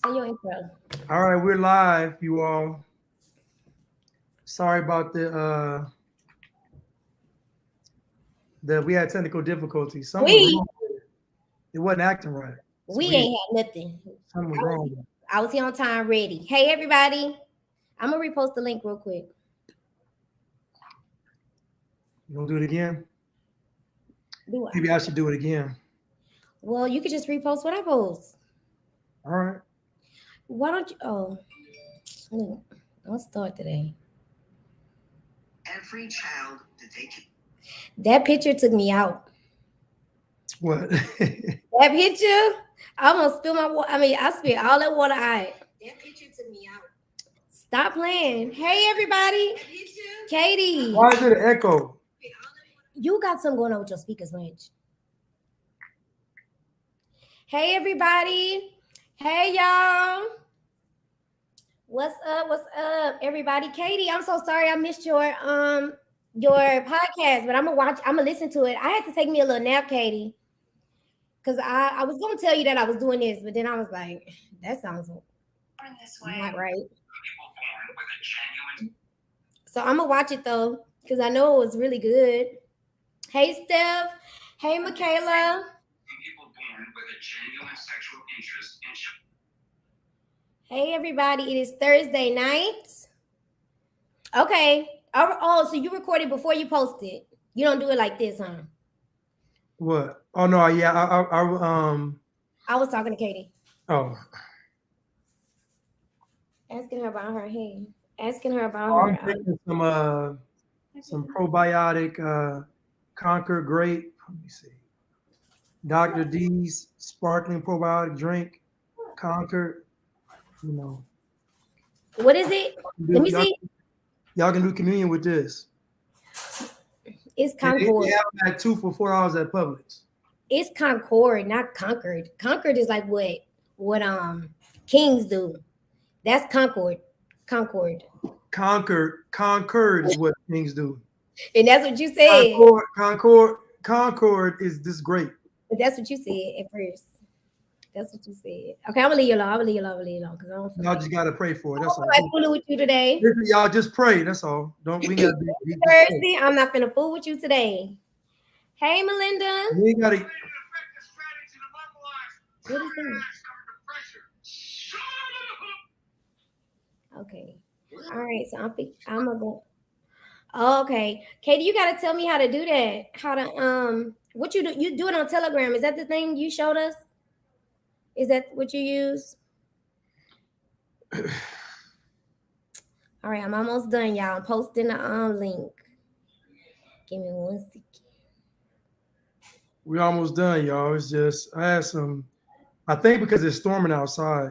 Say your intro. All right, we're live, you all. Sorry about the we had technical difficulties. Something was We wrong with it. It wasn't acting right. we So ain't had nothing. something was I was wrong with it. I was here on time, ready. Hey everybody, I'm gonna repost the link real quick. You gonna do it again? Do I? Maybe I should do it again. Well, you could just repost what I post. All right. Why don't you? Oh, look, let's start today. Every child that they can. That picture took me out. What? That picture, I almost spilled my water. I mean, I spilled all that water out. That picture took me out. Stop playing. Hey everybody, Katie, Why is it an echo? you got something going on with your speakers, Lynch. Hey everybody. Hey y'all. What's up? What's up, everybody? Katie, I'm so sorry I missed your podcast, but I'm gonna watch, I'm gonna listen to it. I had to take me a little nap, Katie. Cause I was gonna tell you that I was doing this, but then I was like, that sounds This way. not right. So I'm gonna watch it though, because I know it was really good. Hey Steph. Hey Michaela. People born with a genuine sexual interest in children. Hey everybody, it is Thursday night. Okay. Oh, so you recorded before you posted. You don't do it like this, huh? What? Oh no, yeah. I was talking to Katie, Oh, asking her about her hair, asking her about I'm her. taking some probiotic Conquer grape. Let me see. Dr. D's sparkling probiotic drink. Conquer. You know. What is it? Let me Y'all, see. y'all can do communion with this. It's And they Concord. have them at 2 for $4 at Publix. It's Concord, not Concord. Concord is like what Kings do. That's Concord. Concord. Concord is what things do. And that's what you said. Concord is this grape. But that's what you said at first. That's what you said. Okay, I'm gonna leave you alone. I'm gonna leave you alone. I'm gonna leave you alone because I don't feel Y'all like, just gotta pray for it. That's all. like fooling with you today. Listen, y'all just pray. That's all. Don't we gotta be Thursday, I'm not gonna fool with you today. Hey, Melinda. we ain't gotta What is that? Okay. All right. So I'm gonna go. Oh, okay, Katie, you gotta tell me how to do that. How to what you do? You do it on Telegram. Is that the thing you showed us? Is that what you use? All right, I'm almost done, y'all. I'm posting the link. Give me 1 second. we almost done, y'all. It's just I had some I think because it's storming outside.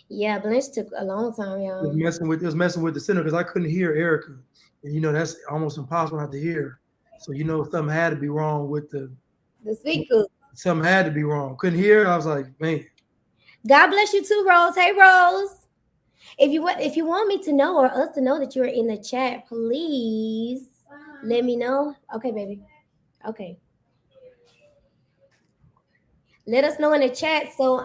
Yeah, Blanche took a long time, y'all. It was messing with the center because I couldn't hear Erica. And that's almost impossible not to hear. So something had to be wrong with The speaker. something had to be wrong. Couldn't hear. I was like, man. God bless you too, Rose. Hey, Rose. If you want me to know or us to know that you're in the chat, please let me know. Okay, baby. Okay. Let us know in the chat so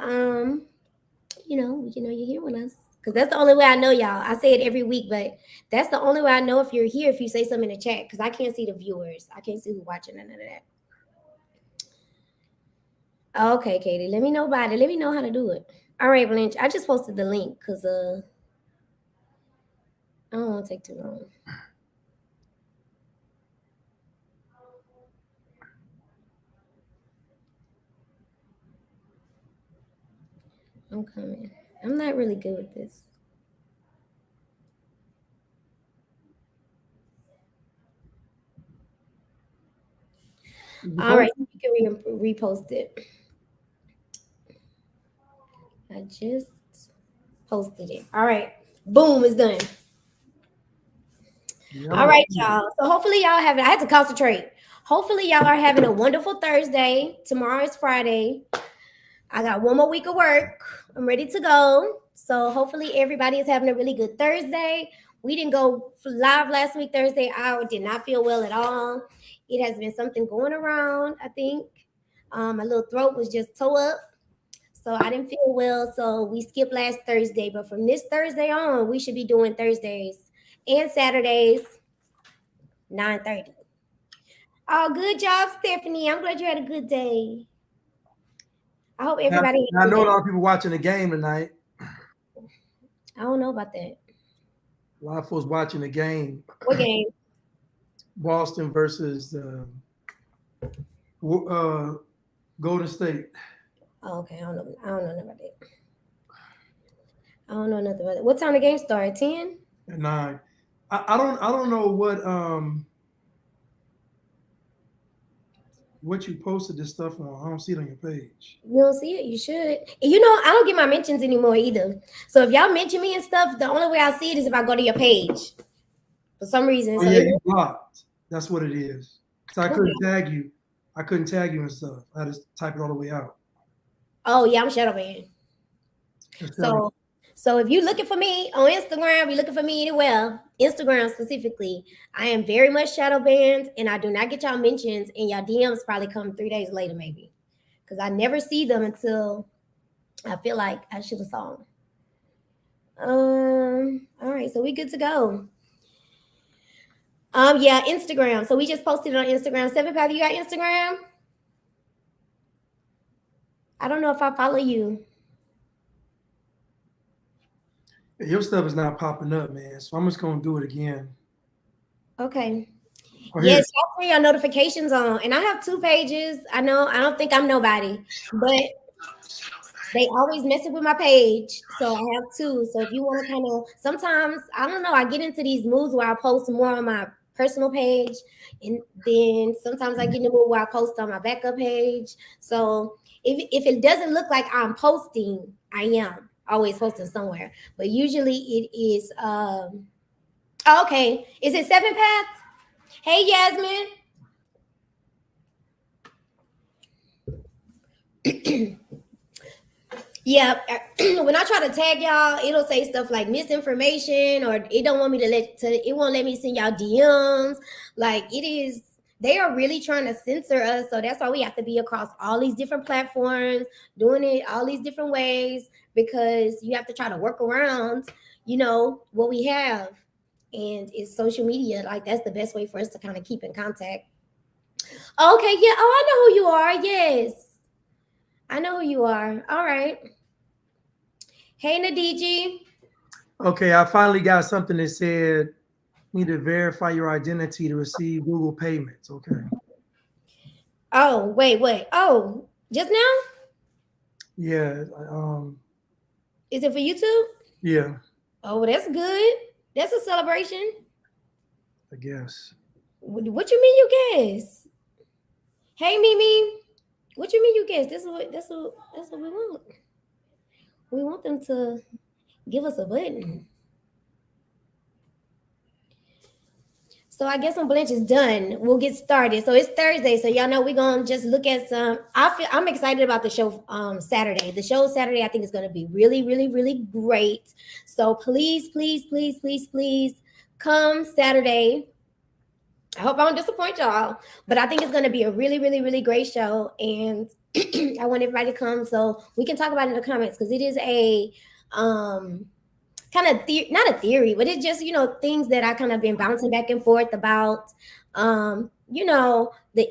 we can know you're here with us. Because that's the only way I know y'all. I say it every week, but that's the only way I know if you're here if you say something in the chat. Because I can't see the viewers. I can't see who's watching none of that. Okay, Katie. Let me know about it. Let me know how to do it. All right, Blanche. I just posted the link because I don't want to take too long. I'm coming. I'm not really good with this. All right, you can repost it. I just posted it. All right, boom, it's done. All right, y'all. So hopefully y'all have it. I had to concentrate. Hopefully y'all are having a wonderful Thursday. Tomorrow is Friday. I got one more week of work. I'm ready to go. So hopefully everybody is having a really good Thursday. We didn't go live last week, Thursday. I did not feel well at all. It has been something going around, I think. My little throat was just toe up. So I didn't feel well, so we skipped last Thursday. But from this Thursday on, we should be doing Thursdays and Saturdays, 9:30. Oh, good job, Stephanie. I'm glad you had a good day. I hope everybody. Now, I know a lot of people watching the game tonight. I don't know about that. A lot of folks watching the game. What game? Boston versus Golden State. Oh, okay. I don't know nothing about that. I don't know nothing about it. What time the game start? 10? At 9. I don't know what you posted this stuff on. I don't see it on your page. You don't see it? You should. And you know, I don't get my mentions anymore either. So if y'all mention me and stuff, the only way I see it is if I go to your page. For some reason. Oh, so yeah, you blocked. That's what it is. So I couldn't Okay. tag you. I couldn't tag you and stuff. I just type it all the way out. Oh yeah, I'm shadow banned. So if you're looking for me on Instagram, you're looking for me anywhere, Instagram specifically, I am very much shadow banned, and I do not get y'all mentions, and y'all DMs probably come 3 days later, maybe, because I never see them until I feel like I should have saw them. All right, so we good to go. Yeah, Instagram. So we just posted it on Instagram. 7Path, you got Instagram? I don't know if I follow you. Your stuff is not popping up, man. So I'm just gonna do it again. Okay. Oh, Yes, y'all turn your notifications on. And I have 2 pages. I know I don't think I'm nobody, but they always messing with my page. So I have 2. So if you want to kind of sometimes, I don't know, I get into these moods where I post more on my personal page. And then sometimes I get in the mood where I post on my backup page. So if it doesn't look like I'm posting, I am always posting somewhere. But usually it is okay. Is it 7Path? Hey, Yasmin. Yeah, when I try to tag y'all, it'll say stuff like misinformation, or it don't want me it won't let me send y'all DMs. Like it is, they are really trying to censor us. So that's why we have to be across all these different platforms, doing it all these different ways, because you have to try to work around, what we have. And it's social media. Like that's the best way for us to kind of keep in contact. Okay, yeah. Oh, I know who you are. Yes. I know who you are. All right. Hey, Nadiji. Okay, I finally got something that said need to verify your identity to receive Google payments. Okay. Oh, wait. Oh, just now? Yeah. Is it for YouTube? Yeah. Oh, well, that's good. That's a celebration. I guess. What you mean you guess? Hey, Mimi. What you mean you guess? That's what we want. We want them to give us a button. So I guess when Blanche is done, we'll get started. So it's Thursday, so y'all know we're gonna just look at some. I'm excited about the show Saturday. The show Saturday I think is gonna be really, really, really great. So please, please, please, please, please come Saturday. I hope I don't disappoint y'all, but I think it's gonna be a really, really, really great show, and I want everybody to come so we can talk about it in the comments, because it is a kind of not a theory, but it's just things that I kind of been bouncing back and forth about. The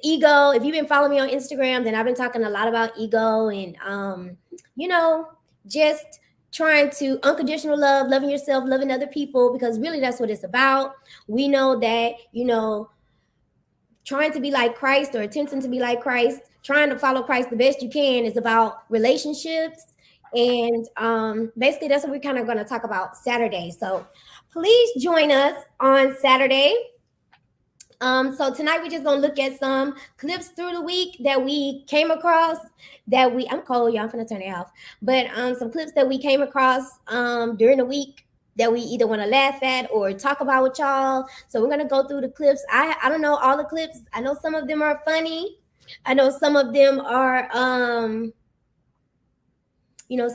ego. If you've been following me on Instagram, then I've been talking a lot about ego and just trying to unconditional love, loving yourself, loving other people, because really that's what it's about. We know that trying to be like Christ, or attempting to be like Christ, trying to follow Christ the best you can, is about relationships. And basically that's what we're kind of going to talk about Saturday. So please join us on Saturday. So tonight we're just going to look at some clips through the week that we came across, I'm cold, y'all, I'm going to turn it off, but some clips that we came across during the week that we either want to laugh at or talk about with y'all. So we're going to go through the clips. I don't know all the clips. I know some of them are funny. I know some of them are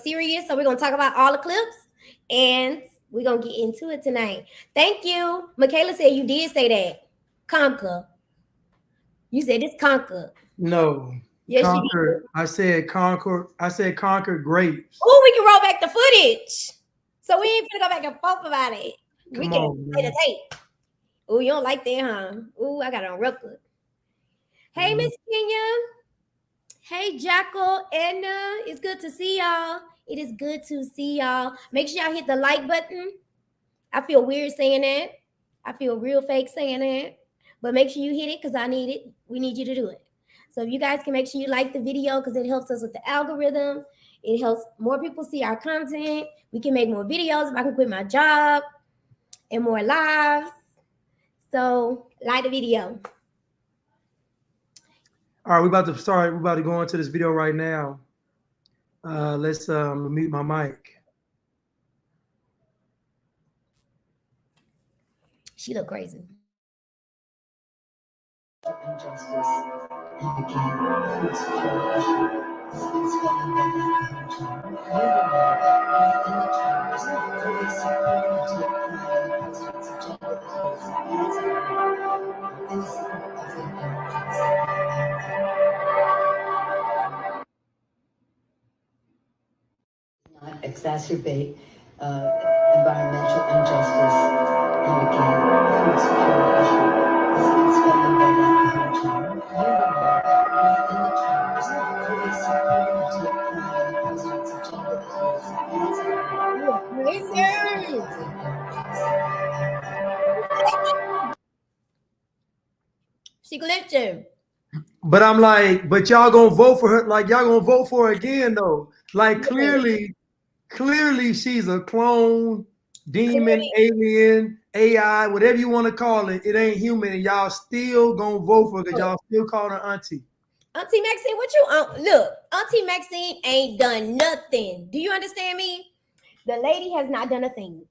serious. So we're going to talk about all the clips, and we're going to get into it tonight. Thank you. Michaela said you did say that. Conquer. You said it's conquer. No. Yes, she Concord. did. I said Concord. I said Concord grapes. Oh, we can roll back the footage. So we ain't finna go back and forth about it. We Come can on, play man. the tape. Oh, you don't like that, huh? Oh, I got it on record. Hey, Miss Kenya. Hey, Jackal, Edna. It's good to see y'all. It is good to see y'all. Make sure y'all hit the like button. I feel weird saying that. I feel real fake saying that. But make sure you hit it because I need it. We need you to do it. So if you guys can make sure you like the video because it helps us with the algorithm. It helps more people see our content. We can make more videos if I can quit my job and more lives. So like the video. All right, we're about to start. We're about to go into this video right now. Let's mute my mic. She look crazy. Injustice and again, insecurity. It's falling by that attention. In the terms of police security crime, as it's a gender is of importance. Not exacerbate environmental injustice and again, food security. It's falling by that attention. In the terms of police security crime, as it's a gender She glitching. But I'm like, but y'all gonna vote for her? Like y'all gonna vote for her again though? Like clearly she's a clone, demon, alien, AI, whatever you want to call it. It ain't human, and y'all still gonna vote for her because y'all still call her auntie. Auntie Maxine, what you look? Auntie Maxine ain't done nothing. Do you understand me? The lady has not done a thing.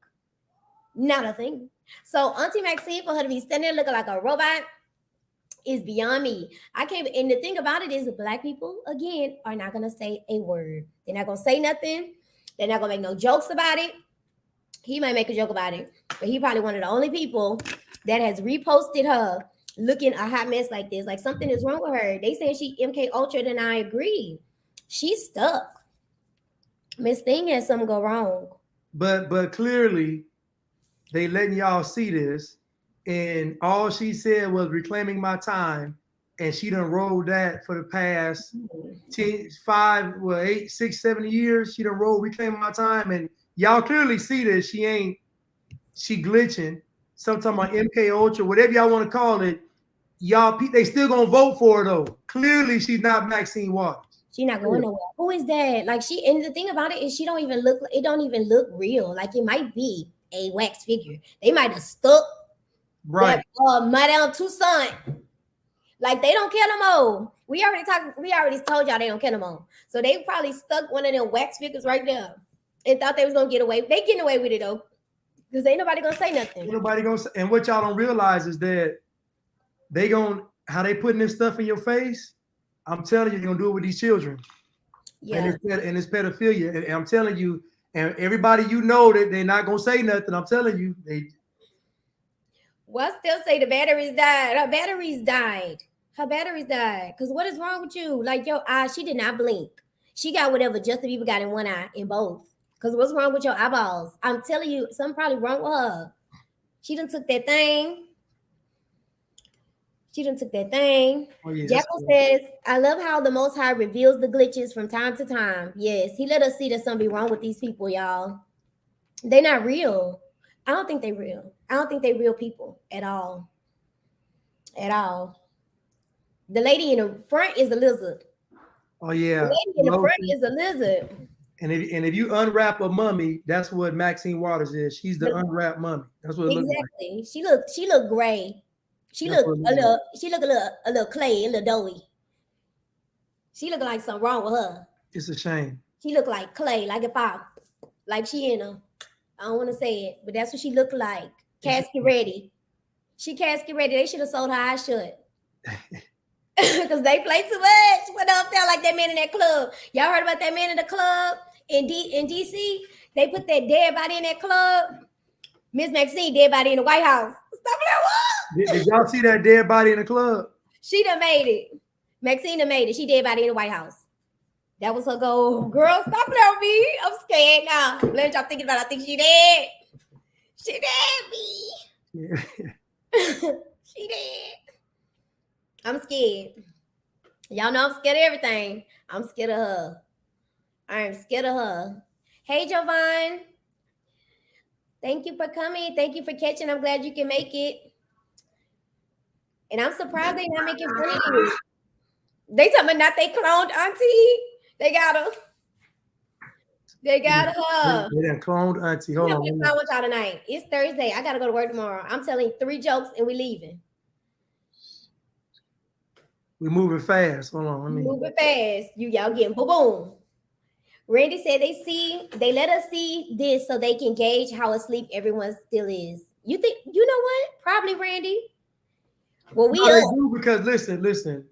Not a thing. So Auntie Maxine, for her to be standing there looking like a robot is beyond me. I can't. And the thing about it is, Black people again are not gonna say a word. They're not gonna say nothing. They're not gonna make no jokes about it. He might make a joke about it, but he probably one of the only people that has reposted her looking a hot mess like this. Like something is wrong with her. They saying she MK Ultra, and I agree. She's stuck. Miss Thing has something go wrong. But clearly, they letting y'all see this, and all she said was reclaiming my time, and she done rolled that for the past 10, 5, 8, 6, 7 years. She done rolled reclaiming my time, and y'all clearly see this. She glitching. Sometime on MK Ultra, whatever y'all want to call it. Y'all, they still gonna vote for her though. Clearly, she's not Maxine Waters. She's not going nowhere. Who is that? Like and the thing about it is she don't even look. It don't even look real. Like it might be a wax figure. They might have stuck right Madame Toussaint. Like they don't kill them all. We already told y'all they don't kill them all. So they probably stuck one of them wax figures right there and thought they was gonna get away. They getting away with it though, because ain't nobody gonna say nothing. Ain't nobody gonna say. And what y'all don't realize is that how they putting this stuff in your face. I'm telling you, they're gonna do it with these children. Yeah. And it's pedophilia. And I'm telling you, and everybody you know that they're not gonna say nothing. I'm telling you, Well, I still say the batteries died. Her batteries died. Because what is wrong with you? Like your eye, she did not blink. She got whatever Justin Bieber got in one eye, in both. Because what's wrong with your eyeballs? I'm telling you, something probably wrong with her. She done took that thing. Oh, yeah, Jackal says, I love how the Most High reveals the glitches from time to time. Yes, he let us see that something wrong with these people, y'all. They're not real. I don't think they're real. I don't think they're real people at all. The lady in the front is a lizard. Oh yeah. The lady in the front is a lizard. And if you unwrap a mummy, that's what Maxine Waters is. She's the unwrapped mummy. That's what it looks like. She look gray. She look a little clay, a little doughy. She look like something wrong with her. It's a shame. She look like clay, like she in a, I don't want to say it, but that's what she looked like. Casket ready. She casket ready. They should have sold her eyes shut. Because they play too much. What up there like that man in that club? Y'all heard about that man in the club in DC? They put that dead body in that club. Miss Maxine, dead body in the White House. Stop that. Did y'all see that dead body in the club? She done made it. Maxina made it. She dead body in the White House. That was her goal. Girl, stop playing on me. I'm scared now. Let y'all thinking about it. I think she dead. She dead, me. She dead. I'm scared. Y'all know I'm scared of everything. I'm scared of her. I'm scared of her. Hey, Jovan. Thank you for coming. Thank you for catching. I'm glad you can make it. And I'm surprised they're not making fun of you. They tell me not they cloned Auntie. They got her. They got her. They done cloned Auntie. Hold I'm on. gonna with y'all tonight. It's Thursday. I gotta go to work tomorrow. I'm telling you 3 jokes and we leaving. We're moving fast. Hold on. Moving fast. Y'all getting boom boom. Randy said they let us see this so they can gauge how asleep everyone still is. You think, you know what? Probably Randy. Well, we No, they do, because listen.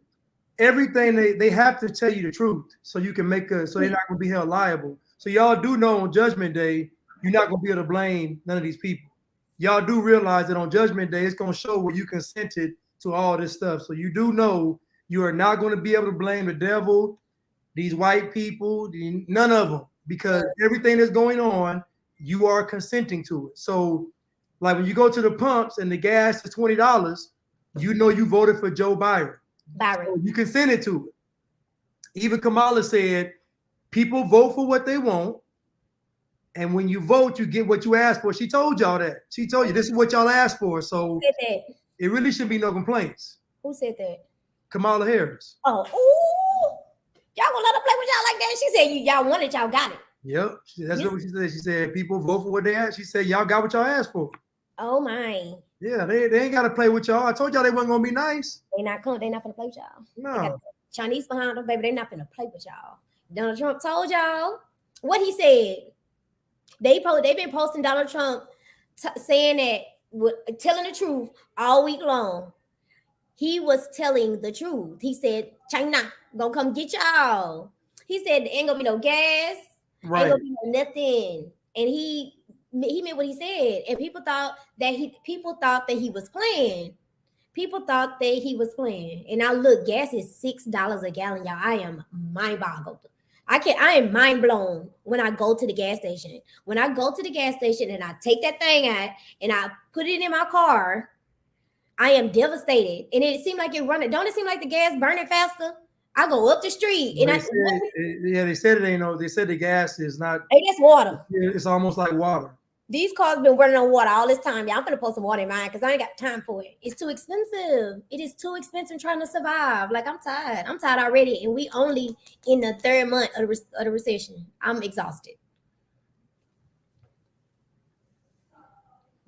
Everything they have to tell you the truth so you can make so they're not gonna be held liable. So y'all do know on Judgment Day, you're not gonna be able to blame none of these people. Y'all do realize that on Judgment Day, it's gonna show where you consented to all this stuff. So you do know you are not going to be able to blame the devil, these white people, none of them, because everything that's going on, you are consenting to it. So, like when you go to the pumps and the gas is $20, you know you voted for Joe Biden. So you consented to it. Even Kamala said, people vote for what they want, and when you vote, you get what you asked for. She told y'all that. She told you this is what y'all asked for. So it really shouldn't be no complaints. Who said that? Kamala Harris. Oh, ooh. Y'all gonna let her play with y'all like that? She said y'all wanted, y'all got it. Yep. That's what she said. She said people vote for what they asked. She said y'all got what y'all asked for. Oh my. Yeah, they ain't gotta play with y'all. I told y'all they wasn't gonna be nice. They not gonna play with y'all. No. Chinese behind them, baby. They not gonna play with y'all. Donald Trump told y'all what he said. They've been posting Donald Trump saying that, telling the truth all week long. He was telling the truth. He said, China gonna come get y'all. He said there ain't gonna be no gas, right. Ain't gonna be no nothing. And he meant what he said. And people thought that he was playing. People thought that he was playing. And now look, gas is $6 a gallon, y'all. I am mind boggled. I am mind blown when I go to the gas station. When I go to the gas station and I take that thing out and I put it in my car, I am devastated. And it seemed like it running. Don't it seem like the gas burning faster? I go up the street and they said it ain't no. They said the gas is not. Hey, that's water. It's almost like water. These cars been running on water all this time. Yeah, I'm gonna put some water in mine because I ain't got time for it. It's too expensive. It is too expensive trying to survive. Like I'm tired. I'm tired already, and we only in the 3rd month of the recession. I'm exhausted.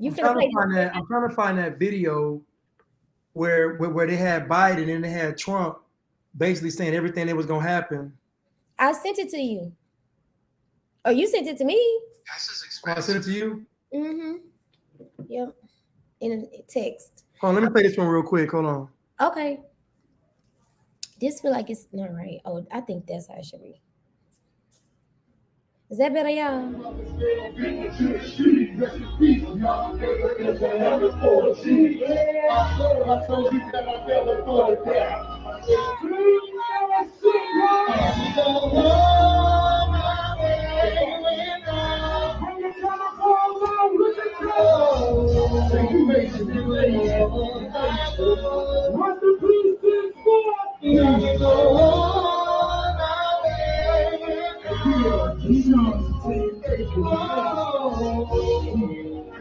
I'm trying to find that video where they had Biden and they had Trump basically saying everything that was gonna happen. I sent it to you. Oh, you sent it to me? I sent it to you? Mm-hmm. Yep. In a text. Hold on, let me play this one real quick. Hold on. Okay. This feel like it's not right. Oh, I think that's how it should be. Is that better, y'all?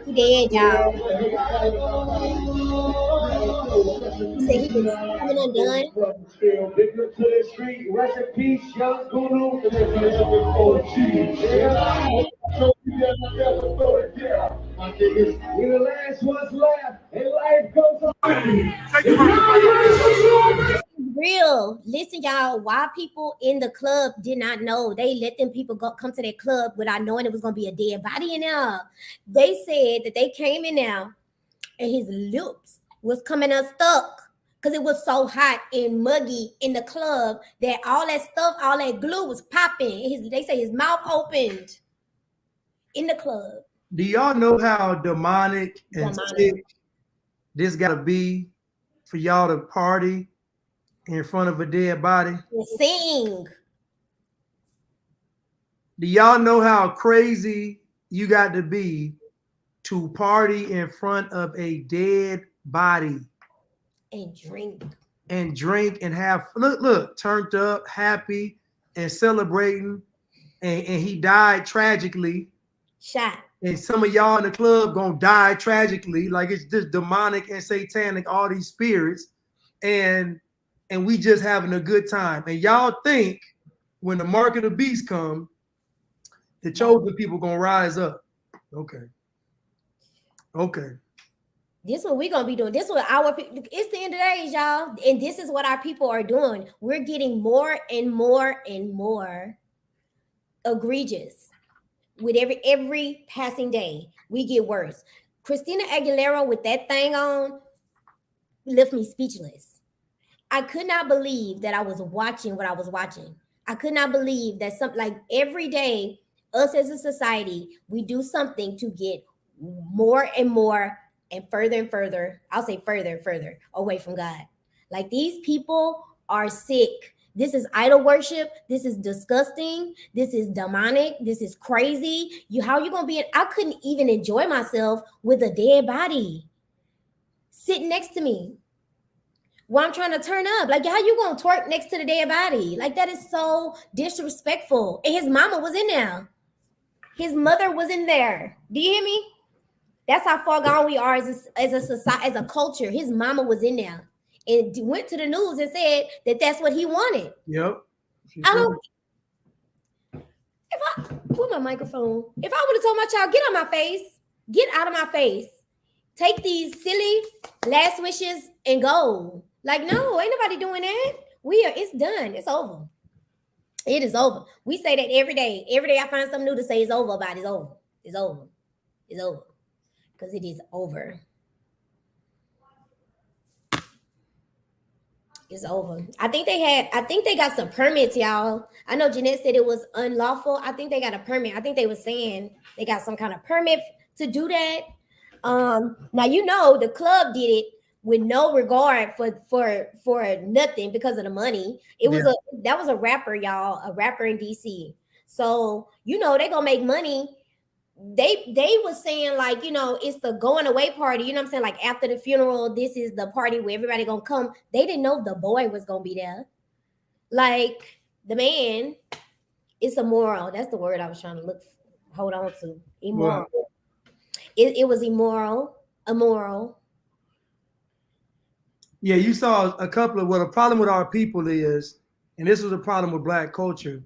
He dead, y'all. He said he was coming undone. Rest in peace, young Guru. We're the last ones left, and life goes on. Real. Listen, y'all, why people in the club did not know. They let them people come to their club without knowing it was going to be a dead body in there. They said that they came in there and his lips was coming unstuck because it was so hot and muggy in the club that all that stuff, all that glue was popping. They say his mouth opened in the club. Do y'all know how demonic and sick this got to be for y'all to party in front of a dead body. And sing. Do y'all know how crazy you got to be to party in front of a dead body And drink. and have look turned up, happy and celebrating, and he died tragically. Shot. And some of y'all in the club gonna die tragically, like it's just demonic and satanic, all these spirits, and we just having a good time. And y'all think when the mark of the beast come, the chosen people gonna rise up. Okay. This is what we're gonna be doing. This is what our it's the end of the days, y'all. And this is what our people are doing. We're getting more and more and more egregious with every passing day. We get worse. Christina Aguilera with that thing on left me speechless. I could not believe that I was watching what I was watching. I could not believe that like every day, us as a society, we do something to get more and more and further, I'll say further and further away from God. Like these people are sick. This is idol worship. This is disgusting. This is demonic. This is crazy. How you gonna be? I couldn't even enjoy myself with a dead body sitting next to me while I'm trying to turn up. Like, how you gonna twerk next to the dead body? Like, that is so disrespectful. And his mama was in there. His mother was in there. Do you hear me? That's how far gone we are as a society, as a culture. His mama was in there and went to the news and said that that's what he wanted. Yep. I don't. Put my microphone. If I would have told my child, get out of my face, take these silly last wishes and go. Like, no, ain't nobody doing that. It's done. It's over. It is over. We say that every day. Every day I find something new to say it's over about. It's over. It's over. It's over. Because it is over. It's over. I think they got some permits, y'all. I know Jeanette said it was unlawful. I think they got a permit. I think they were saying they got some kind of permit to do that. Now, you know, the club did it with no regard for nothing because of the money. That was a rapper, y'all, a rapper in DC. So, you know, they gonna make money. They was saying, like, you know, it's the going away party. You know what I'm saying? Like, after the funeral, this is the party where everybody gonna come. They didn't know the boy was gonna be there. Like, the man, it's immoral. That's the word I was trying to hold on to. Immoral. Wow. It was immoral. Yeah, you saw a couple of, well, the problem with our people is, and this was a problem with Black culture,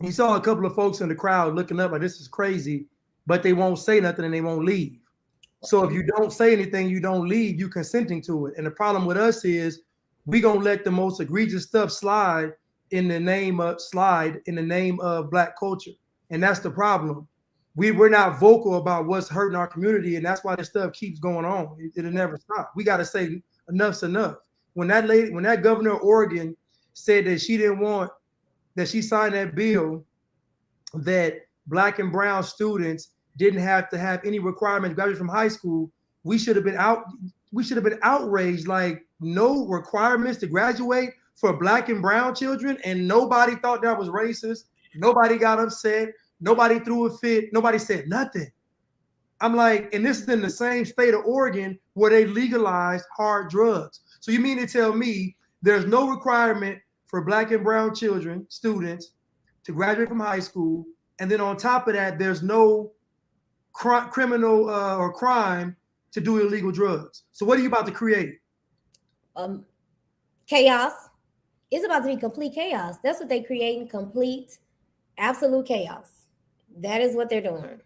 you saw a couple of folks in the crowd looking up like, this is crazy, but they won't say nothing and they won't leave. So if you don't say anything, you don't leave, you consenting to it. And the problem with us is we gonna let the most egregious stuff slide in the name of Black culture. And that's the problem. We're not vocal about what's hurting our community, and that's why this stuff keeps going on. It'll never stop. We got to say enough's enough. When that governor of Oregon said that she didn't want, that she signed that bill that Black and brown students didn't have to have any requirement to graduate from high school, we should have been outraged. Like, no requirements to graduate for Black and brown children, and nobody thought that was racist. Nobody got upset. Nobody threw a fit. Nobody said nothing. I'm like, and this is in the same state of Oregon where they legalized hard drugs. So you mean to tell me there's no requirement for Black and brown children, students, to graduate from high school, and then on top of that, there's no criminal or crime to do illegal drugs. So what are you about to create? Chaos. It's about to be complete chaos. That's what they're creating, complete, absolute chaos. That is what they're doing.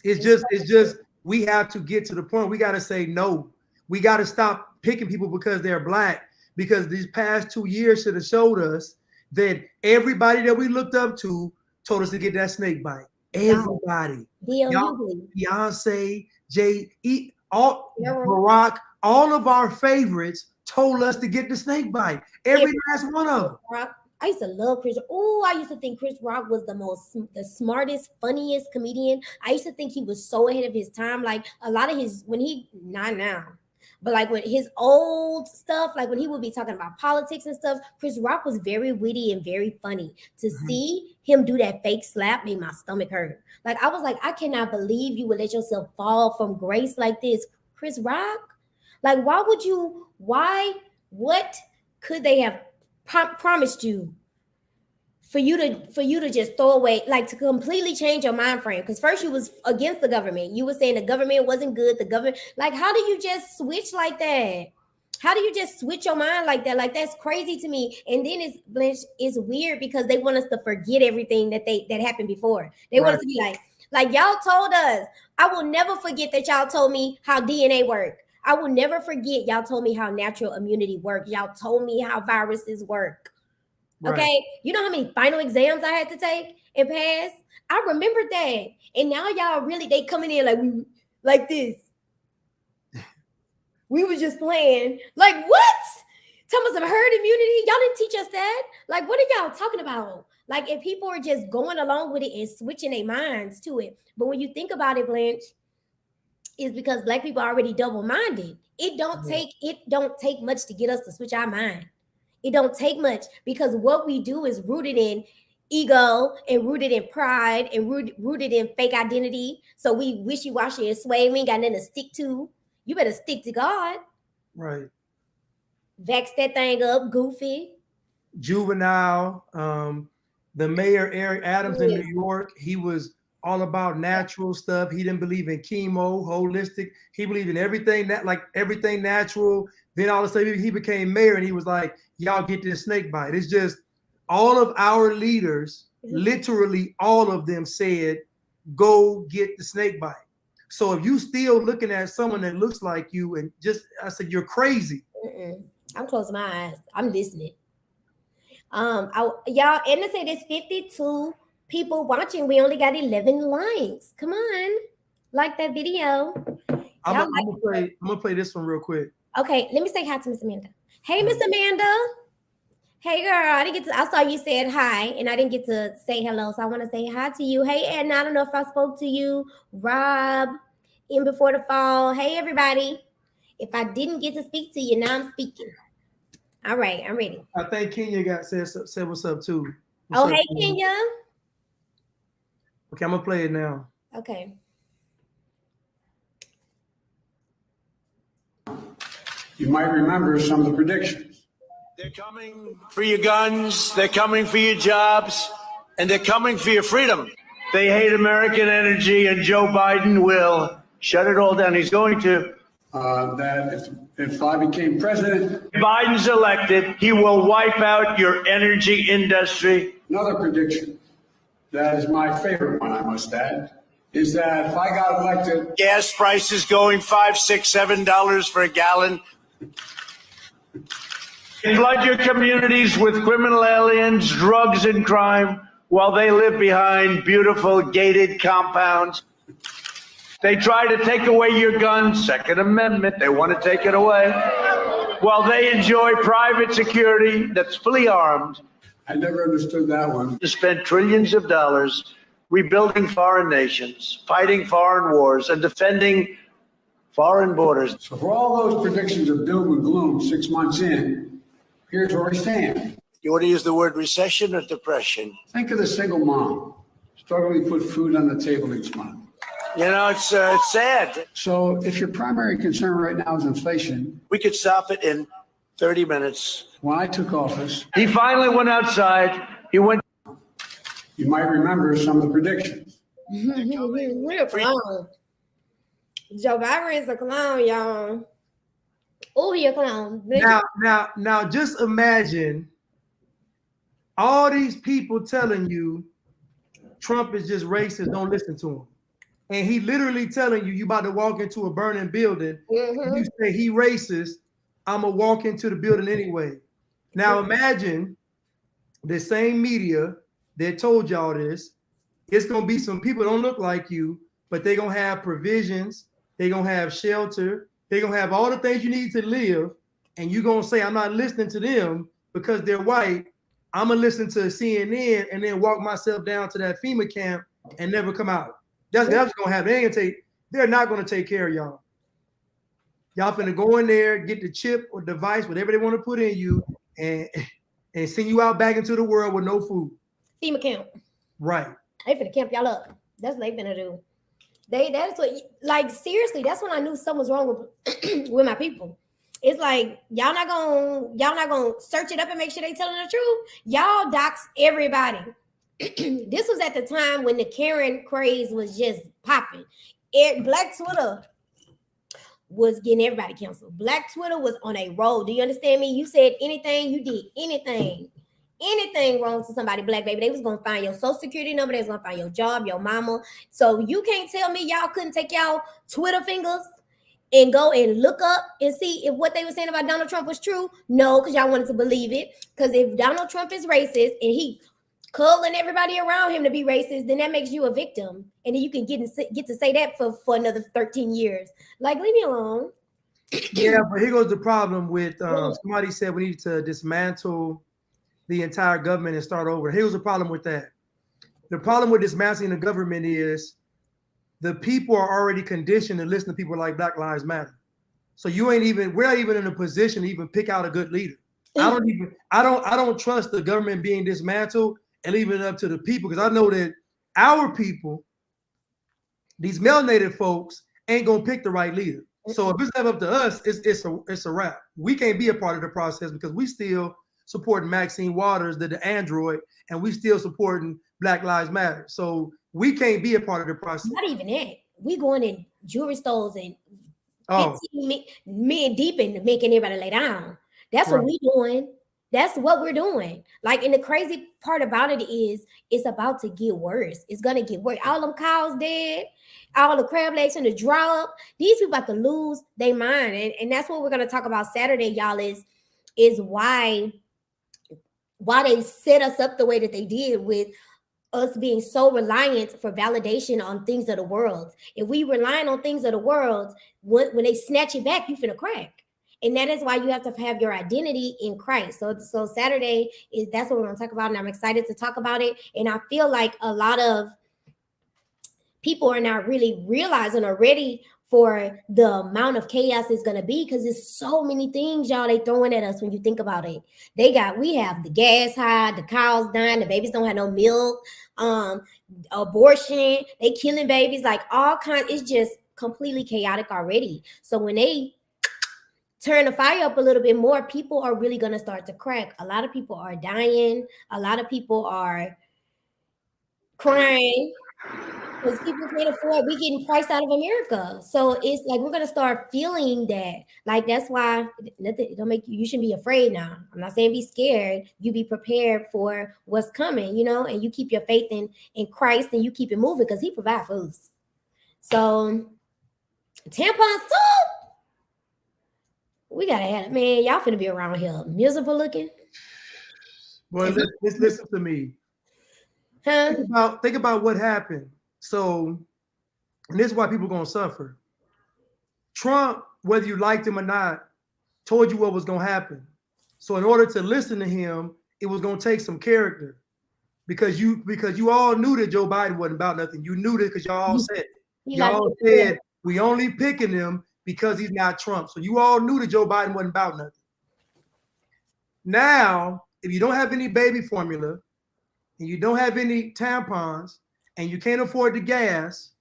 It's just we have to get to the point. We got to say no. We got to stop picking people because they're Black, because these past 2 years should have showed us that everybody that we looked up to told us to get that snake bite. Everybody. Beyonce, Jay-Z, Barack, all of our favorites told us to get the snake bite. Every last one of them. I used to love Chris. Oh, I used to think Chris Rock was the smartest, funniest comedian. I used to think he was so ahead of his time. Like, a lot of his, not now, But like with his old stuff, like when he would be talking about politics and stuff, Chris Rock was very witty and very funny. To see him do that fake slap made my stomach hurt. Like I was like, I cannot believe you would let yourself fall from grace like this, Chris Rock. Like why would you? Why? What could they have promised you? For you to just throw away, like to completely change your mind frame. Because first you was against the government. You were saying the government wasn't good. The government, like, how do you just switch like that? How do you just switch your mind like that? Like that's crazy to me. And then it's weird because they want us to forget everything that happened before. They want us to be like y'all told us. I will never forget that y'all told me how DNA worked. I will never forget y'all told me how natural immunity worked. Y'all told me how viruses work. Right. Okay, you know how many final exams I had to take and pass? I remember that. And now y'all really, they coming in like this. We was just playing. Like what? Tell us some herd immunity. Y'all didn't teach us that. Like what are y'all talking about? Like if people are just going along with it and switching their minds to it. But when you think about it, Blanche, it's because Black people are already double-minded. It don't take much to get us to switch our mind. It don't take much because what we do is rooted in ego and rooted in pride and rooted in fake identity. So we wishy-washy and sway. We ain't got nothing to stick to. You better stick to God. Right. Vax that thing up, Goofy. Juvenile, the mayor, Eric Adams in New York, he was all about natural stuff. He didn't believe in chemo, holistic. He believed in everything everything natural. Then all of a sudden he became mayor and he was like, y'all get this snake bite. It's just all of our leaders, literally all of them said, go get the snake bite. So if you still looking at someone that looks like you and I said, you're crazy. I'm closing my eyes. I'm listening. Y'all, and to say there's 52 people watching. We only got 11 likes. Come on. Like that video. I'm gonna play this one real quick. Okay, let me say hi to Miss Amanda. Hey, Miss Amanda. Hey, girl. I saw you said hi, and I didn't get to say hello, so I want to say hi to you. Hey, Edna. I don't know if I spoke to you. Rob, in Before the Fall. Hey, everybody. If I didn't get to speak to you, now I'm speaking. All right, I'm ready. I think Kenya said what's up too. Hey, Kenya. Okay, I'm gonna play it now. Okay. You might remember some of the predictions. They're coming for your guns, they're coming for your jobs, and they're coming for your freedom. They hate American energy, and Joe Biden will shut it all down. He's going to. That if I became president. If Biden's elected, he will wipe out your energy industry. Another prediction, that is my favorite one, I must add, is that if I got elected. Gas prices going $5, $6, $7 for a gallon. Flood your communities with criminal aliens, drugs, and crime while they live behind beautiful gated compounds. They try to take away your guns, Second Amendment, they want to take it away, while they enjoy private security that's fully armed. I never understood that one. To spend trillions of dollars rebuilding foreign nations, fighting foreign wars, and defending foreign borders. So for all those predictions of doom and gloom 6 months in, here's where we stand. You want to use the word recession or depression? Think of the single mom struggling to put food on the table each month. You know, it's sad. So if your primary concern right now is inflation. We could stop it in 30 minutes. When I took office. He finally went outside. He went. You might remember some of the predictions. We're a clown. Joe Biden is a clown, y'all. Oh, he a clown. Now, just imagine all these people telling you Trump is just racist. Don't listen to him. And he literally telling you about to walk into a burning building. You say he racist. I'm gonna walk into the building anyway. Now imagine the same media that told y'all this. It's gonna be some people that don't look like you, but they're gonna have provisions. They're gonna have shelter. They're gonna have all the things you need to live. And you're gonna say, I'm not listening to them because they're white. I'm gonna listen to CNN and then walk myself down to that FEMA camp and never come out. That's what's gonna happen. They're not gonna take care of y'all. Y'all finna go in there, get the chip or device, whatever they want to put in you, and send you out back into the world with no food. FEMA camp. Right. They finna camp y'all up. That's what they finna do. That's what, like, seriously, that's when I knew something was wrong with with my people. It's like y'all not gonna search it up and make sure they telling the truth. Y'all dox everybody. This was at the time when the Karen craze was just popping. Black Twitter was getting everybody canceled. Black Twitter was on a roll. Do you understand me? You said anything, you did anything wrong to somebody, black baby, they was gonna find your social security number, they was gonna find your job, your mama. So you can't tell me y'all couldn't take y'all Twitter fingers and go and look up and see if what they were saying about Donald Trump was true. No, because y'all wanted to believe it. Because if Donald Trump is racist and he culling everybody around him to be racist, then that makes you a victim. And then you can get to say that for another 13 years. Like, leave me alone. Yeah, but here goes the problem with somebody said we need to dismantle the entire government and start over. Here's the problem with that. The problem with dismantling the government is the people are already conditioned to listen to people like Black Lives Matter. So we're not even in a position to even pick out a good leader. I don't trust the government being dismantled and leaving it up to the people, because I know that our people, these melanated folks, ain't gonna pick the right leader. So if it's not up to us, it's a wrap. We can't be a part of the process because we still supporting Maxine Waters, the android, and we still supporting Black Lives Matter. So we can't be a part of the process. Not even that. We going in jewelry stores and 15 men deep and making everybody lay down. That's what we doing. That's what we're doing. Like, and the crazy part about it is it's about to get worse. It's gonna get worse. All them cows dead, all the crab legs in the drop. These people about to lose their mind. And that's what we're gonna talk about Saturday, y'all, is why they set us up the way that they did with us being so reliant for validation on things of the world. If we relying on things of the world, when they snatch it back, you finna crack. And that is why you have to have your identity in Christ. So Saturday that's what we're gonna talk about, and I'm excited to talk about it. And I feel like a lot of people are not really realizing or ready for the amount of chaos it's gonna be, because there's so many things, y'all, they throwing at us when you think about it. We have the gas high, the cows dying, the babies don't have no milk, abortion, they killing babies, like all kinds. It's just completely chaotic already. So when they turn the fire up a little bit more, people are really gonna start to crack. A lot of people are dying. A lot of people are crying because people can't afford. We getting priced out of America. So it's like we're gonna start feeling that. Like, that's why nothing don't make you shouldn't be afraid now. I'm not saying be scared. You be prepared for what's coming, and you keep your faith in Christ, and you keep it moving because He provides for us. So tampons too. We gotta have it, man. Y'all finna be around here miserable looking. Well, let's listen to me. Huh? Think about what happened. So, and this is why people gonna suffer. Trump, whether you liked him or not, told you what was gonna happen. So in order to listen to him, it was gonna take some character, because you all knew that Joe Biden wasn't about nothing. You knew that because y'all all said it. Y'all said we only picking him because he's not Trump. So you all knew that Joe Biden wasn't about nothing. Now, if you don't have any baby formula and you don't have any tampons and you can't afford the gas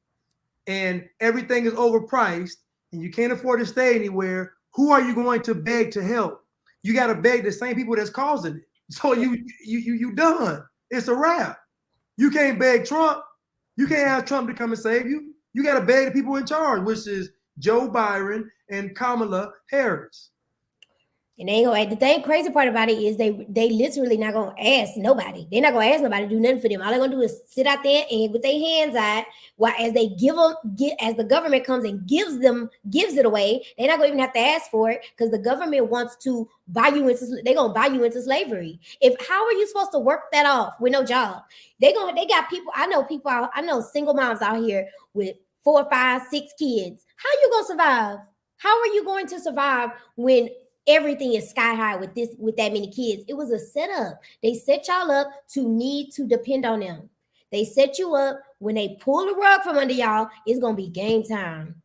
and everything is overpriced and you can't afford to stay anywhere, who are you going to beg to help? You got to beg the same people that's causing it. So you done. It's a wrap. You can't beg Trump. You can't ask Trump to come and save you. You got to beg the people in charge, which is Joe Biden and Kamala Harris. And they ain't gonna. The thing crazy part about it is they literally not gonna ask nobody. They're not gonna ask nobody to do nothing for them. All they're gonna do is sit out there and with their hands out, while as they as the government comes and gives it away, they're not gonna even have to ask for it, because the government wants to buy you into. They're gonna buy you into slavery. How are you supposed to work that off with no job? They got people. I know single moms out here with 4, 5, 6 kids. How are you gonna survive? How are you going to survive when everything is sky high with that many kids? It was a setup. They set y'all up to need to depend on them. They set you up. When they pull the rug from under y'all, it's gonna be game time.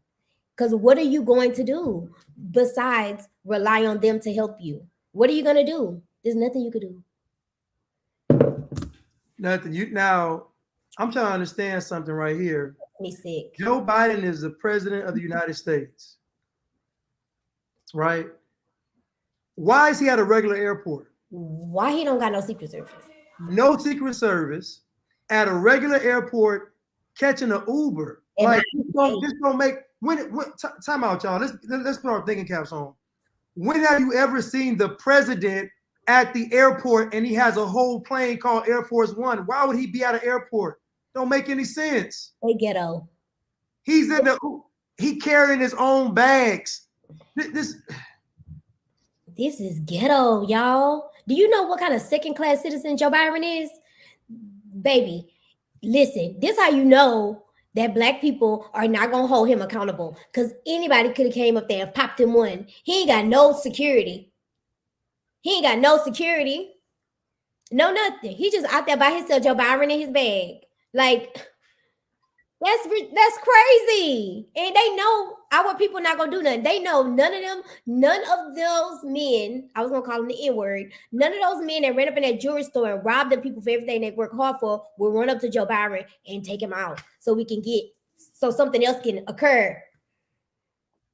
Because what are you going to do? besides rely on them to help you? What are you gonna do? There's nothing you could do. Nothing. Now, I'm trying to understand something right here. Me sick. Joe Biden is the president of the United States, right? Why is he at a regular airport? Why he don't got no Secret Service? No Secret Service at a regular airport catching an Uber. And Like, this don't make time out, y'all. Let's put our thinking caps on. When have you ever seen the president at the airport and he has a whole plane called Air Force One? Why would he be at an airport? Don't make any sense. They ghetto. He's he carrying his own bags. This is ghetto, y'all. Do you know what kind of second-class citizen Joe Biden is? Baby, listen, this how you know that black people are not gonna hold him accountable, because anybody could have came up there and popped him one. He ain't got no security. He ain't got no security. No nothing. He just out there by himself, Joe Biden in his bag. Like, that's crazy. And they know our people not gonna do nothing. They know none of those men, I was gonna call them the N-word, none of those men that ran up in that jewelry store and robbed the people for everything they work hard for will run up to Joe Biden and take him out so something else can occur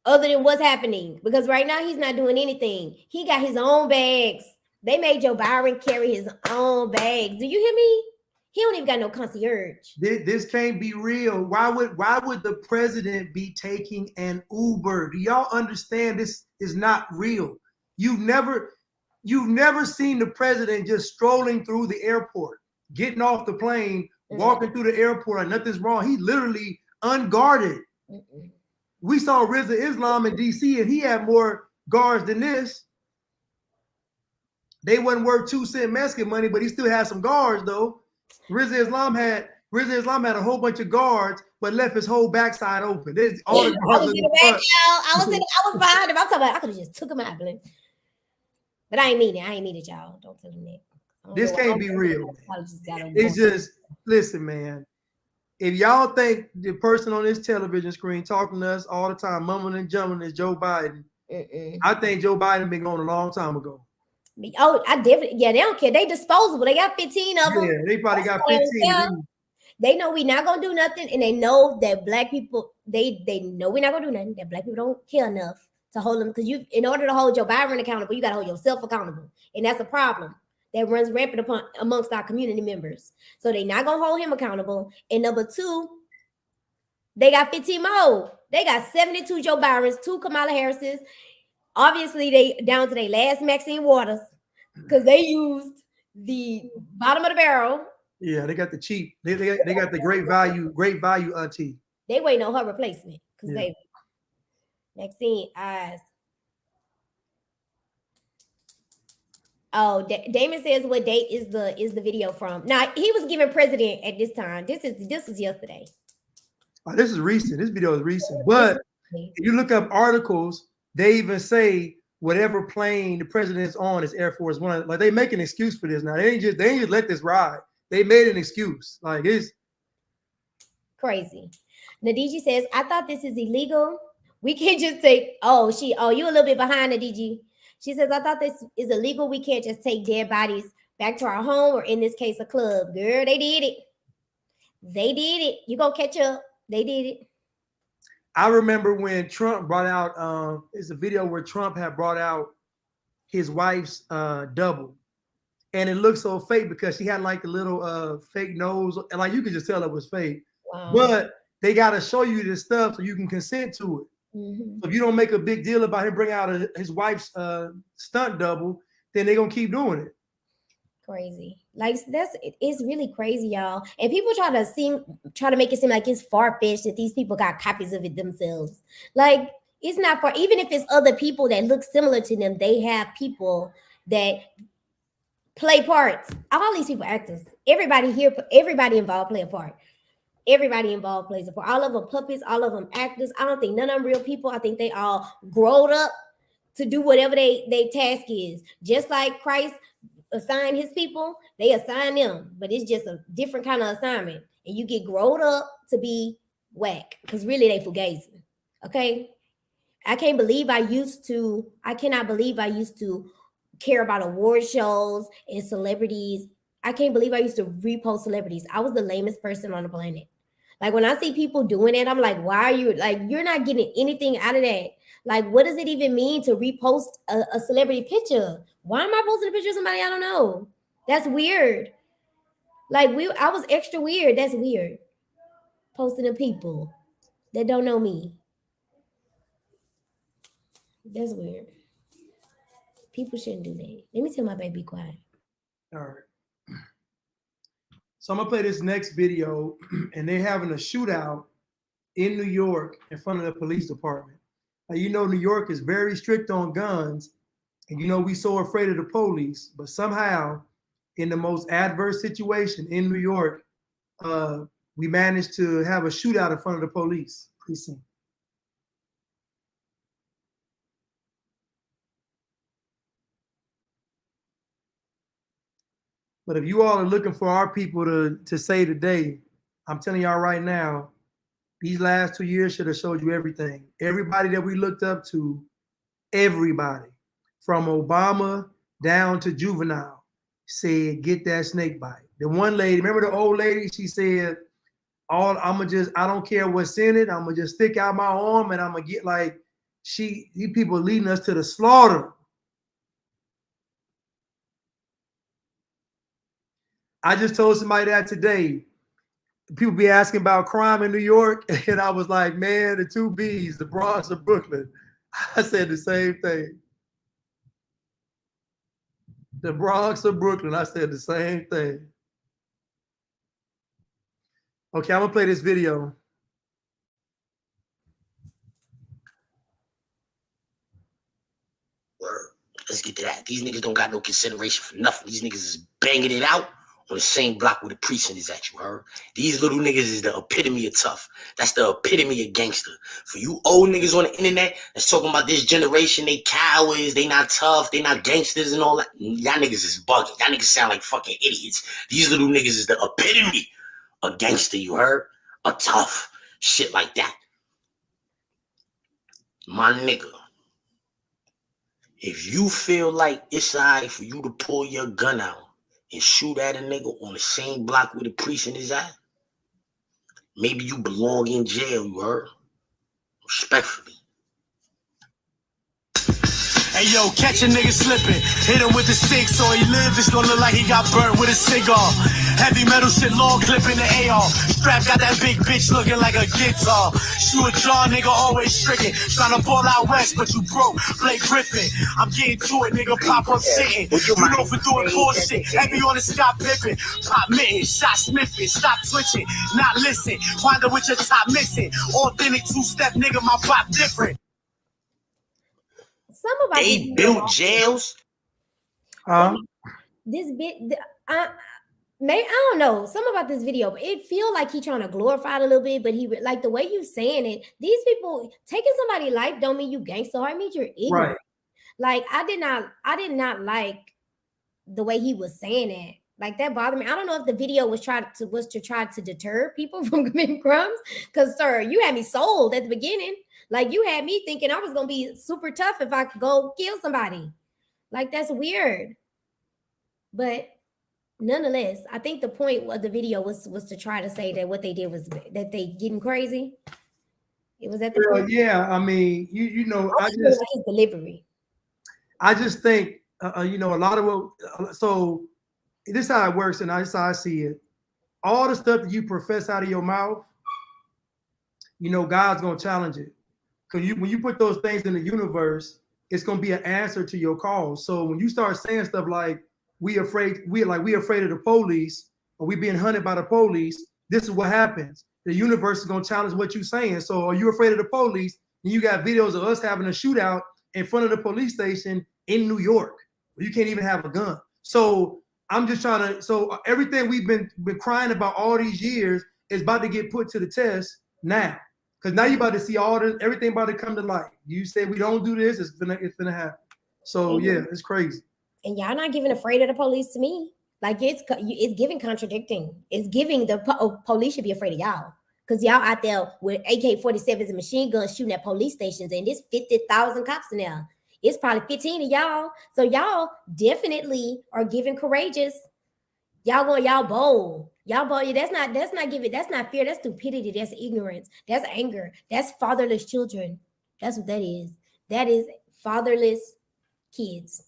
other than what's happening. Because right now he's not doing anything. He got his own bags. They made Joe Biden carry his own bags. Do you hear me? He don't even got no concierge. This can't be real. Why would the president be taking an Uber? Do y'all understand this is not real? You've never seen the president just strolling through the airport, getting off the plane, walking through the airport, and nothing's wrong. He literally unguarded. We saw Rizza Islam in DC, and he had more guards than this. They wasn't worth 2-cent Mexican money, but he still had some guards though. Rizza Islam had a whole bunch of guards, but left his whole backside open. All the guards I was behind him. I'm talking about I could have just took him out, but I ain't mean it, y'all. Don't tell him that. This can't be real. It's just, listen, man. If y'all think the person on this television screen talking to us all the time, mumbling and jumbling, is Joe Biden, I think Joe Biden been gone a long time ago. Oh, I definitely, they don't care. They disposable. They got 15 of them. Yeah, they probably got 15. They know we not gonna do nothing, and they know that black people, they know we're not gonna do nothing. That black people don't care enough to hold them, because in order to hold Joe Biden accountable, you gotta hold yourself accountable, and that's a problem that runs rampant amongst our community members. So they not gonna hold him accountable. And number two, they got 15 more. They got 72 Joe Bidens, 2 Kamala Harrises. Obviously, they down to their last Maxine Waters, because they used the bottom of the barrel. Yeah, they got the cheap. They got the great value auntie. They waiting on her replacement, because baby, Maxine eyes. Oh, Damon says, what date is the video from? Now, he was given president at this time. This was yesterday. Oh, this is recent. This video is recent. But if you look up articles, they even say whatever plane the president's on is Air Force One. Like, they make an excuse for this now. They ain't just let this ride. They made an excuse. Like, it's crazy. Nadiji says, I thought this is illegal. We can't just take, you a little bit behind, Nadiji. She says, I thought this is illegal. We can't just take dead bodies back to our home, or in this case, a club. Girl, they did it. They did it. You gonna catch up. They did it. I remember when Trump brought out, it's a video where Trump had brought out his wife's double. And it looked so fake because she had like a little fake nose. And like, you could just tell it was fake. Wow. But they got to show you this stuff so you can consent to it. So if you don't make a big deal about him bringing out his wife's stunt double, then they're going to keep doing it. Crazy. Like, it's really crazy, y'all. And people try to make it seem like it's far-fetched that these people got copies of it themselves. Like, it's not far. Even if it's other people that look similar to them, they have people that play parts. All these people actors. Everybody involved play a part. Everybody involved plays a part. All of them puppets, all of them actors. I don't think none of them real people. I think they all growed up to do whatever they task is. Just like Christ assigned his people, they assign them, but it's just a different kind of assignment. And you get growed up to be whack, because really they fugazi. Okay? I can't believe I cannot believe I used to care about award shows and celebrities. I can't believe I used to repost celebrities. I was the lamest person on the planet. Like when I see people doing it, I'm like, why are you like, you're not getting anything out of that. Like, what does it even mean to repost a celebrity picture? Why am I posting a picture of somebody I don't know? That's weird. Like I was extra weird. That's weird. Posting to people that don't know me. That's weird. People shouldn't do that. Let me tell my baby be quiet. All right. So I'm gonna play this next video, and they're having a shootout in New York in front of the police department. Now, you know, New York is very strict on guns, and you know we so afraid of the police, but somehow in the most adverse situation in New York, we managed to have a shootout in front of the police precinct. But if you all are looking for our people to say today, I'm telling y'all right now, these last 2 years should have showed you everything. Everybody that we looked up to, everybody, from Obama down to Juvenile, said, get that snake bite. The one lady, remember the old lady? She said, I don't care what's in it. I'm gonna just stick out my arm and I'm gonna get like, these people leading us to the slaughter. I just told somebody that today. People be asking about crime in New York, and I was like, man, the two B's, the Bronx or Brooklyn. I said the same thing. The Bronx or Brooklyn, I said the same thing. Okay, I'm gonna play this video. Word. Let's get to that. These niggas don't got no consideration for nothing. These niggas is banging it out on the same block where the precinct is at, you heard? These little niggas is the epitome of tough. That's the epitome of gangster. For you old niggas on the internet that's talking about this generation, they cowards, they not tough, they not gangsters and all that, y'all niggas is bugging. Y'all niggas sound like fucking idiots. These little niggas is the epitome of gangster, you heard? A tough. Shit like that. My nigga, if you feel like it's alright for you to pull your gun out and shoot at a nigga on the same block where the precinct is at, maybe you belong in jail, you heard? Respectfully. Hey yo, catch a nigga slipping, hit him with the stick so he live. It's gonna look like he got burnt with a cigar. Heavy metal shit, long clip in the AR. Strap got that big bitch looking like a guitar. Shoot a jaw, nigga, always stricken. Tryna ball out west, but you broke. Blake Griffin, I'm getting to it, nigga. Pop up sitting. You know for doing bullshit. Heavy on the Scott Pippen. Pop mitten, shot sniffing. Stop twitching, not listen. Wind up with your top missing. Authentic two-step, nigga, my pop different. They built jails. This bit, maybe I don't know something about this video, but it feel like he trying to glorify it a little bit. But he like the way you saying it. These people taking somebody's life don't mean you gangster. I mean you're ignorant. Right. Like I did not like the way he was saying it. Like that bothered me. I don't know if the video was to try to deter people from committing crimes. Because sir, you had me sold at the beginning. Like you had me thinking I was gonna be super tough if I could go kill somebody. Like that's weird. But nonetheless, I think the point of the video was to try to say that what they did was that they getting crazy. It was at the point. Yeah. I mean, you know, I just like his delivery. I just think you know, a lot of what. So this is how it works, and this is how I see it. All the stuff that you profess out of your mouth, you know, God's gonna challenge it. Because when you put those things in the universe, it's gonna be an answer to your cause. So when you start saying stuff like we afraid of the police, or we being hunted by the police, this is what happens. The universe is gonna challenge what you're saying. So are you afraid of the police? And you got videos of us having a shootout in front of the police station in New York, where you can't even have a gun. So I'm just trying to. So everything we've been crying about all these years is about to get put to the test now. Because now you're about to see everything about to come to light. You say we don't do this, it's gonna happen. So yeah, it's crazy. And y'all not giving afraid of the police to me. Like it's giving contradicting. It's giving the police should be afraid of y'all. Because y'all out there with AK-47s and machine guns shooting at police stations, and there's 50,000 cops in there. It's probably 15 of y'all. So y'all definitely are giving courageous. Y'all bold. Y'all bold. That's not fear. That's stupidity. That's ignorance. That's anger. That's fatherless children. That's what that is. That is fatherless kids.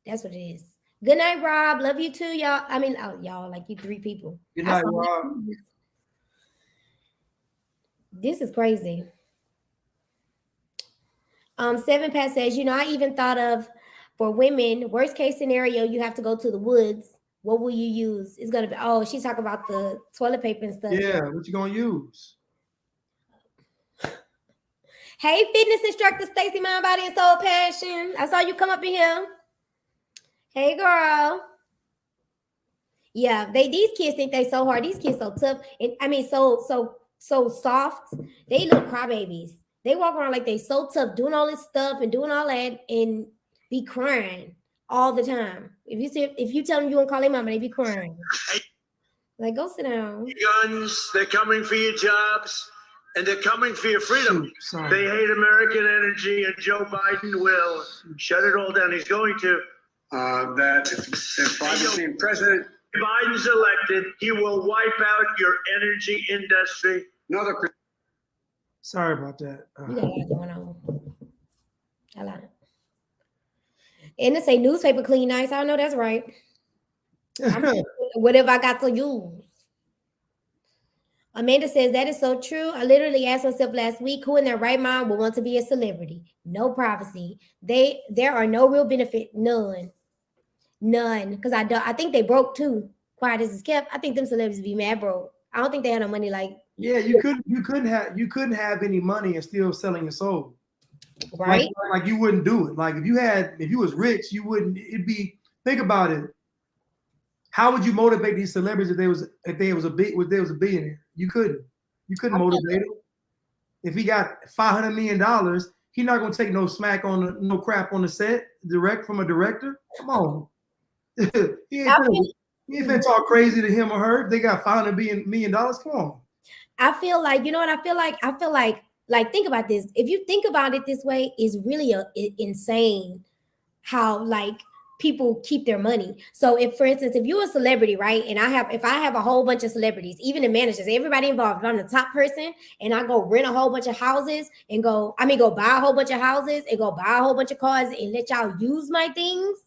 That's what it is. Good night, Rob. Love you too, y'all. I mean, y'all, like you 3 people. Good night, Rob. This is crazy. 7 Pat says, I even thought of for women, worst case scenario, you have to go to the woods. What will you use? It's gonna be she's talking about the toilet paper and stuff. Yeah, what you gonna use? Hey, fitness instructor Stacy, Mind, Body, and Soul Passion. I saw you come up in here. Hey, girl. Yeah, these kids think they so hard. These kids so tough, and I mean so soft. They little crybabies. They walk around like they so tough, doing all this stuff and doing all that, and be crying all the time. If you tell them you won't call their mama, they be crying. Like, go sit down. Guns, they're coming for your jobs, and they're coming for your freedom. They hate American energy, and Joe Biden will shut it all down. He's going to. That if I became president, Biden's elected, he will wipe out your energy industry. another. Sorry about that. You got a lot going on. A lot. And it say newspaper clean nice. I know that's right. Whatever I got to use. Amanda says that is so true. I literally asked myself last week, who in their right mind would want to be a celebrity? No privacy. There are no real benefit. None. Because I think they broke too. Quiet as it's kept. I think them celebrities be mad broke. I don't think they had no money like. Yeah, you couldn't have any money and still selling your soul. Right. Like you wouldn't do it. Like if you was rich, you wouldn't. It'd be. Think about it. How would you motivate these celebrities if they was a billionaire? You couldn't motivate him. If he got $500 million, he's not gonna take no smack on no crap on the set direct from a director. Come on. he ain't finna talk crazy to him or her. If they got $500 million. Come on. I feel like, you know what I feel like? I feel like think about this. If you think about it this way, it's really insane how like people keep their money. So if, for instance, if you're a celebrity, right, and if I have a whole bunch of celebrities, even the managers, everybody involved, if I'm the top person and I go rent a whole bunch of houses and go buy a whole bunch of houses and go buy a whole bunch of cars and let y'all use my things,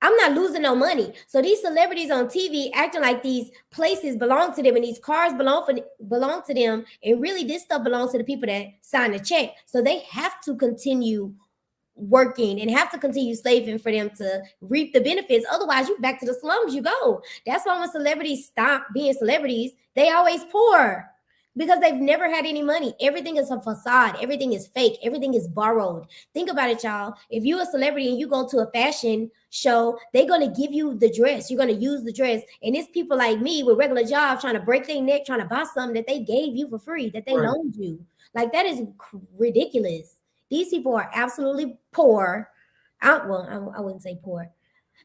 I'm not losing no money. So these celebrities on TV acting like these places belong to them and these cars belong to them, and really this stuff belongs to the people that sign the check. So they have to continue working and have to continue slaving for them to reap the benefits. Otherwise, you back to the slums you go. That's why when celebrities stop being celebrities, they always poor because they've never had any money. Everything is a facade. Everything is fake. Everything is borrowed. Think about it, y'all. If you're a celebrity and you go to a fashion show, they're going to give you the dress. You're going to use the dress. And it's people like me with regular jobs trying to break their neck, trying to buy something that they gave you for free, that they loaned you. Like, that is ridiculous. These people are absolutely poor. I wouldn't say poor.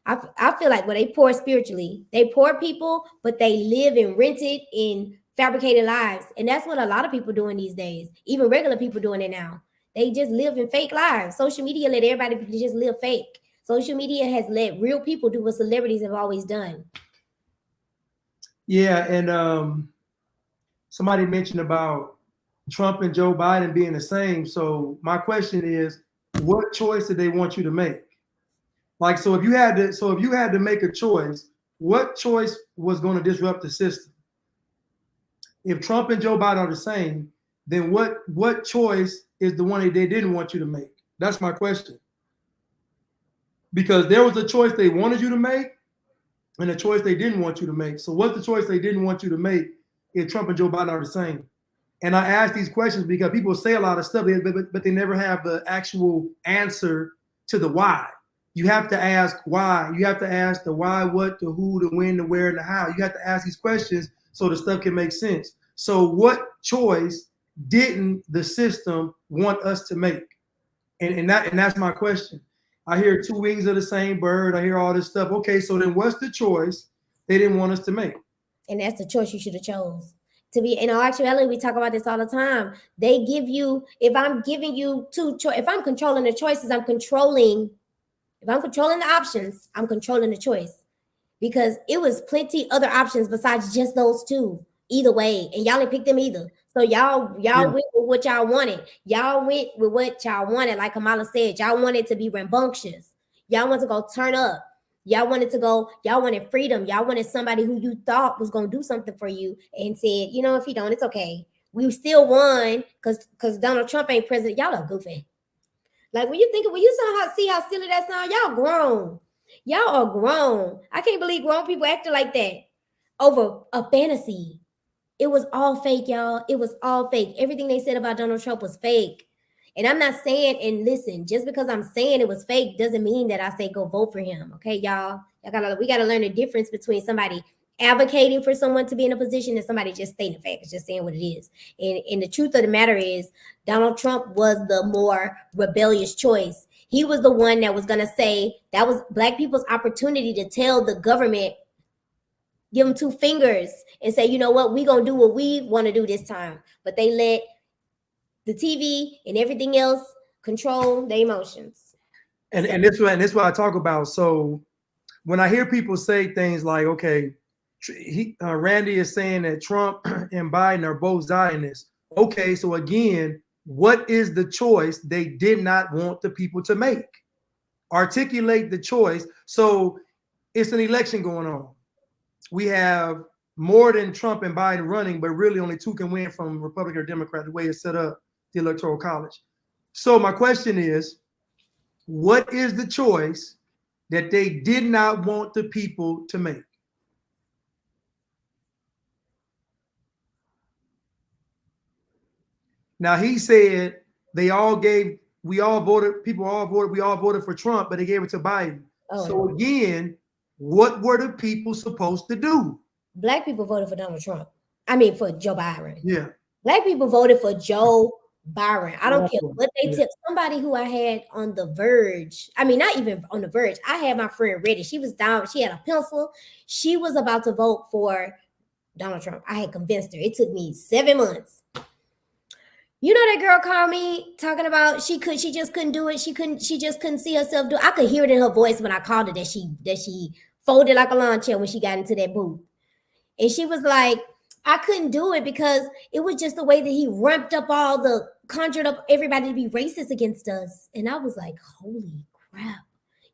I feel like, they poor spiritually. They poor people, but they live in rented in fabricated lives. And that's what a lot of people doing these days. Even regular people doing it now. They just live in fake lives. Social media let everybody just live fake. Social media has let real people do what celebrities have always done. Yeah, and somebody mentioned about Trump and Joe Biden being the same. So my question is, what choice did they want you to make? Like, so if you had to make a choice, what choice was going to disrupt the system? If Trump and Joe Biden are the same, then what choice is the one that they didn't want you to make? That's my question. Because there was a choice they wanted you to make and a choice they didn't want you to make. So what's the choice they didn't want you to make if Trump and Joe Biden are the same? And I ask these questions because people say a lot of stuff, but they never have the actual answer to the why. You have to ask why. You have to ask the why, what, the who, the when, the where, and the how. You have to ask these questions so the stuff can make sense. So what choice didn't the system want us to make? And that's my question. I hear two wings of the same bird. I hear all this stuff. Okay, so then what's the choice they didn't want us to make? And that's the choice you should have chose. To be in all actuality, we talk about this all the time. They give you, if I'm giving you if I'm controlling the choices, I'm controlling. If I'm controlling the options, I'm controlling the choice, because it was plenty other options besides just those two. Either way, and y'all didn't pick them either. So y'all went with what y'all wanted. Y'all went with what y'all wanted. Like Kamala said, y'all wanted to be rambunctious. Y'all wanted to go turn up. Y'all wanted freedom. Y'all wanted somebody who you thought was going to do something for you and said, you know, if he don't, it's okay. We still won because Donald Trump ain't president. Y'all are goofy. Like when you see how silly that sounds, y'all grown. Y'all are grown. I can't believe grown people acting like that over a fantasy. It was all fake, y'all. It was all fake. Everything they said about Donald Trump was fake. And I'm not saying, and listen, just because I'm saying it was fake doesn't mean that I say go vote for him. Okay, y'all. We gotta learn the difference between somebody advocating for someone to be in a position and somebody just stating the facts, just saying what it is. And the truth of the matter is, Donald Trump was the more rebellious choice. He was the one that was gonna say that was Black people's opportunity to tell the government, give them two fingers and say, you know what, we gonna do what we want to do this time. But they let the TV and everything else control their emotions. And this what I talk about. So when I hear people say things like, okay, Randy is saying that Trump and Biden are both Zionists. Okay, so again, what is the choice they did not want the people to make? Articulate the choice. So it's an election going on. We have more than Trump and Biden running, but really only two can win from Republican or Democrat, the way it's set up, the Electoral College. So my question is, what is the choice that they did not want the people to make? Now he said we all voted for Trump, but they gave it to Biden. Oh, so again, what were the people supposed to do? Black people voted for Donald Trump. I mean, for Joe Biden. Yeah. Black people voted for Joe Biden. I don't care what they tip. Somebody who I had on the verge. I mean, not even on the verge. I had my friend ready. She was down. She had a pencil. She was about to vote for Donald Trump. I had convinced her. It took me 7 months. You know, that girl called me talking about she just couldn't do it. She just couldn't see herself do it. I could hear it in her voice when I called her that she folded like a lawn chair when she got into that booth. And she was like, I couldn't do it because it was just the way that he ramped up conjured up everybody to be racist against us. And I was like, holy crap,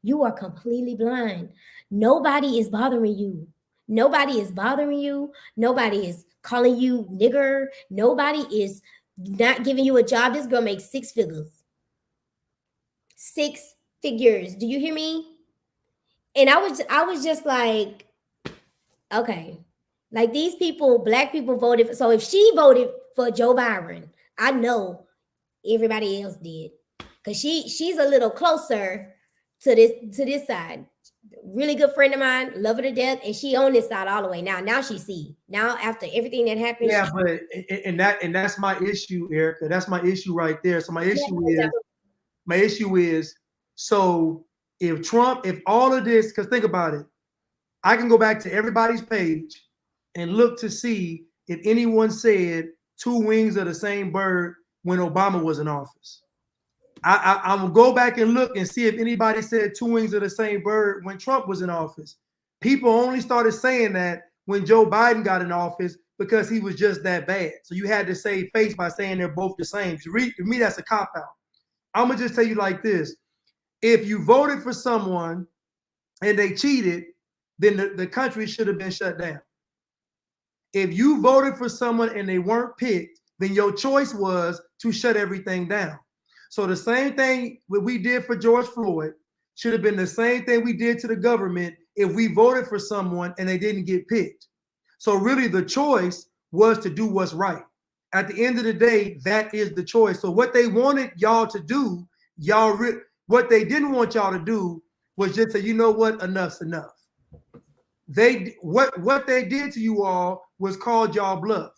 you are completely blind. Nobody is bothering you. Nobody is bothering you. Nobody is calling you nigger. Nobody is not giving you a job. This girl makes 6 figures. 6 figures. Do you hear me? And I was just like, okay. Like these people, Black people voted. So if she voted for Joe Biden, I know everybody else did. Because she's a little closer to this side. Really good friend of mine, love her to death, and she on this side all the way. Now she see. Now after everything that happened. Yeah, but that's my issue, Erica. That's my issue right there. So my issue is so if all of this, because think about it, I can go back to everybody's page and look to see if anyone said 2 wings of the same bird when Obama was in office. I'm gonna go back and look and see if anybody said 2 wings of the same bird when Trump was in office. People only started saying that when Joe Biden got in office because he was just that bad. So you had to save face by saying they're both the same. To me, that's a cop-out. I'm gonna just tell you like this. If you voted for someone and they cheated, then the country should have been shut down. If you voted for someone and they weren't picked, then your choice was to shut everything down. So the same thing what we did for George Floyd should have been the same thing we did to the government if we voted for someone and they didn't get picked. So really the choice was to do what's right. At the end of the day, that is the choice. So what they wanted y'all to do, what they didn't want y'all to do was just say, you know what, enough's enough. What they did to you all was called y'all bluff.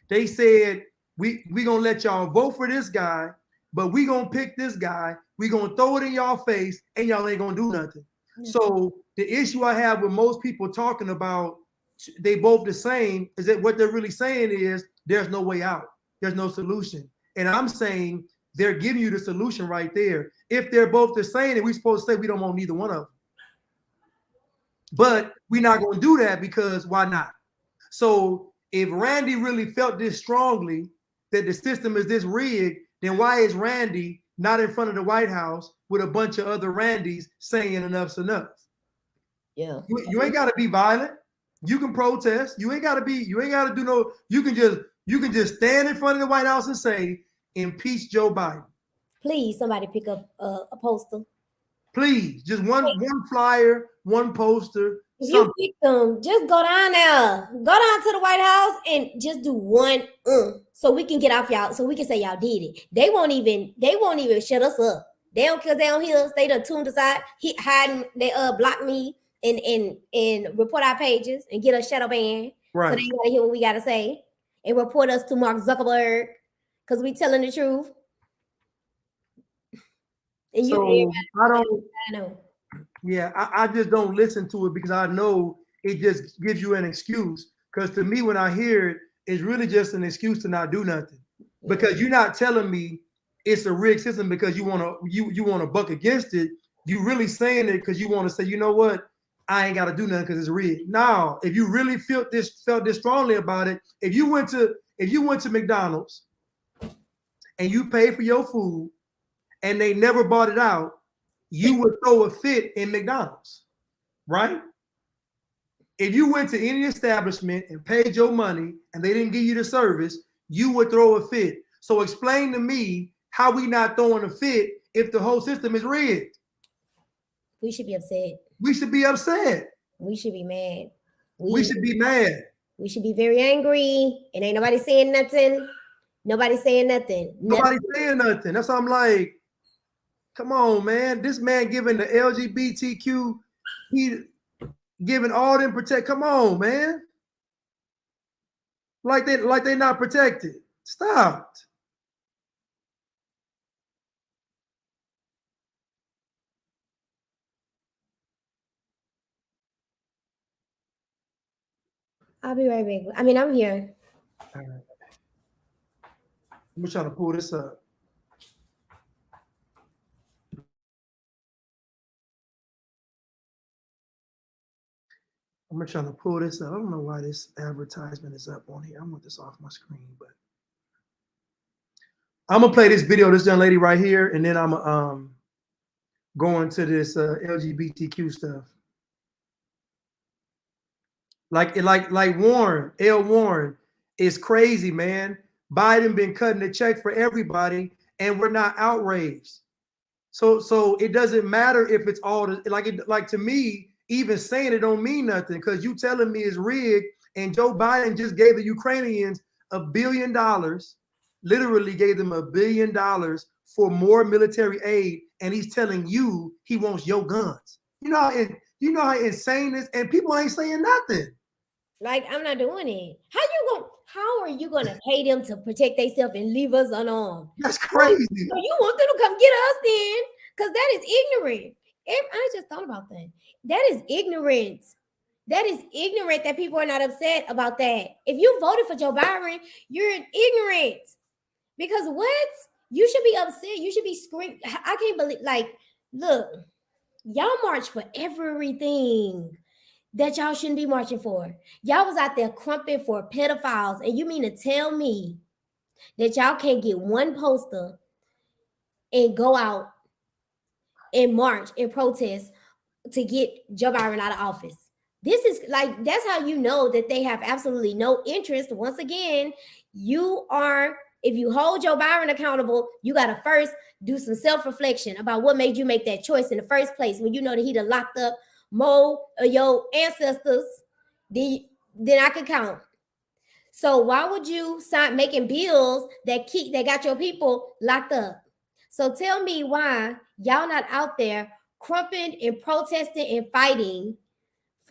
They said, we gonna let y'all vote for this guy, but we gonna pick this guy, we gonna throw it in y'all face, and y'all ain't gonna do nothing. So the issue I have with most people talking about they both the same, is that what they're really saying is there's no way out. There's no solution. And I'm saying they're giving you the solution right there. If they're both the same, and we're supposed to say we don't want neither one of them. But we're not going to do that because why not? So if Randy really felt this strongly that the system is this rigged, then why is Randy not in front of the White House with a bunch of other Randys saying enough's enough? Yeah. You ain't got to be violent. You can protest. You ain't got to do no, you can just stand in front of the White House and say, impeach Joe Biden. Please, somebody pick up a poster. Please, just one flyer, one poster. If you pick them, just go down there. Go down to the White House and just do one so we can get off y'all, so we can say y'all did it. They won't even shut us up. They don't, because they don't hear us. They done tuned us out. Hiding, they block me and report our pages and get us shadow banned. Right. So they gotta hear what we gotta say and report us to Mark Zuckerberg because we telling the truth. And So I know. Yeah, I just don't listen to it because I know it just gives you an excuse. Because to me, when I hear it, it's really just an excuse to not do nothing. Because you're not telling me it's a rigged system because you want to buck against it. You really saying it because you want to say, you know what, I ain't got to do nothing because it's rigged. Now, if you really felt this strongly about it, if you went to McDonald's and you paid for your food and they never bought it out, you would throw a fit in McDonald's, right? If you went to any establishment and paid your money and they didn't give you the service, you would throw a fit. So explain to me how we not throwing a fit if the whole system is rigged. We should be upset. We should be upset. We should be mad. We should be mad. We should be very angry. And ain't nobody saying nothing. Nobody saying nothing. Nobody saying nothing. That's why I'm like, come on, man. This man giving the LGBTQ, he giving all them protect. Come on, man. Like they not protected. Stop. I'll be right back. I mean, I'm here. All right. I'm trying to pull this up. I'm trying to pull this up. I don't know why this advertisement is up on here. I want this off my screen, but I'm gonna play this video of this young lady right here, and then I'm going to this LGBTQ stuff. Like Warren, L. Warren is crazy, man. Biden been cutting the check for everybody, and we're not outraged. So it doesn't matter if it's all like to me. Even saying it don't mean nothing because you telling me it's rigged, and Joe Biden just gave the Ukrainians $1 billion, literally gave them $1 billion for more military aid, and he's telling you he wants your guns. You know how insane this, and people ain't saying nothing. Like, I'm not doing it. How are you gonna pay them to protect themselves and leave us unarmed? That's crazy. So you want them to come get us then? Because that is ignorant. I just thought about that. That is ignorant. That is ignorant that people are not upset about that. If you voted for Joe Biden, you're ignorant. Because what? You should be upset. You should be screaming. I can't believe, look, y'all march for everything that y'all shouldn't be marching for. Y'all was out there crumping for pedophiles, and you mean to tell me that y'all can't get one poster and go out and march and protest to get Joe Biden out of office? This is that's how you know that they have absolutely no interest. Once again, if you hold Joe Biden accountable, you got to first do some self-reflection about what made you make that choice in the first place when you know that he done locked up more of your ancestors than I could count. So why would you start making bills that got your people locked up? So tell me why y'all not out there crumping and protesting and fighting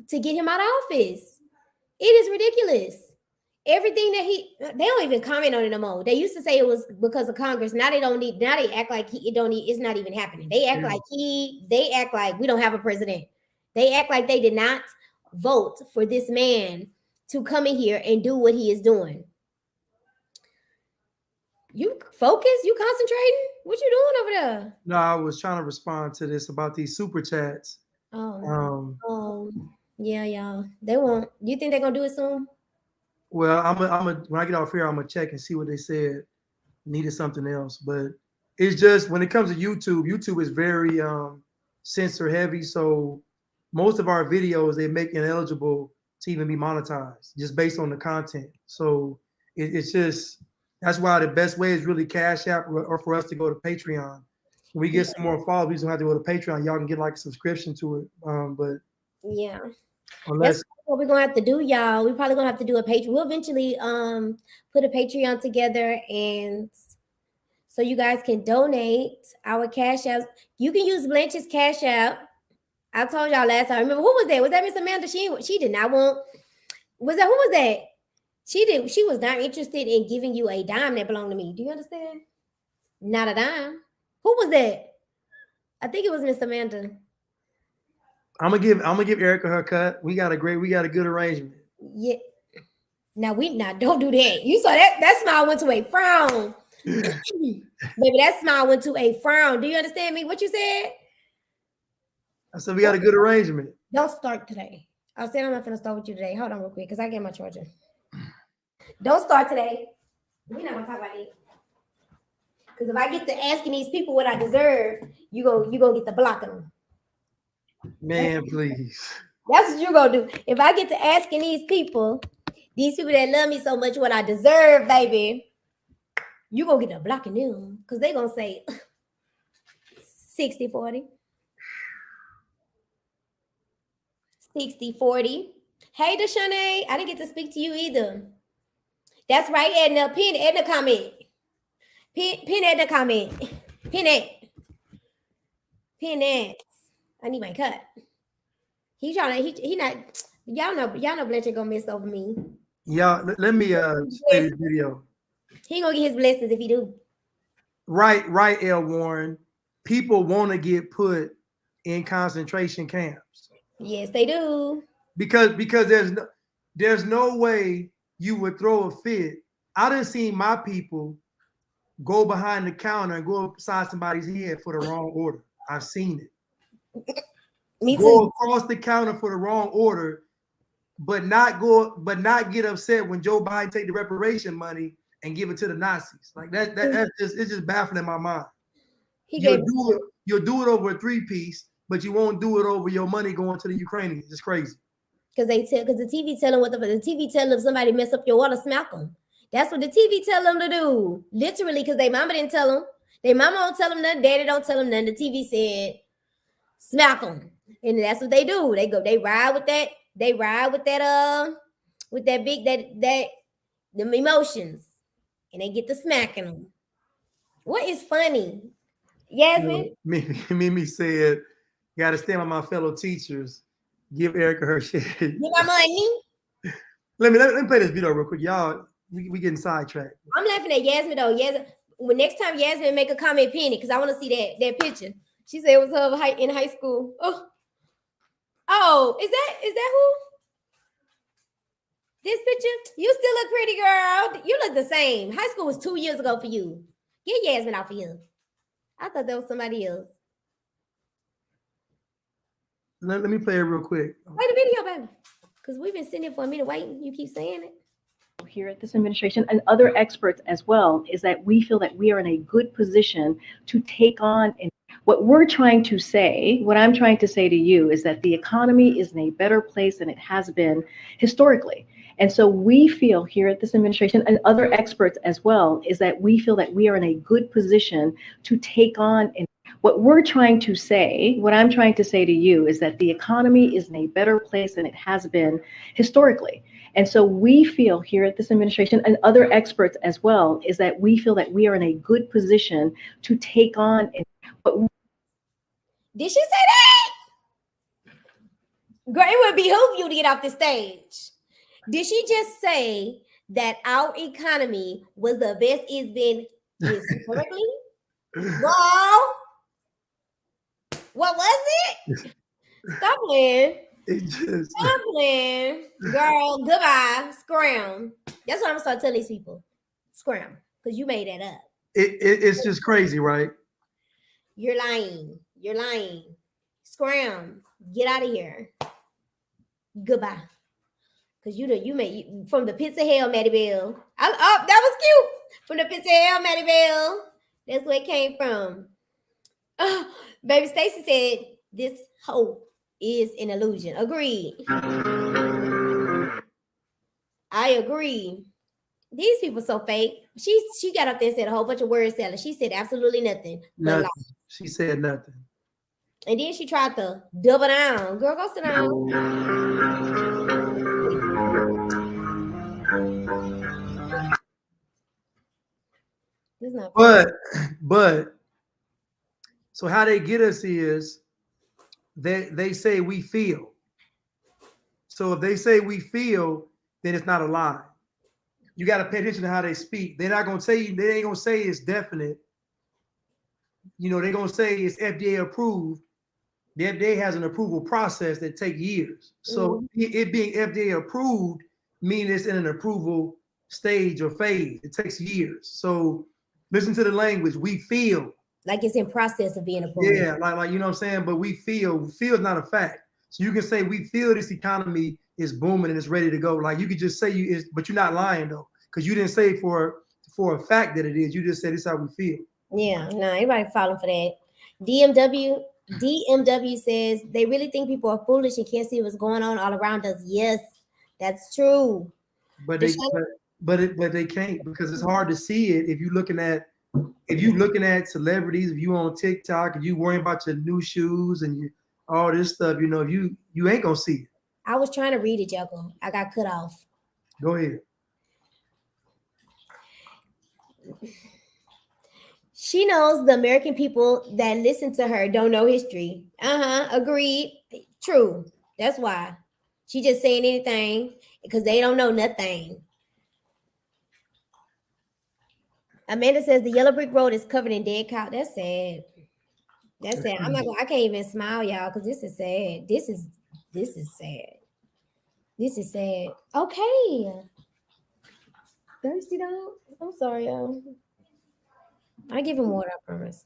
to get him out of office. It is ridiculous. Everything that they don't even comment on it no more. They used to say it was because of Congress. Now they don't need. Now they act like it's not even happening. They act like we don't have a president. They act like they did not vote for this man to come in here and do what he is doing. You focus? You concentrating? What you doing over there? No, I was trying to respond to this about these super chats. Yeah, y'all. They won't. You think they're gonna do it soon? Well, I'm when I get off here, I'm gonna check and see what they said. Needed something else, but it's just when it comes to YouTube, YouTube is very censor heavy. So most of our videos they make ineligible to even be monetized just based on the content. So it's just that's why the best way is really Cash App or for us to go to Patreon. When we get some more followers, we don't have to go to Patreon. Y'all can get like a subscription to it. But yeah, unless that's what we're gonna have to do, y'all. We're probably gonna have to do a Patreon. We'll eventually put a Patreon together, and so you guys can donate our Cash Apps. You can use Blanche's Cash App. I told y'all last time. Remember who was that? Was that Miss Amanda? She did not want. Was that who was that? She was not interested in giving you a dime that belonged to me. Do you understand? Not a dime. Who was that? I think it was Miss Amanda. I'm gonna give Erica her cut. We got a good arrangement. Yeah. Now don't do that. You saw that smile went to a frown. Baby, that smile went to a frown. Do you understand me? What you said? I said we got a good arrangement. Don't start today. I said I'm not gonna start with you today. Hold on real quick, because I get my charger. Don't start today. We're not gonna talk about it. Because if I get to asking these people what I deserve, you gonna get to blocking them. Man, please. That's what you're gonna do. If I get to asking these people that love me so much, what I deserve, baby, you gonna get to blocking them because they gonna say 60-40. 60-40. Hey, Deshanae, I didn't get to speak to you either. That's right, Edna. Pin Edna comment. Pin Edna comment. Pin it. Pin it. I need my cut. He not. Y'all know Blanche gonna miss over me. Y'all, let me play this video. He gonna get his blessings if he do. Right, L. Warren. People want to get put in concentration camps. Yes, they do. Because there's no way you would throw a fit. I done seen my people go behind the counter and go upside somebody's head for the wrong order. I've seen it. Me too. Go across the counter for the wrong order, but not get upset when Joe Biden take the reparation money and give it to the Nazis. Like it's just baffling my mind. You'll do it over a 3-piece, but you won't do it over your money going to the Ukrainians. It's crazy. Because the TV tell them the TV tell them if somebody mess up your water, smack them. That's what the TV tell them to do. Literally, because their mama didn't tell them. Their mama don't tell them nothing. Daddy don't tell them nothing. The TV said, smack them. And that's what they do. They ride with that. They ride with that, them emotions. And they get to smacking them. What is funny? Yasmin? Mimi said, gotta stand by my fellow teachers. Give Erica her shit. Give my money. Let me play this video real quick. Y'all, we getting sidetracked. I'm laughing at Yasmin though. When next time Yasmin make a comment, pin it, because I want to see that picture. She said it was her in high school. Oh, is that who? This picture? You still look pretty, girl. You look the same. High school was 2 years ago for you. Get Yasmin off of here. I thought that was somebody else. Let me play it real quick. Play the video, baby. Because we've been sitting here for a minute waiting. You keep saying it. Here at this administration and other experts as well is that we feel that we are in a good position to take on. And what we're trying to say, what I'm trying to say to you is that the economy is in a better place than it has been historically. And so we feel here at this administration and other experts as well is that we feel that we are in a good position to take on. And what we're trying to say, what I'm trying to say to you is that the economy is in a better place than it has been historically. And so we feel here at this administration and other experts as well is that we feel that we are in a good position to take on. Did she say that? Girl, it would behoove you to get off the stage. Did she just say that our economy was the best it's been historically? Wow. What was it? Stop playing. It just I'm playing. Girl, goodbye. Scram. That's what I'm gonna start telling these people. Scram. Because you made that up. it's just crazy, right? You're lying. You're lying. Scram. Get out of here. Goodbye. Because you made from the pits of hell, Maddie Bell. That was cute. From the pits of hell, Maddie Bell. That's where it came from. Baby Stacy said this hoe is an illusion. Agreed. I agree. These people so fake. She got up there and said a whole bunch of words salad. She said absolutely nothing. But Nothing. She said nothing. and then she tried to double down. Girl, go sit down. It's not But so how they get us is they say we feel. So if they say we feel, then it's not a lie. You got to pay attention to how they speak. They're not gonna say they ain't gonna say it's definite. You know, they're gonna say it's FDA approved. The FDA has an approval process that takes years. So it being FDA approved means it's in an approval stage or phase. It takes years. So listen to the language. We feel like it's in process of being approved. Yeah, like you know what I'm saying. But we feel is not a fact. So you can say we feel this economy is booming and it's ready to go. Like you could just say you is, but you're not lying though, because you didn't say for a fact that it is. You just said it's how we feel. Yeah, no, anybody falling for that. DMW says they really think people are foolish and can't see what's going on all around us. Yes, that's true. But they can't, because it's hard to see it if you're looking at celebrities, if you on TikTok and you worrying about your new shoes and all this stuff, you know, you ain't gonna see it. I was trying to read it, Juggle. I got cut off. Go ahead. She knows the American people that listen to her don't know history. Agreed. True. That's why. She just saying anything because they don't know nothing. Amanda says the yellow brick road is covered in dead cow. That's sad. That's sad. I can't even smile, y'all, because this is sad. This is sad. This is sad. Okay. Thirsty dog? I'm sorry, y'all. I give him water, I promise.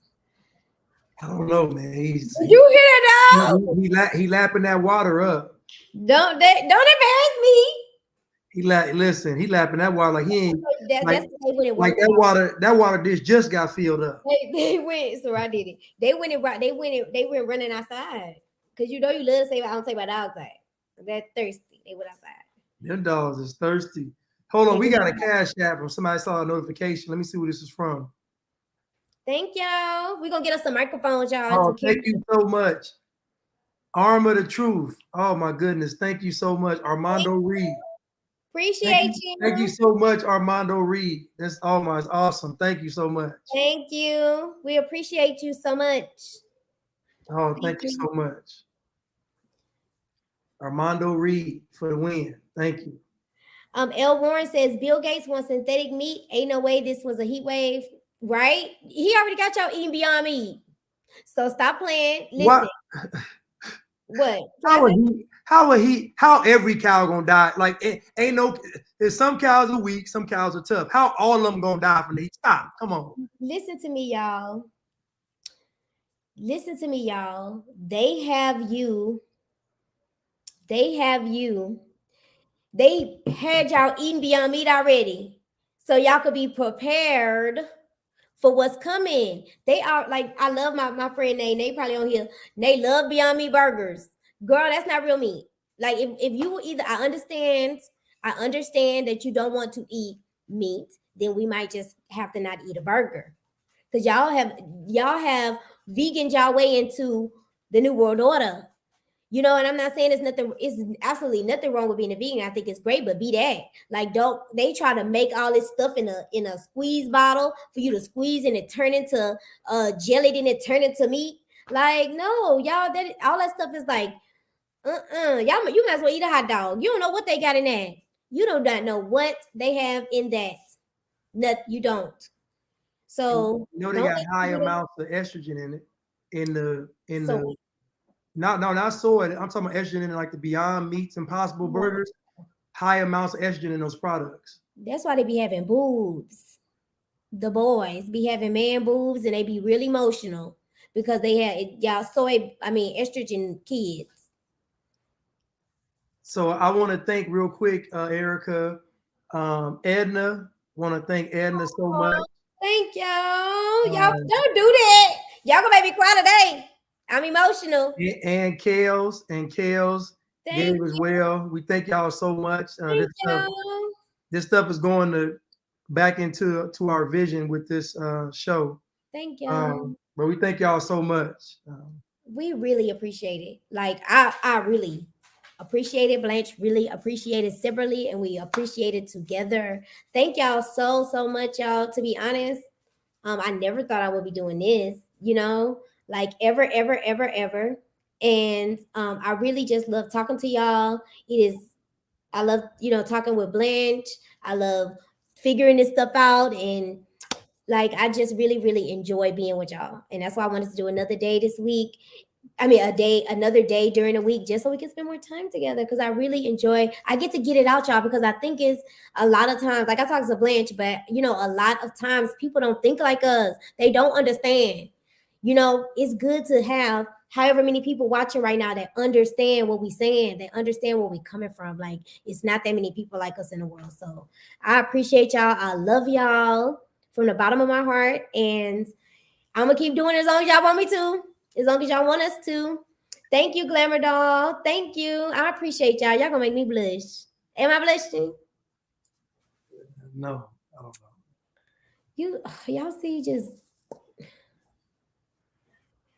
I don't know, man. Did you hear that? He lapping that water up. Don't embarrass me. He lapping that water like he ain't That's like that water dish just got filled up. They went, so I did it. They went running outside. Cause you know you love to say I don't say about outside. They're thirsty. They went outside. Them dogs is thirsty. Hold on, we got a cash app from somebody saw a notification. Let me see who this is from. Thank y'all. We're gonna get us some microphones, y'all. Oh, thank you so much. Arm of the Truth. Oh my goodness. Thank you so much. Armando Reed. Appreciate you. Thank you so much, Armando Reed. That's almost awesome. Thank you so much. Thank you. We appreciate you so much. Oh, thank you so much. Armando Reed for the win. Thank you. L. Warren says Bill Gates wants synthetic meat. Ain't no way this was a heat wave, right? He already got y'all eating Beyond Meat. So stop playing. Listen. What? How every cow gonna die? Like ain't no. There's some cows are weak, some cows are tough. How all of them gonna die from the heat? Stop. Come on. Listen to me, y'all. Listen to me, y'all. They have you. They had y'all eating Beyond Meat already, so y'all could be prepared for what's coming. They are like, I love my friend Nate. They probably on here. They love Beyond Meat burgers. Girl, that's not real meat. Like if you either, I understand that you don't want to eat meat, then we might just have to not eat a burger. Because y'all have vegan y'all way into the New World Order. You know, and I'm not saying it's absolutely nothing wrong with being a vegan. I think it's great, but be that. Like, they try to make all this stuff in a squeeze bottle for you to squeeze and it turn into jelly, then it turn into meat. Like, no, y'all, all that stuff is like, y'all, you might as well eat a hot dog. You don't know what they got in that. You do not know what they have in that. No, you don't. So you know they got high amounts of estrogen in it. not soy. I'm talking about estrogen in like the Beyond Meats, Impossible Burgers. High amounts of estrogen in those products. That's why they be having boobs. The boys be having man boobs and they be really emotional because they have estrogen kids. So I want to thank real quick, Erica, Edna. Want to thank Edna so much. Thank y'all. Y'all don't do that. Y'all gonna make me cry today. I'm emotional. And Kales Thank gave as well. We thank y'all so much. Thank This stuff is going back into our vision with this show. Thank y'all. But we thank y'all so much. We really appreciate it. Like I really appreciate it. Blanche really appreciate it separately, and we appreciate it together. Thank y'all so much, y'all. To be honest, I never thought I would be doing this, like ever. And I really just love talking to y'all. I love, talking with Blanche. I love figuring this stuff out. And like, I just really enjoy being with y'all. And that's why I wanted to do another day this week. Another day during the week, just so we can spend more time together. Cause I really I get to get it out, y'all, because I think it's a lot of times, like I talked to Blanche, but a lot of times people don't think like us. They don't understand. It's good to have however many people watching right now that understand what we're saying, they understand where we're coming from. Like, it's not that many people like us in the world. So I appreciate y'all. I love y'all from the bottom of my heart. And I'm going to keep doing it as long as y'all want me to, as long as y'all want us to. Thank you, Glamour Doll. Thank you. I appreciate y'all. Y'all going to make me blush. Am I blushing? No, I don't know. Y'all see, just...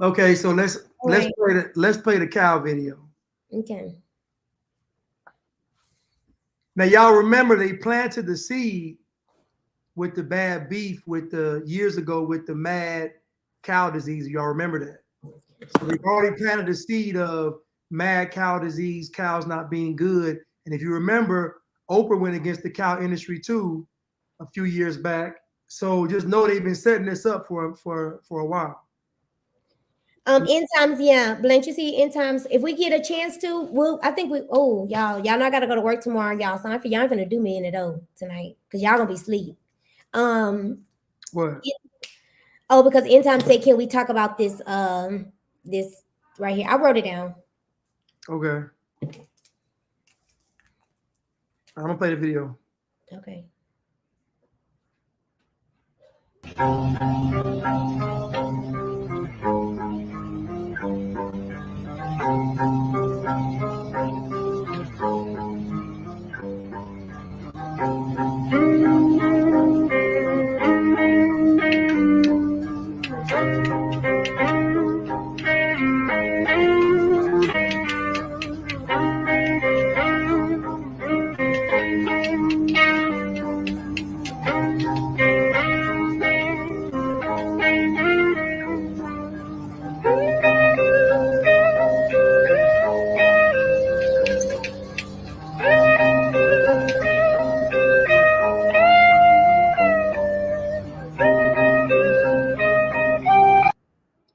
Okay, so let's play the cow video. Okay. Now y'all remember they planted the seed with the bad beef years ago with the mad cow disease. Y'all remember that? So they've already planted the seed of mad cow disease, cows not being good. And if you remember, Oprah went against the cow industry too a few years back. So just know they've been setting this up for a while. End times, yeah. Blanche, you see, end times, if we get a chance to, y'all know I gotta go to work tomorrow, y'all. So y'all ain't gonna do me in it tonight, because y'all gonna be asleep. What? Because end times said, can we talk about this this right here? I wrote it down. Okay. I'm gonna play the video. Okay.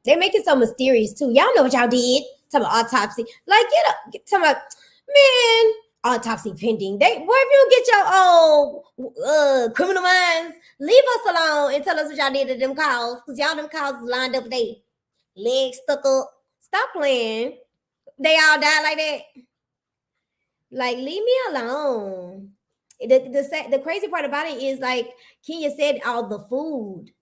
They make it so mysterious too. Y'all know what y'all did. Talking about autopsy. Like, get up. Talking about, man, autopsy pending. If you get your criminal minds, leave us alone and tell us what y'all did to them cows. Because y'all them cows lined up, they legs stuck up. Stop playing. They all died like that. Like, leave me alone. The crazy part about it is, like, Kenya said, all the food.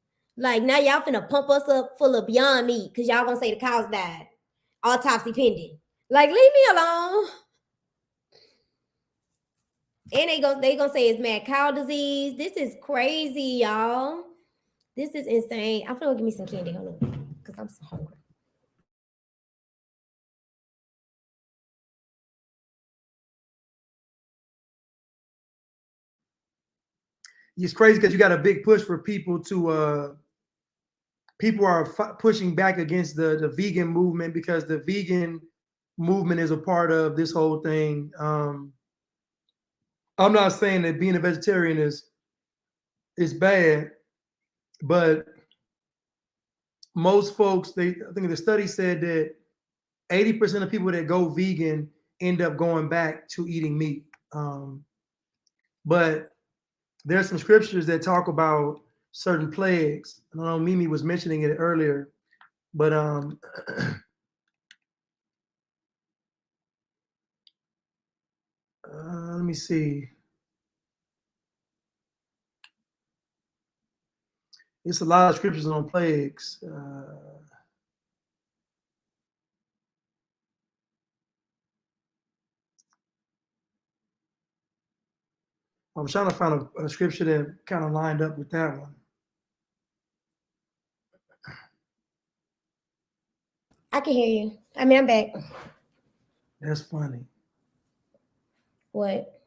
Like, now y'all finna pump us up full of Beyond Meat because y'all gonna say the cows died. Autopsy pending. Like, leave me alone. And they gonna say it's mad cow disease. This is crazy, y'all. This is insane. I'm gonna give me some candy. Hold on, because I'm so hungry. It's crazy because you got a big push for people to people are pushing back against the vegan movement because the vegan movement is a part of this whole thing. I'm not saying that being a vegetarian is bad, but most folks, I think the study said that 80% of people that go vegan end up going back to eating meat. But there's some scriptures that talk about certain plagues. I don't know, Mimi was mentioning it earlier, but let me see. It's a lot of scriptures on plagues. I was trying to find a scripture that kind of lined up with that one. I can hear you. I mean, I'm back. That's funny. What?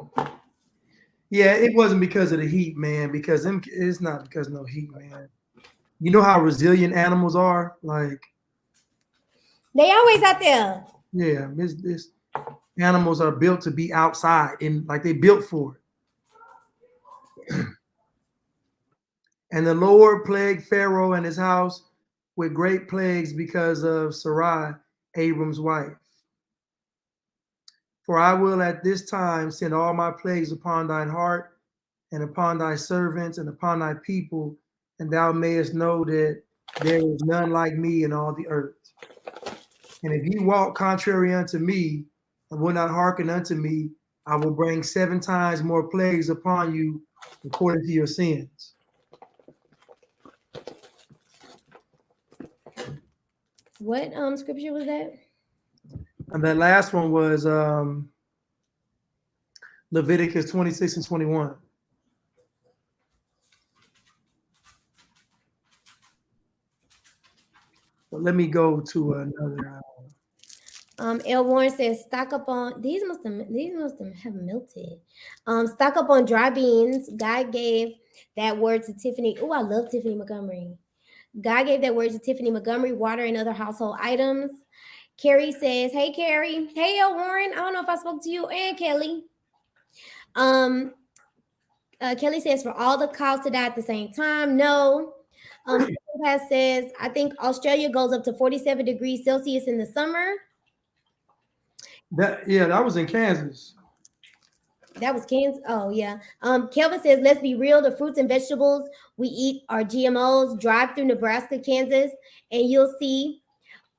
Yeah, it wasn't because of the heat, man. Because it's not because of no heat, man. You know how resilient animals are? Like, They always out there. yeah, this animals are built to be outside, and like they built for it. And the Lord plagued Pharaoh and his house with great plagues because of Sarai, Abram's wife. For I will at this time send all my plagues upon thine heart and upon thy servants and upon thy people, and thou mayest know that there is none like me in all the earth. And if ye walk contrary unto me and will not hearken unto me, I will bring 7 times more plagues upon you according to your sins. What scripture was that? And that last one was Leviticus 26 and 21. But let me go to another. L. Warren says, stock up on these must have melted. Stock up on dry beans. God gave that word to Tiffany. Oh, I love Tiffany Montgomery. God gave that word to Tiffany Montgomery, water and other household items. Carrie says, hey, Carrie. Hey, L. Warren. I don't know if I spoke to you and Kelly. Kelly says, for all the cows to die at the same time. No. Pass says, I think Australia goes up to 47 degrees Celsius in the summer. That was in Kansas. That was Kansas. Oh, yeah. Kelvin says, let's be real. The fruits and vegetables we eat are GMOs. Drive through Nebraska, Kansas, and you'll see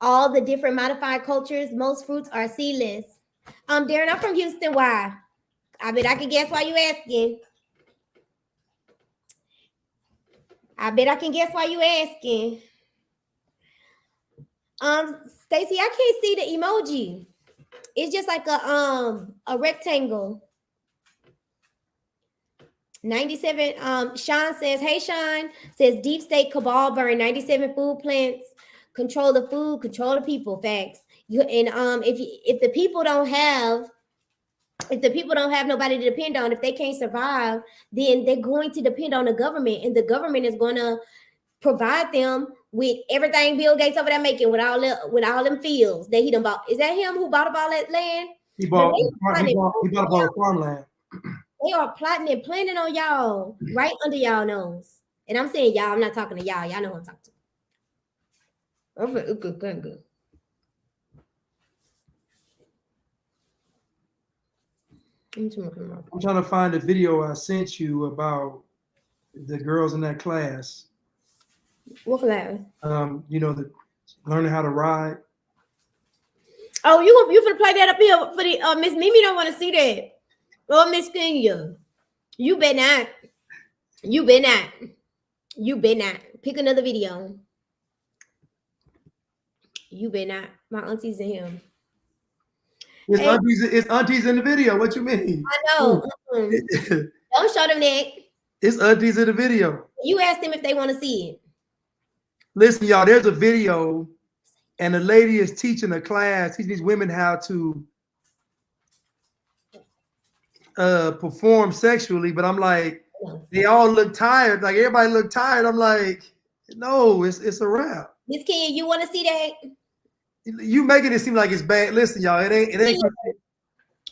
all the different modified cultures. Most fruits are seedless. Darren, I'm from Houston. Why? I bet I can guess why you asking. Stacy, I can't see the emoji. It's just like a rectangle. 97. Sean says, hey, Sean, says deep state cabal burn 97 food plants, control the food, control the people. Facts. If the people don't have nobody to depend on, if they can't survive, then they're going to depend on the government, and the government is going to provide them with everything Bill Gates over there making with all them fields that he done bought. Is that him who bought up all that land? He bought up all the farmland. They are plotting and planning on y'all right under y'all nose. And I'm saying y'all, I'm not talking to y'all. Y'all know who I'm talking to. Good. I'm trying to find a video I sent you about the girls in that class. What class? The learning how to ride. Oh, you finna play that up here for the Miss Mimi don't want to see that. Oh, Miss Kenya, you better not. Pick another video. You better not. My auntie's in him. It's aunties in the video. What you mean? I know. Don't show them that. It's aunties in the video. You ask them if they want to see it. Listen, y'all, there's a video, and the lady is teaching a class, teaching these women how to perform sexually, but I'm like, they all look tired. Like everybody look tired. I'm like, no, it's a wrap. Miss Kenya, you want to see that? You making it seem like it's bad. Listen, y'all, it ain't.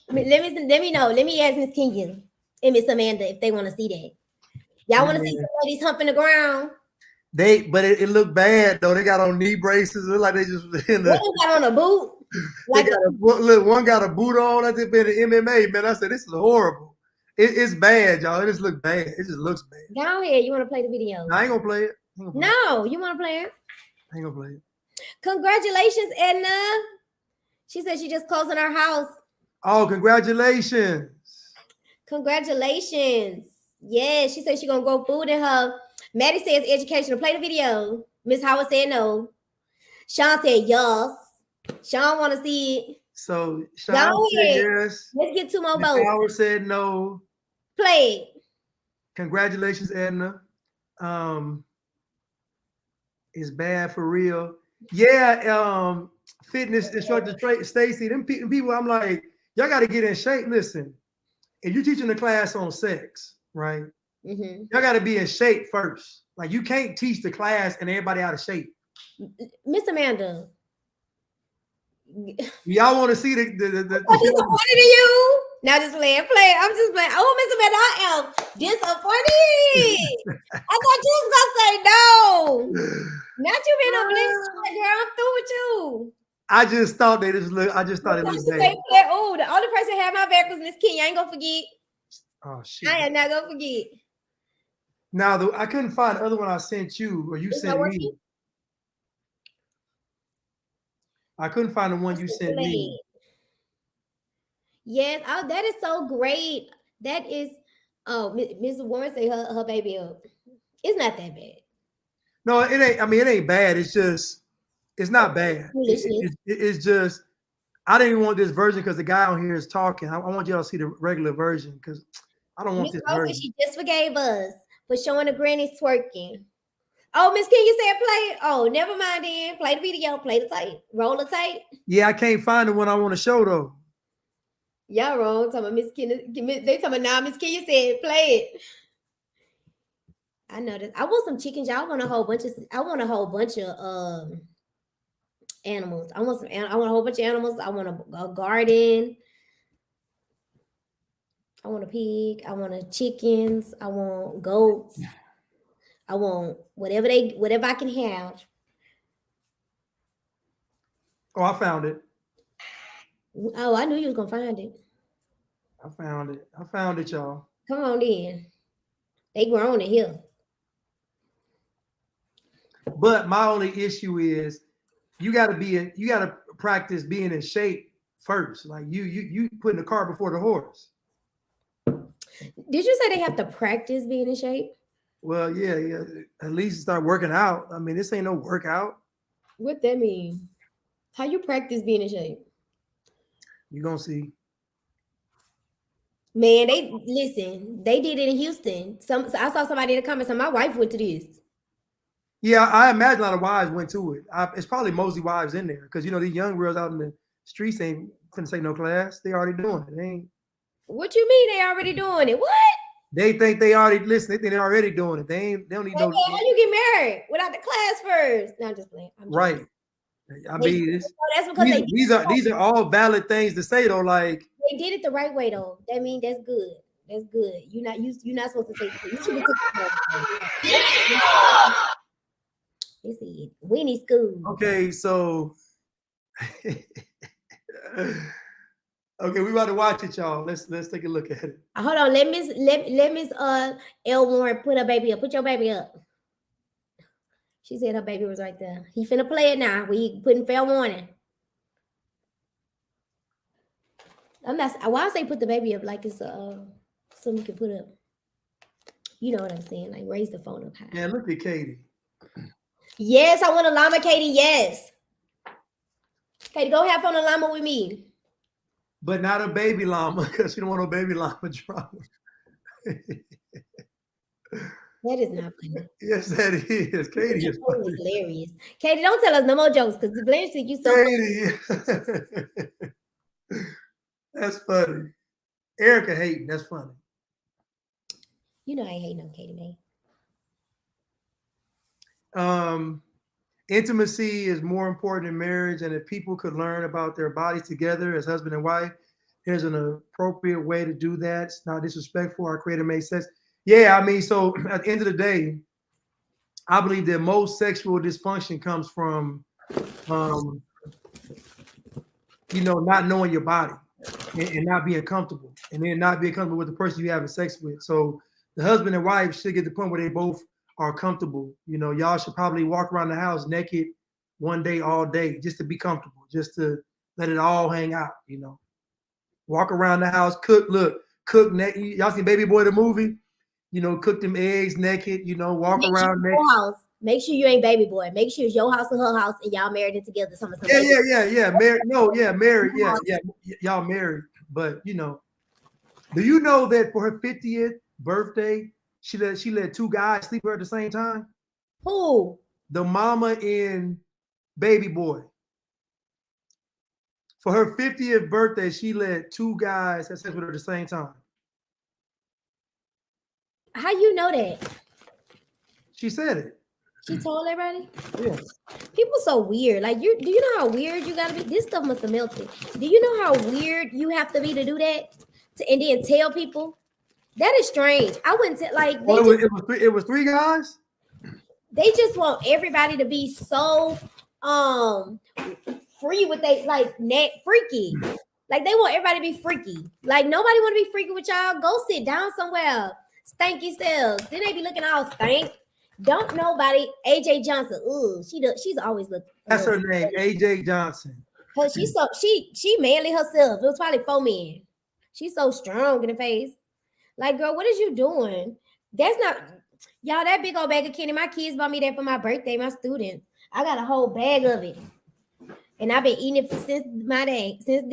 Let me know. Let me ask Miss Kenya and Miss Amanda if they want to see that. Y'all want to see somebody humping the ground? But it looked bad though. They got on knee braces. It looked like they just in the. They got on a boot. Like look, one got a boot on. I just been in MMA, man. I said, this is horrible. It's bad, y'all. It just looks bad. It just looks bad. Go ahead. You want to play the video? I ain't gonna play it. No, you want to play it? I ain't gonna play it. Congratulations, Edna. She said she just closed on our house. Oh, congratulations. Congratulations. Yeah, she said she's gonna grow food in her. Maddie says educational. Play the video. Miss Howard said no. Sean said yes. Sean want to see it. So Sean said yes. Let's get 2 more Miss votes. Howard said no. Play it. Congratulations, Edna. It's bad for real. Yeah, fitness instructor Stacy, them people, I'm like, y'all got to get in shape. Listen, if you're teaching a class on sex, right? Mm-hmm. Y'all got to be in shape first. Like, you can't teach the class and everybody out of shape. Miss Amanda. Y'all want to see the I'm disappointed in you. Now just play. I'm just playing. Oh, Miss Amanda, I am disappointed. I thought you was gonna say no. Not you being a bliss, girl. I'm through with you. I just thought they just look. I just thought it looked bad. Oh, the only person that had my back was Miss Kenya. I ain't gonna forget. Oh shit! I am not gonna forget. Now I couldn't find the other one I sent you, or you sent me. I couldn't find the one you sent me. Yes, oh, that is so great. That is, oh, Mrs. Warren say her baby up. It's not that bad. No, it ain't. I mean, it ain't bad. It's just, it's not bad. It's just, I didn't even want this version because the guy on here is talking. I want y'all to see the regular version because I don't want this version. She just forgave us for showing the granny twerking. Oh, Miss King, you said play it. Oh, never mind then. Play the video, play the tape, roll the tape. Yeah, I can't find the one I want to show though. Y'all wrong. Talking about Miss King. They talking about now. Miss King, you said play it. I know that. I want some chickens. Y'all want a whole bunch of. I want a whole bunch of animals. I want a whole bunch of animals. I want a garden. I want a pig. I want chickens. I want goats. I want whatever I can have. Oh, I found it. Oh, I knew you was gonna find it. I found it. I found it, y'all. Come on in. They grown in here. But my only issue is you gotta practice being in shape first. Like you putting the cart before the horse. Did you say they have to practice being in shape? Well, yeah. At least start working out. I mean, this ain't no workout. What that mean? How you practice being in shape? You gonna see. Man, they did it in Houston. I saw somebody in the comments, and my wife went to this. Yeah, I imagine a lot of wives went to it. It's probably mostly wives in there because these young girls out in the streets ain't couldn't take no class. They already doing it. They ain't. What you mean they already doing it? What? They think they already listen. They think they're already doing it. They don't need no. How you get married without the class first? No, I'm just playing. Right. I mean, that's because these are all valid things to say though. Like they did it the right way though. That means that's good. That's good. You're not supposed to say you should be This is Winnie School. Okay, so okay, we about to watch it, y'all. Let's take a look at it. Hold on, let Miss L Warren put her baby up. Put your baby up. She said her baby was right there. He finna play it now. We putting fair warning. I'm not. Why I say put the baby up like it's something you can put up. You know what I'm saying? Like raise the phone up high. Yeah, look at Katie. Yes, I want a llama, Katie. Yes. Katie, go have fun on llama with me. But not a baby llama because you don't want no baby llama drama. That is not funny. Yes, that is. Katie is funny. Hilarious. Katie, don't tell us no more jokes because Blanche think you so Katie. That's funny. Erica hating. That's funny. You know I ain't hating on Katie, man. Intimacy is more important in marriage, and if people could learn about their bodies together as husband and wife, there's an appropriate way to do that. It's not disrespectful. Our Creator made sense. Yeah, I mean, so at the end of the day, I believe that most sexual dysfunction comes from you know, not knowing your body and not being comfortable, and then not being comfortable with the person you're having sex with. So the husband and wife should get to the point where they both are comfortable. You know, y'all should probably walk around the house naked one day, all day, just to be comfortable, just to let it all hang out, you know. Walk around the house, cook naked. Y'all seen Baby Boy the movie? You know, cook them eggs naked, you know, walk around naked. House. Make sure you ain't Baby Boy. Make sure it's your house and her house, and y'all married it together. Yeah. Married. No, yeah, married. Yeah. Y'all married. But you know, do you know that for her 50th birthday, she let two guys sleep with her at the same time? Who? The mama in Baby Boy. For her 50th birthday, she let two guys have sex with her at the same time. How you know that? She said it. She told everybody? Yeah. People so weird. Like, do you know how weird you gotta be? This stuff must have melted. Do you know how weird you have to be to do that? And then tell people? That is strange. I wouldn't tell, like, it was three guys? They just want everybody to be so free with they like net freaky. Like, they want everybody to be freaky. Like, nobody want to be freaky with y'all. Go sit down somewhere. Stank yourselves. Then they be looking all stank. Don't nobody. AJ Johnson. Ooh, she's always looking. That's her name, AJ Johnson. She's so she manly herself. It was probably 4 men. She's so strong in the face. Like, girl, what is you doing? That's not y'all. That big old bag of candy. My kids bought me that for my birthday. My students. I got a whole bag of it, and I've been eating it since my day. Since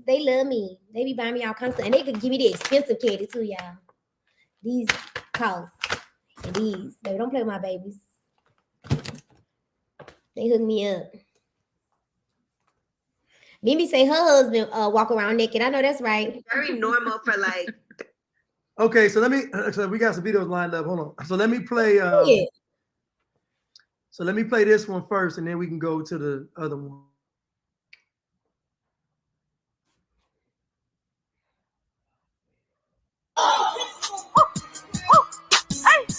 they love me, they be buying me all kinds of stuff, and they could give me the expensive candy too, y'all. These cost. And these, baby, don't play with my babies. They hook me up. Mimi say her husband walk around naked. I know that's right. Very normal for like. Okay, so we got some videos lined up. Hold on. So let me play. So let me play this one first, and then we can go to the other one.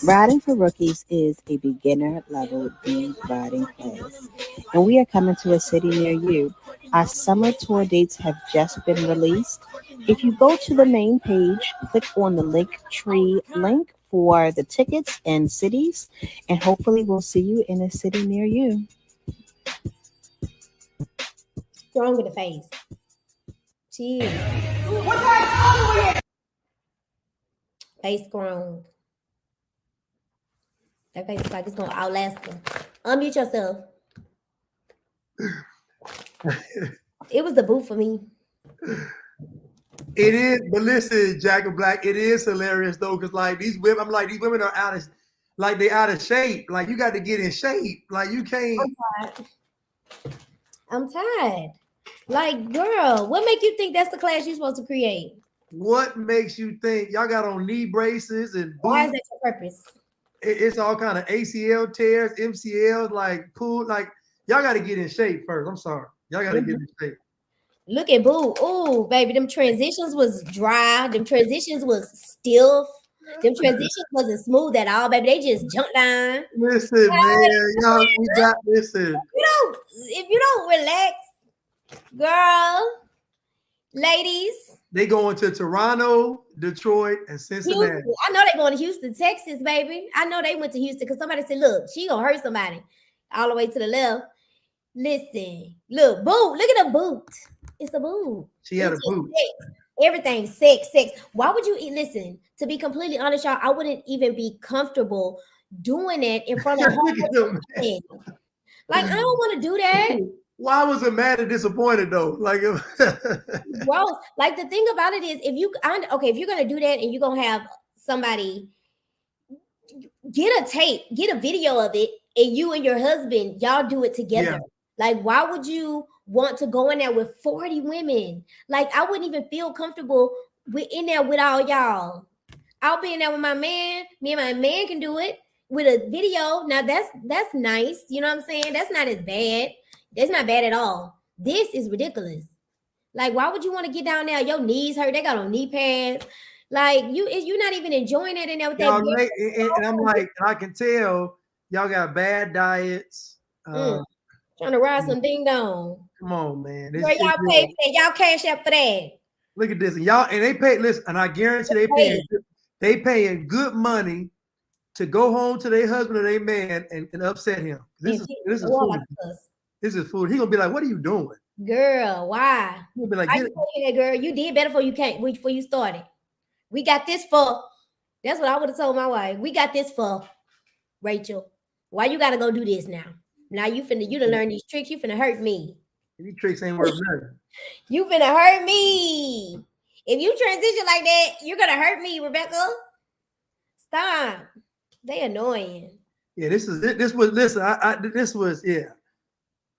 Riding for Rookies is a beginner level B riding class, and we are coming to a city near you. Our summer tour dates have just been released. If you go to the main page, click on the Linktree link for the tickets and cities, and hopefully we'll see you in a city near you. Strong in the face. Cheers. Face strong. That face is like it's gonna outlast them. Unmute yourself. It was the boot for me. It is, but listen, Jack and Black, it is hilarious though, because like these women, I'm like, these women are out of, like they out of shape. Like you got to get in shape. Like you can't. I'm tired. Like, girl, what make you think that's the class you're supposed to create? What makes you think y'all got on knee braces and boots? Why is that your purpose? It's all kind of ACL tears, MCLs, like pool. Like y'all got to get in shape first. I'm sorry, y'all got to get in shape. Look at Boo. Oh, baby, them transitions was dry. Them transitions was stiff. Them transitions wasn't smooth at all, baby. They just jumped down. Listen, man, y'all, we got listen. If you don't relax, girl, ladies. They going to Toronto, Detroit, and Cincinnati. Houston. I know they going to Houston, Texas, baby. I know they went to Houston because somebody said, look, she gonna hurt somebody all the way to the left. Listen, look, boot. Look at the boot. It's a boot. She had a boot. Sex. Everything, sex. Why would you listen? To be completely honest, y'all, I wouldn't even be comfortable doing it in front of her. Like, I don't want to do that. Why was it mad and disappointed though? Like, bro, like the thing about it is, if you're gonna do that and you're gonna have somebody get a tape, get a video of it, and you and your husband, y'all do it together. Yeah. Like, why would you want to go in there with 40 women? Like, I wouldn't even feel comfortable in there with all y'all. I'll be in there with my man. Me and my man can do it with a video. Now that's nice. You know what I'm saying? That's not as bad. That's not bad at all. This is ridiculous. Like, why would you want to get down there? Your knees hurt. They got on knee pads. Like, you're not even enjoying it in there with that. And I'm like, I can tell y'all got bad diets. Trying to ride some ding dong. Come on, man. This Where shit y'all good. pay for that? Y'all cash up for that. Look at this, and y'all, and they pay. Listen, and I guarantee they paying good money to go home to their husband or their man and upset him. This is foolish. This is foolish. He gonna be like, "What are you doing, girl? Why? He'll be like, I told you that, girl. You did better before you started. We got this for. That's what I would have told my wife. We got this for, Rachel. Why you gotta go do this now? Now you done learn these tricks. You finna hurt me. These tricks ain't worth nothing. You finna hurt me. If you transition like that, you're gonna hurt me, Rebecca. Stop. They annoying. Yeah, this was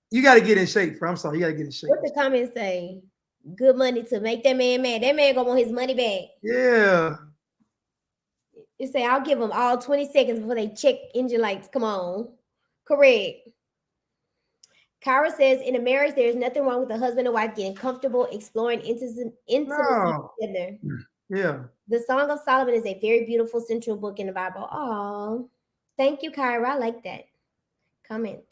You got to get in shape. I'm sorry, you got to get in shape. What the comments say? Good money to make that man mad. That man gonna want his money back. Yeah. You say I'll give them all 20 seconds before they check engine lights. Come on. Correct. Kyra says, in a marriage, there is nothing wrong with a husband and wife getting comfortable, exploring intimacy together. Yeah. The Song of Solomon is a very beautiful central book in the Bible. Oh, thank you, Kyra. I like that. Comments.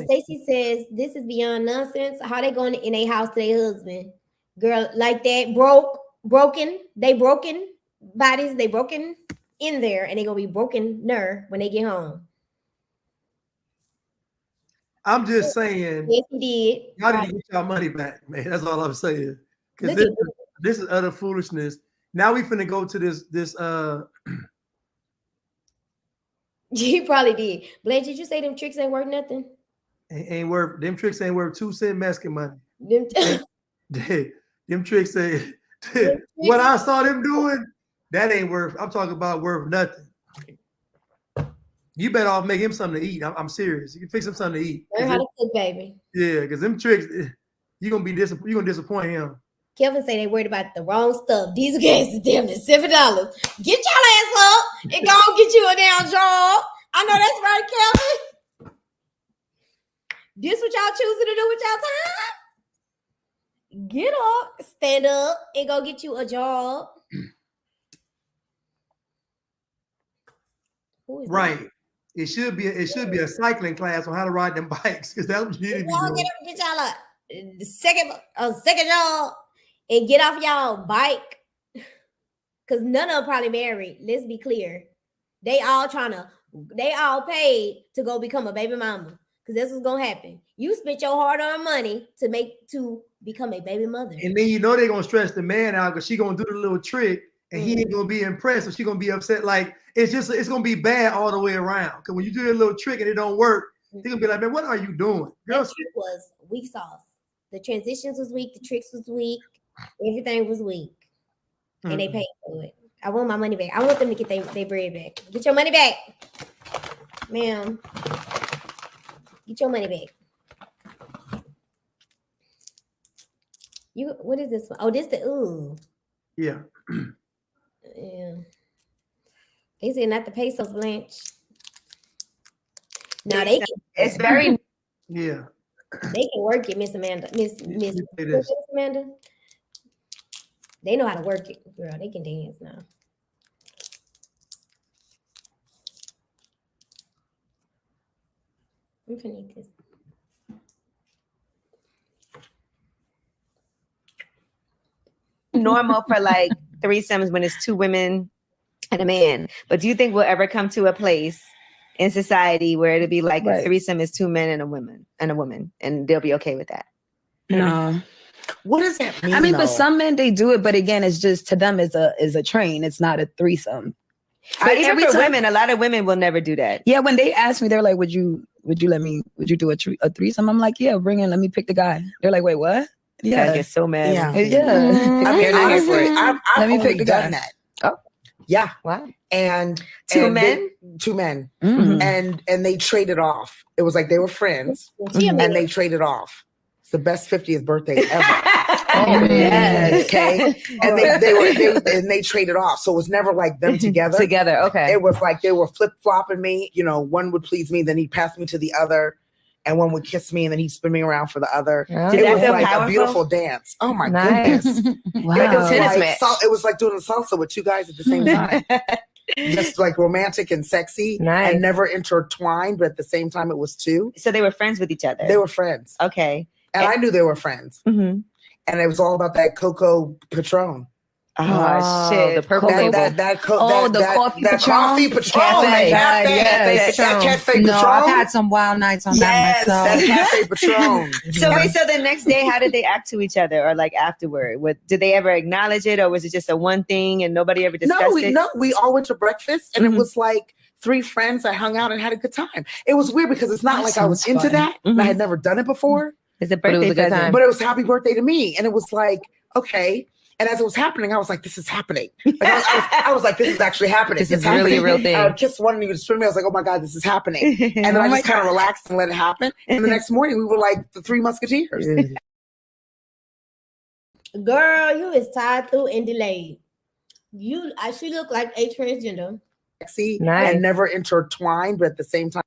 Stacy says, this is beyond nonsense. How they going in a house to their husband? Girl, like that, broken. They broken bodies. They broken in there, and they gonna be broken-ner when they get home. I'm just saying. Yes, he did. Y'all need to get y'all money back, man. That's all I'm saying. Because this is utter foolishness. Now we finna go to this. He probably did. Blanche, did you say them tricks ain't worth nothing? Ain't worth them tricks. Ain't worth 2 cent Mexican money. Them tricks say what I saw them doing. That ain't worth. I'm talking about worth nothing. You better off make him something to eat. I'm serious. You can fix him something to eat. Learn how to cook, baby. Yeah, because them tricks, you're gonna disappoint him. Kelvin say they worried about the wrong stuff. Diesel gas is damn near $7. Get your ass up and go and get you a damn job. I know that's right, Kelvin. This what y'all choosing to do with y'all time? Get up, stand up, and go get you a job. Right. That? It should be a cycling class on how to ride them bikes, because that's what you need to be doing. Get y'all a second job and get off y'all bike. Cause none of them probably married. Let's be clear. They all paid to go become a baby mama. Cause this is gonna happen. You spent your hard-earned money to become a baby mother. And then they're gonna stress the man out because she gonna do the little trick and he ain't gonna be impressed, so she gonna be upset. Like it's gonna be bad all the way around. Because when you do a little trick and it don't work, they're gonna be like, man, what are you doing? Girl, that trick was weak sauce. The transitions was weak, the tricks was weak, everything was weak. And they paid for it. I want my money back. I want them to get their bread back. Get your money back. Ma'am. Get your money back. What is this one? Oh, this ooh. Yeah. Yeah. They said not the pesos, Blanche. No, they can. It's very. Yeah. They can work it, Miss Amanda. Miss Amanda. They know how to work it, girl. They can dance now. I'm gonna eat this. Normal for like threesomes when it's 2 women and a man. But do you think we'll ever come to a place in society where it'll be like a threesome is 2 men and a woman, and they'll be okay with that? No. What does that mean? I mean, for some men they do it, but again, it's just to them is a train. It's not a threesome. But even for women, a lot of women will never do that. Yeah, when they ask me, they're like, "Would you do a threesome?" I'm like, "Yeah, bring in. Let me pick the guy." They're like, "Wait, what?" Yeah, I get so mad. Yeah. I mean, honestly, I've only done that. Oh, yeah. Wow. And 2 men, 2 men, Mm-hmm. and they traded off. It was like they were friends, and they traded off. It's the best 50th birthday ever. Oh, yes. Okay. And they traded off. So it was never like them together. Okay. It was like they were flip-flopping me. One would please me, then he'd pass me to the other, and one would kiss me, and then he'd spin me around for the other. Oh. It was like a beautiful dance. Oh my goodness. Wow. It was like doing a salsa with 2 guys at the same time. just like romantic and sexy, Nice. and never intertwined, but at the same time it was two. So they were friends with each other. They were friends. Okay. And I knew they were friends. Mm-hmm. And it was all about that Cocoa Patron. Oh, shit. The purple label. That coffee that Patron? coffee Patron. Cafe. That Yes. cafe No, Patron. I've had some wild nights on that myself. That cafe Patron. So wait, so the next day, how did they act to each other, or like afterward? Did they ever acknowledge it, or was it just a one thing and nobody ever discussed it? No, we all went to breakfast, and it was like 3 friends that hung out and had a good time. It was weird because it's not That like I was sounds into fun. that, and I had never done it before. It's a But it was birthday a good present. time. But it was happy birthday to me, and it was like, okay. And as it was happening, I was like, this is happening. Like, I was like, this is actually happening. This It's is really a happening. real thing. I kissed one and he was swimming. I was like, oh my God, this is happening. And then I just kind of relaxed and let it happen. And the next morning, we were like the 3 Musketeers. Girl, you is tied through and delayed. She look like a transgender. Sexy Nice. and never intertwined, but at the same time.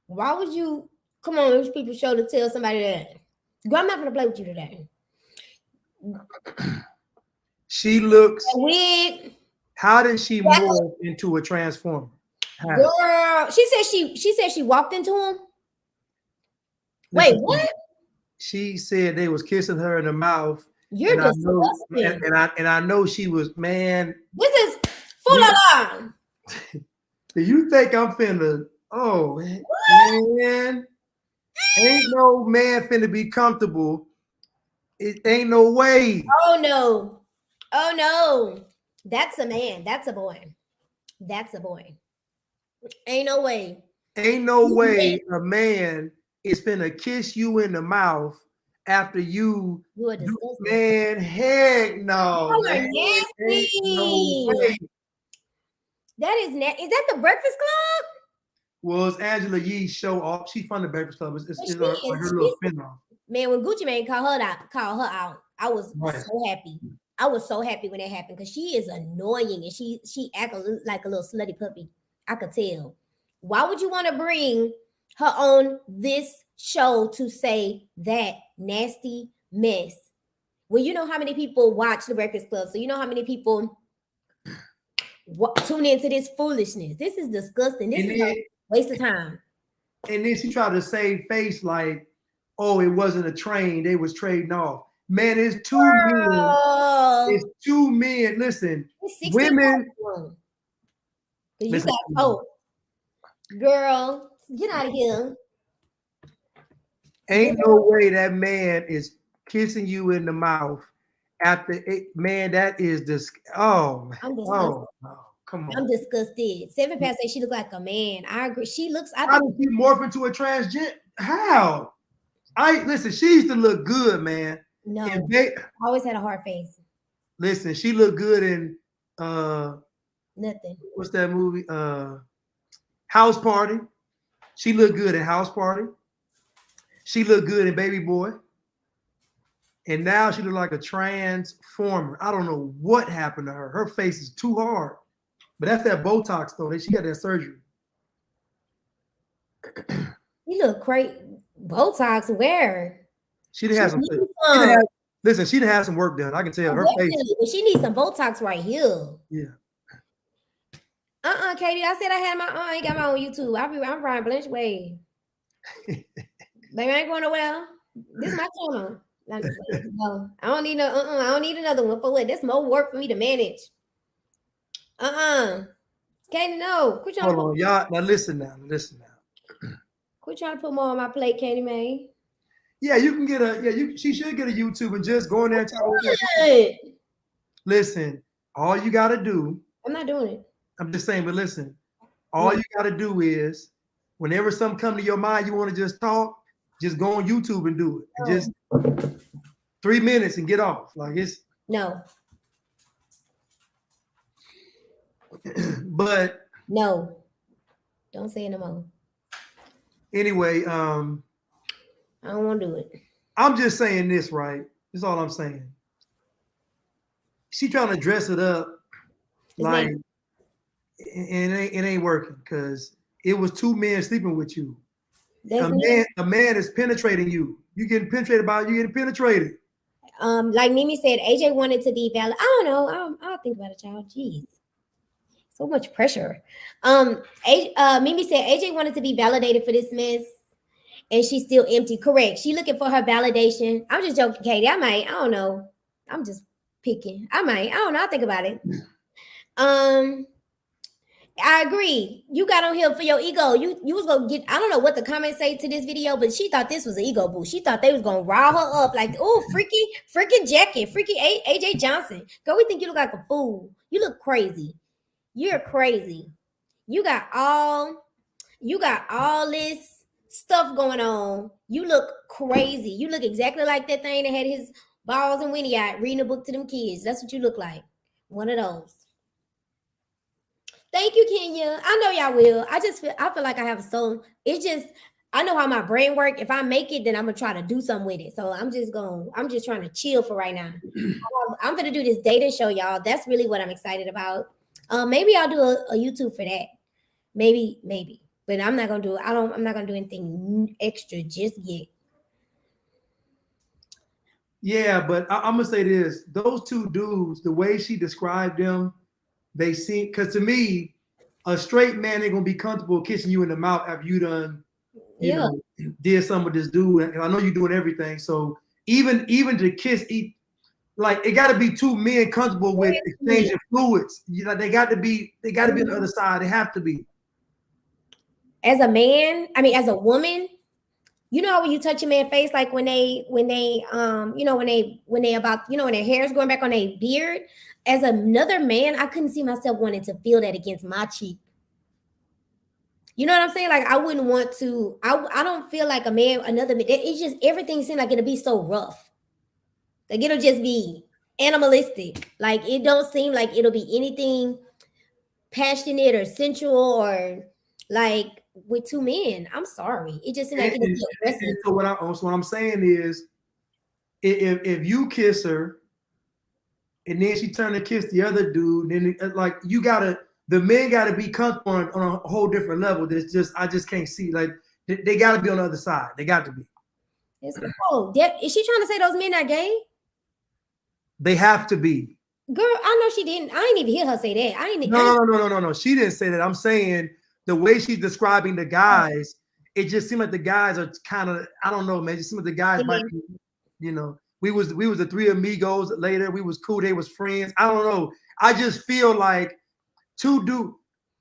Why would you come on this people show to tell somebody that? Girl, I'm not gonna play with you today. She looks. That wig, How did she morph into a transformer? How? girl. She said she walked into him. Wait, Listen, what? She said they was kissing her in the mouth. You're and I know, disgusting. and I know she was, man. This is full of lie. Do you think I'm finna? Oh man, ain't no man finna be comfortable. It ain't no way. Oh no. Oh no. That's a man. That's a boy. That's a boy. Ain't no way. Ain't no way a man is finna kiss you in the mouth after you. You are disgusting. Man, heck no. You are man. Ain't no nasty. way. That is nasty. Is that the Breakfast Club? Well, it's Angela Yee's show off. She's from the Breakfast Club. It's She her little spin-off. Man, when Gucci Mane called her out, I was Right. so happy. I was so happy when that happened because she is annoying and she act like a little slutty puppy. I could tell. Why would you want to bring her on this show to say that nasty mess? Well, you know how many people watch the Breakfast Club, so you know how many people tune into this foolishness. This is disgusting. This is a waste of time. And then she tried to save face like, oh, it wasn't a train. They was trading off. Man, it's 2 men. It's 2 men. Listen, It's 60 women. You Listen, got hope. Girl, get out of here. ain't no way that man is kissing you in the mouth after it. Man, that is this. Oh, I'm disgusted. Come on. I'm disgusted. 7 Pass say she look like a man. I agree. She looks. I How think did she morph into a transgender? How? Listen. She used to look good, man. no. And I always had a hard face. listen, she looked good in Nothing. what's that movie? House Party. She looked good in House Party. She looked good in Baby Boy. And now she look like a transformer. I don't know what happened to her. Her face is too hard. But that's that Botox though. She got that surgery. You look great. Botox. Where? She didn't have some. Listen, she didn't have some work done. I can tell her face. Definitely, but she needs some Botox right here. Yeah. Katie. I said I had my. I ain't got my own YouTube. I'm Brian Blanche Way. Baby, I ain't going nowhere. This is my channel. No, I don't need no. I don't need another one for what? That's more work for me to manage. Katie, no. Quit trying Hold on, y'all. Now listen now. Quit trying to put more on my plate, Katie May. Yeah, you can get a. Yeah, she should get a YouTube and just go in there and talk. Listen, all you got to do. I'm not doing it. I'm just saying, but listen, all you got to do is, whenever something come to your mind, you want to just talk, just go on YouTube and do it. And just 3 minutes and get off. Like it's no. But no, don't say it no more. Anyway, I don't want to do it. I'm just saying this, right? That's all I'm saying. She trying to dress it up like and it ain't working because it was 2 men sleeping with you. A man is penetrating you. You getting penetrated by you getting penetrated. Like Mimi said, AJ wanted to be valid. I don't know. I'll think about it, child. Jeez. So much pressure. Mimi said AJ wanted to be validated for this mess, and she's still empty. Correct. She looking for her validation. I'm just joking, Katie. I don't know. I'm just picking. I don't know. I'll think about it. I agree. You got on here for your ego. You was gonna get, I don't know what the comments say to this video, but she thought this was an ego boost. She thought they was gonna rile her up like, oh, freaking Jackie, freaky AJ Johnson. Girl, we think you look like a fool. You look crazy. You're crazy. You got all this stuff going on. You look crazy. You look exactly like that thing that had his balls and Winnie out reading a book to them kids. That's what you look like. One of those. Thank you, Kenya. I know y'all will. I feel like I have a soul. It's just, I know how my brain works. If I make it, then I'm gonna try to do something with it. So I'm just trying to chill for right now. I'm gonna do this dating show, y'all. That's really what I'm excited about. Maybe I'll do a YouTube for that. Maybe. But I'm not gonna do I'm not gonna do anything extra just yet. Yeah, but I'm gonna say this: those two dudes, the way she described them, they seem, because to me, a straight man ain't gonna be comfortable kissing you in the mouth after you done, you know, did something with this dude. And I know you're doing everything. So even to kiss, like it got to be two men comfortable with exchanging fluids. You know, they got to be on the other side. They have to be. As a man, as a woman, you know when you touch a man's face, like when their hair is going back on their beard. As another man, I couldn't see myself wanting to feel that against my cheek. You know what I'm saying? Like I wouldn't want to. I don't feel like another man. It's just everything seems like it'll be so rough. Like it'll just be animalistic. Like it don't seem like it'll be anything passionate or sensual or like with two men. I'm sorry. It just seems like it'll be aggressive. So what I'm saying is, if you kiss her, and then she turned to kiss the other dude, then like the men gotta be comfortable on a whole different level. I just can't see. Like they gotta be on the other side. They got to be. Is she trying to say those men are gay? They have to be. Girl, I know she didn't. I didn't even hear her say that. No. She didn't say that. I'm saying the way she's describing the guys, it just seemed like the guys are kind of, I don't know, man. It just seemed like the guys might be, you know. We was the three amigos later. We was cool. They was friends. I don't know. I just feel like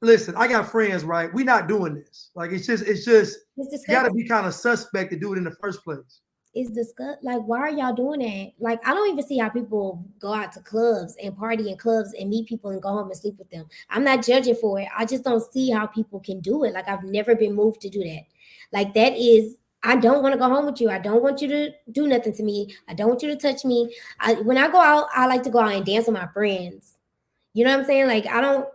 listen, I got friends, right? We not doing this. Like it's just you gotta be kind of suspect to do it in the first place. It's disgusting. Like, why are y'all doing that? Like, I don't even see how people go out to clubs and party in clubs and meet people and go home and sleep with them. I'm not judging for it. I just don't see how people can do it. Like, I've never been moved to do that. Like, I don't want to go home with you. I don't want you to do nothing to me. I don't want you to touch me. When I go out, I like to go out and dance with my friends. You know what I'm saying? Like, I don't,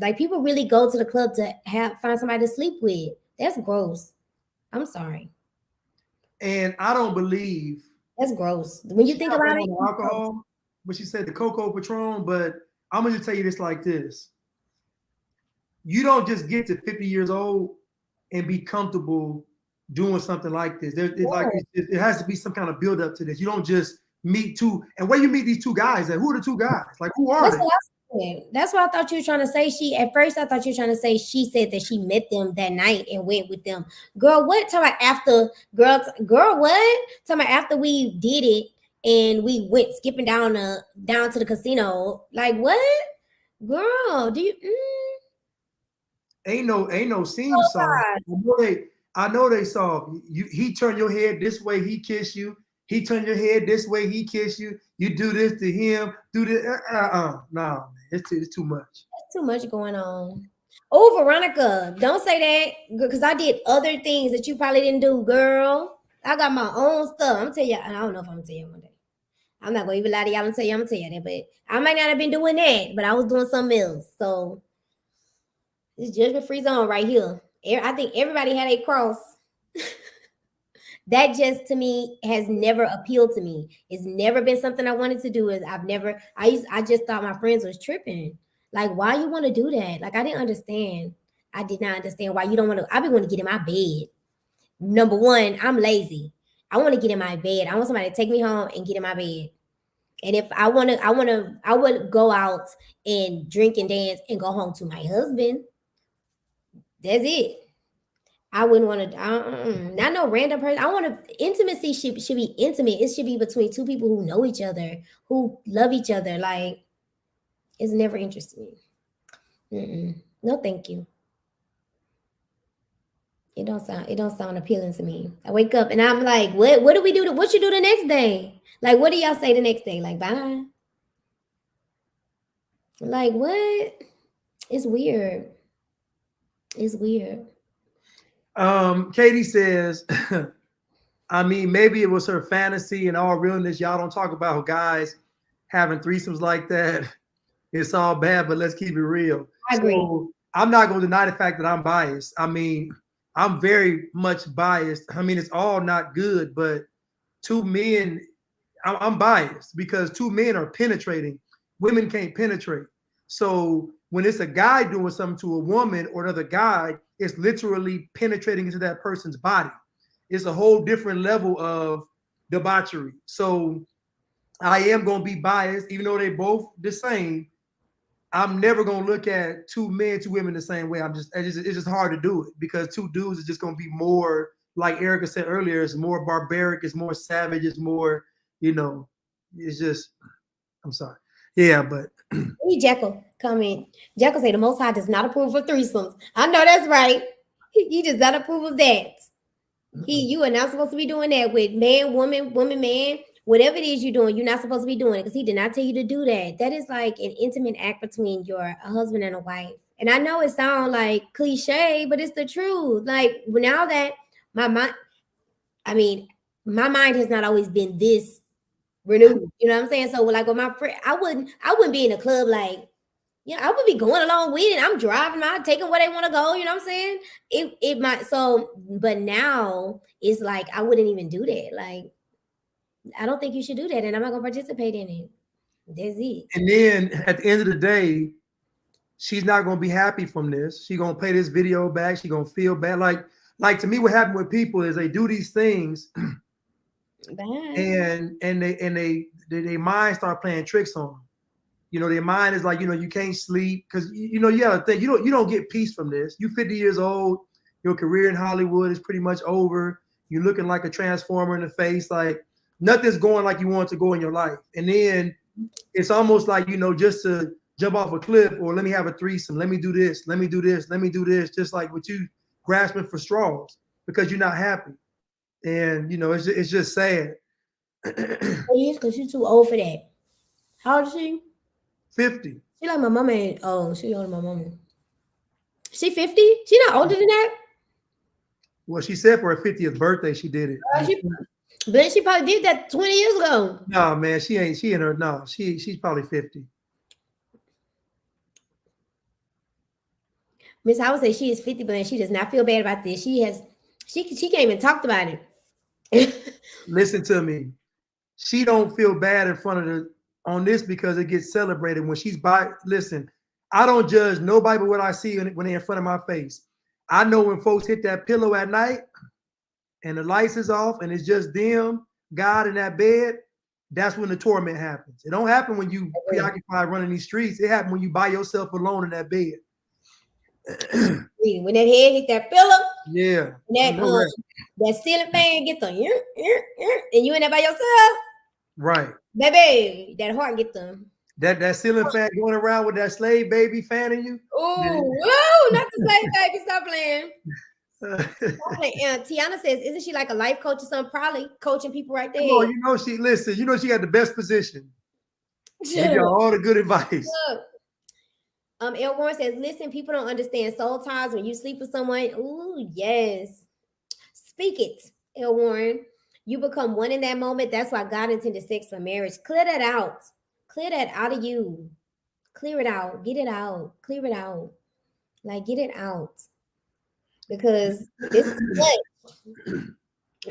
like people really go to the club to find somebody to sleep with. That's gross. I'm sorry. And I don't believe. That's gross. When you think about it. Alcohol, but she said the Cocoa Patron, but I'm going to tell you this like this. You don't just get to 50 years old and be comfortable doing something like this. It has to be some kind of build up to this. You don't just meet two. And where you meet these two guys at? Who are the two guys? Like, who are they? That's what I thought you were trying to say. At first I thought you were trying to say she said that she met them that night and went with them. Girl, what? Talking about after, girl, what? Talking about after we did it and we went skipping down to the casino. Like what? Girl, do you Ain't no scene song. I know they saw you. He turned your head this way, he kissed you. He turned your head this way, he kissed you. You do this to him, do this. No, man, it's too much. It's too much going on. Oh, Veronica, don't say that because I did other things that you probably didn't do, girl. I got my own stuff. I'm gonna tell you. I don't know if I'm gonna tell you one day. I'm not gonna even lie to y'all and tell you. I'm gonna tell you that, but I might not have been doing that, but I was doing something else. So it's judgment-free zone right here. I think everybody had a cross. That just to me has never appealed to me. It's never been something I wanted to do. I just thought my friends was tripping. Like, why you want to do that? Like, I didn't understand. I did not understand why you don't want to. I've been wanting to get in my bed. Number one, I'm lazy. I want to get in my bed. I want somebody to take me home and get in my bed. And if I would go out and drink and dance and go home to my husband. That's it. I wouldn't want to, not no random person. I want to, intimacy should be intimate. It should be between two people who know each other, who love each other. Like, it's never interested me. No, thank you. It don't sound appealing to me. I wake up and I'm like, what do we do? What you do the next day? Like, what do y'all say the next day? Like, bye. Like, what? It's weird. It's weird. Katie says, I mean, maybe it was her fantasy and all realness. Y'all don't talk about guys having threesomes like that. It's all bad, but let's keep it real. I agree. So, I'm not going to deny the fact that I'm biased. I mean, I'm very much biased. I mean, it's all not good, but two men, I'm biased because two men are penetrating. Women can't penetrate. So when it's a guy doing something to a woman or another guy, it's literally penetrating into that person's body. It's a whole different level of debauchery. So I am going to be biased, even though they both the same. I'm never going to look at two men, two women the same way. It's just hard to do it because two dudes is just going to be more, like Erica said earlier, it's more barbaric, it's more savage, it's more, it's just, I'm sorry. Yeah, but. Hey, Jekyll, come in. Jekyll say the Most High does not approve of threesomes. I know that's right. He does not approve of that. You are not supposed to be doing that with man, woman, woman, man. Whatever it is you're doing, you're not supposed to be doing it because he did not tell you to do that. That is like an intimate act between a husband and a wife. And I know it sounds like cliche, but it's the truth. Like now that my mind has not always been this renewed. You know what I'm saying? So like with my friend, I wouldn't be in a club like, I would be going along with it. I'm driving out, taking where they want to go. You know what I'm saying? It might but now it's like I wouldn't even do that. Like, I don't think you should do that, and I'm not gonna participate in it. That's it. And then at the end of the day, she's not gonna be happy from this. She's gonna play this video back. She's gonna feel bad. Like to me, what happened with people is they do these things, and their mind start playing tricks on them. Their mind is like, you can't sleep because you gotta think you don't get peace from this. You're 50 years old. Your career in Hollywood is pretty much over. You're looking like a transformer in the face, like. Nothing's going like you want to go in your life. And then it's almost like, just to jump off a cliff or let me have a threesome. Let me do this. Let me do this. Let me do this. Just like with you grasping for straws because you're not happy. And, it's just sad. Because she's too old for that. How old is she? 50. She like my mama. Oh, she older than my mama. She 50? She not older than that? Well, she said for her 50th birthday, she did it. But she probably did that 20 years ago. No, man, she's probably 50. Miss Howard says she is 50, but she does not feel bad about this. She can't even talk about it. Listen to me. She don't feel bad in front of on this because it gets celebrated when she's listen, I don't judge nobody but what I see when they're in front of my face. I know when folks hit that pillow at night and the lights is off and it's just them, God in that bed, that's when the torment happens. It don't happen when you preoccupied running these streets. It happens when you by yourself alone in that bed. When that head hit that pillow, yeah, that ceiling fan get the and you in there by yourself, right? Baby, that heart get them. That ceiling fan going around with that slave baby fanning you. Oh, not the slave baby. Stop playing. Tiana says, isn't she like a life coach or something? Probably coaching people right there. Oh, she got the best position. She got all the good advice. El Warren says, listen, people don't understand soul ties when you sleep with someone. Ooh, yes. Speak it, El Warren. You become one in that moment. That's why God intended sex for marriage. Clear that out. Clear that out of you. Clear it out. Get it out. Clear it out. Like, get it out. Because this is what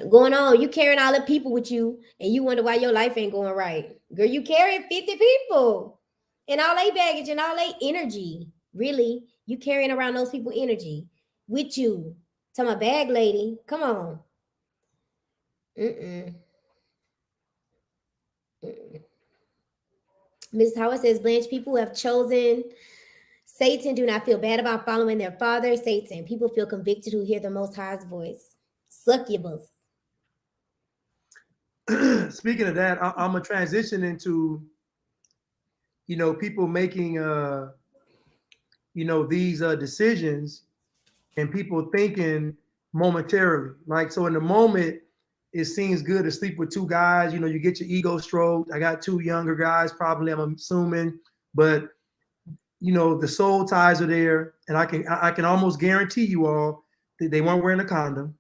going on. You carrying all the people with you, and you wonder why your life ain't going right. Girl, you carrying 50 people and all their baggage and all their energy. Really, you carrying around those people energy with you. Tell my bag lady, come on. Mrs. Howard says, Blanche, people who have chosen Satan do not feel bad about following their father, Satan. People feel convicted who hear the Most High's voice. Succubus. Speaking of that, I'm gonna transition into, people making, these decisions, and people thinking momentarily. Like, so in the moment, it seems good to sleep with two guys. You get your ego stroked. I got two younger guys, probably, I'm assuming, but the soul ties are there, and I can almost guarantee you all that they weren't wearing a condom.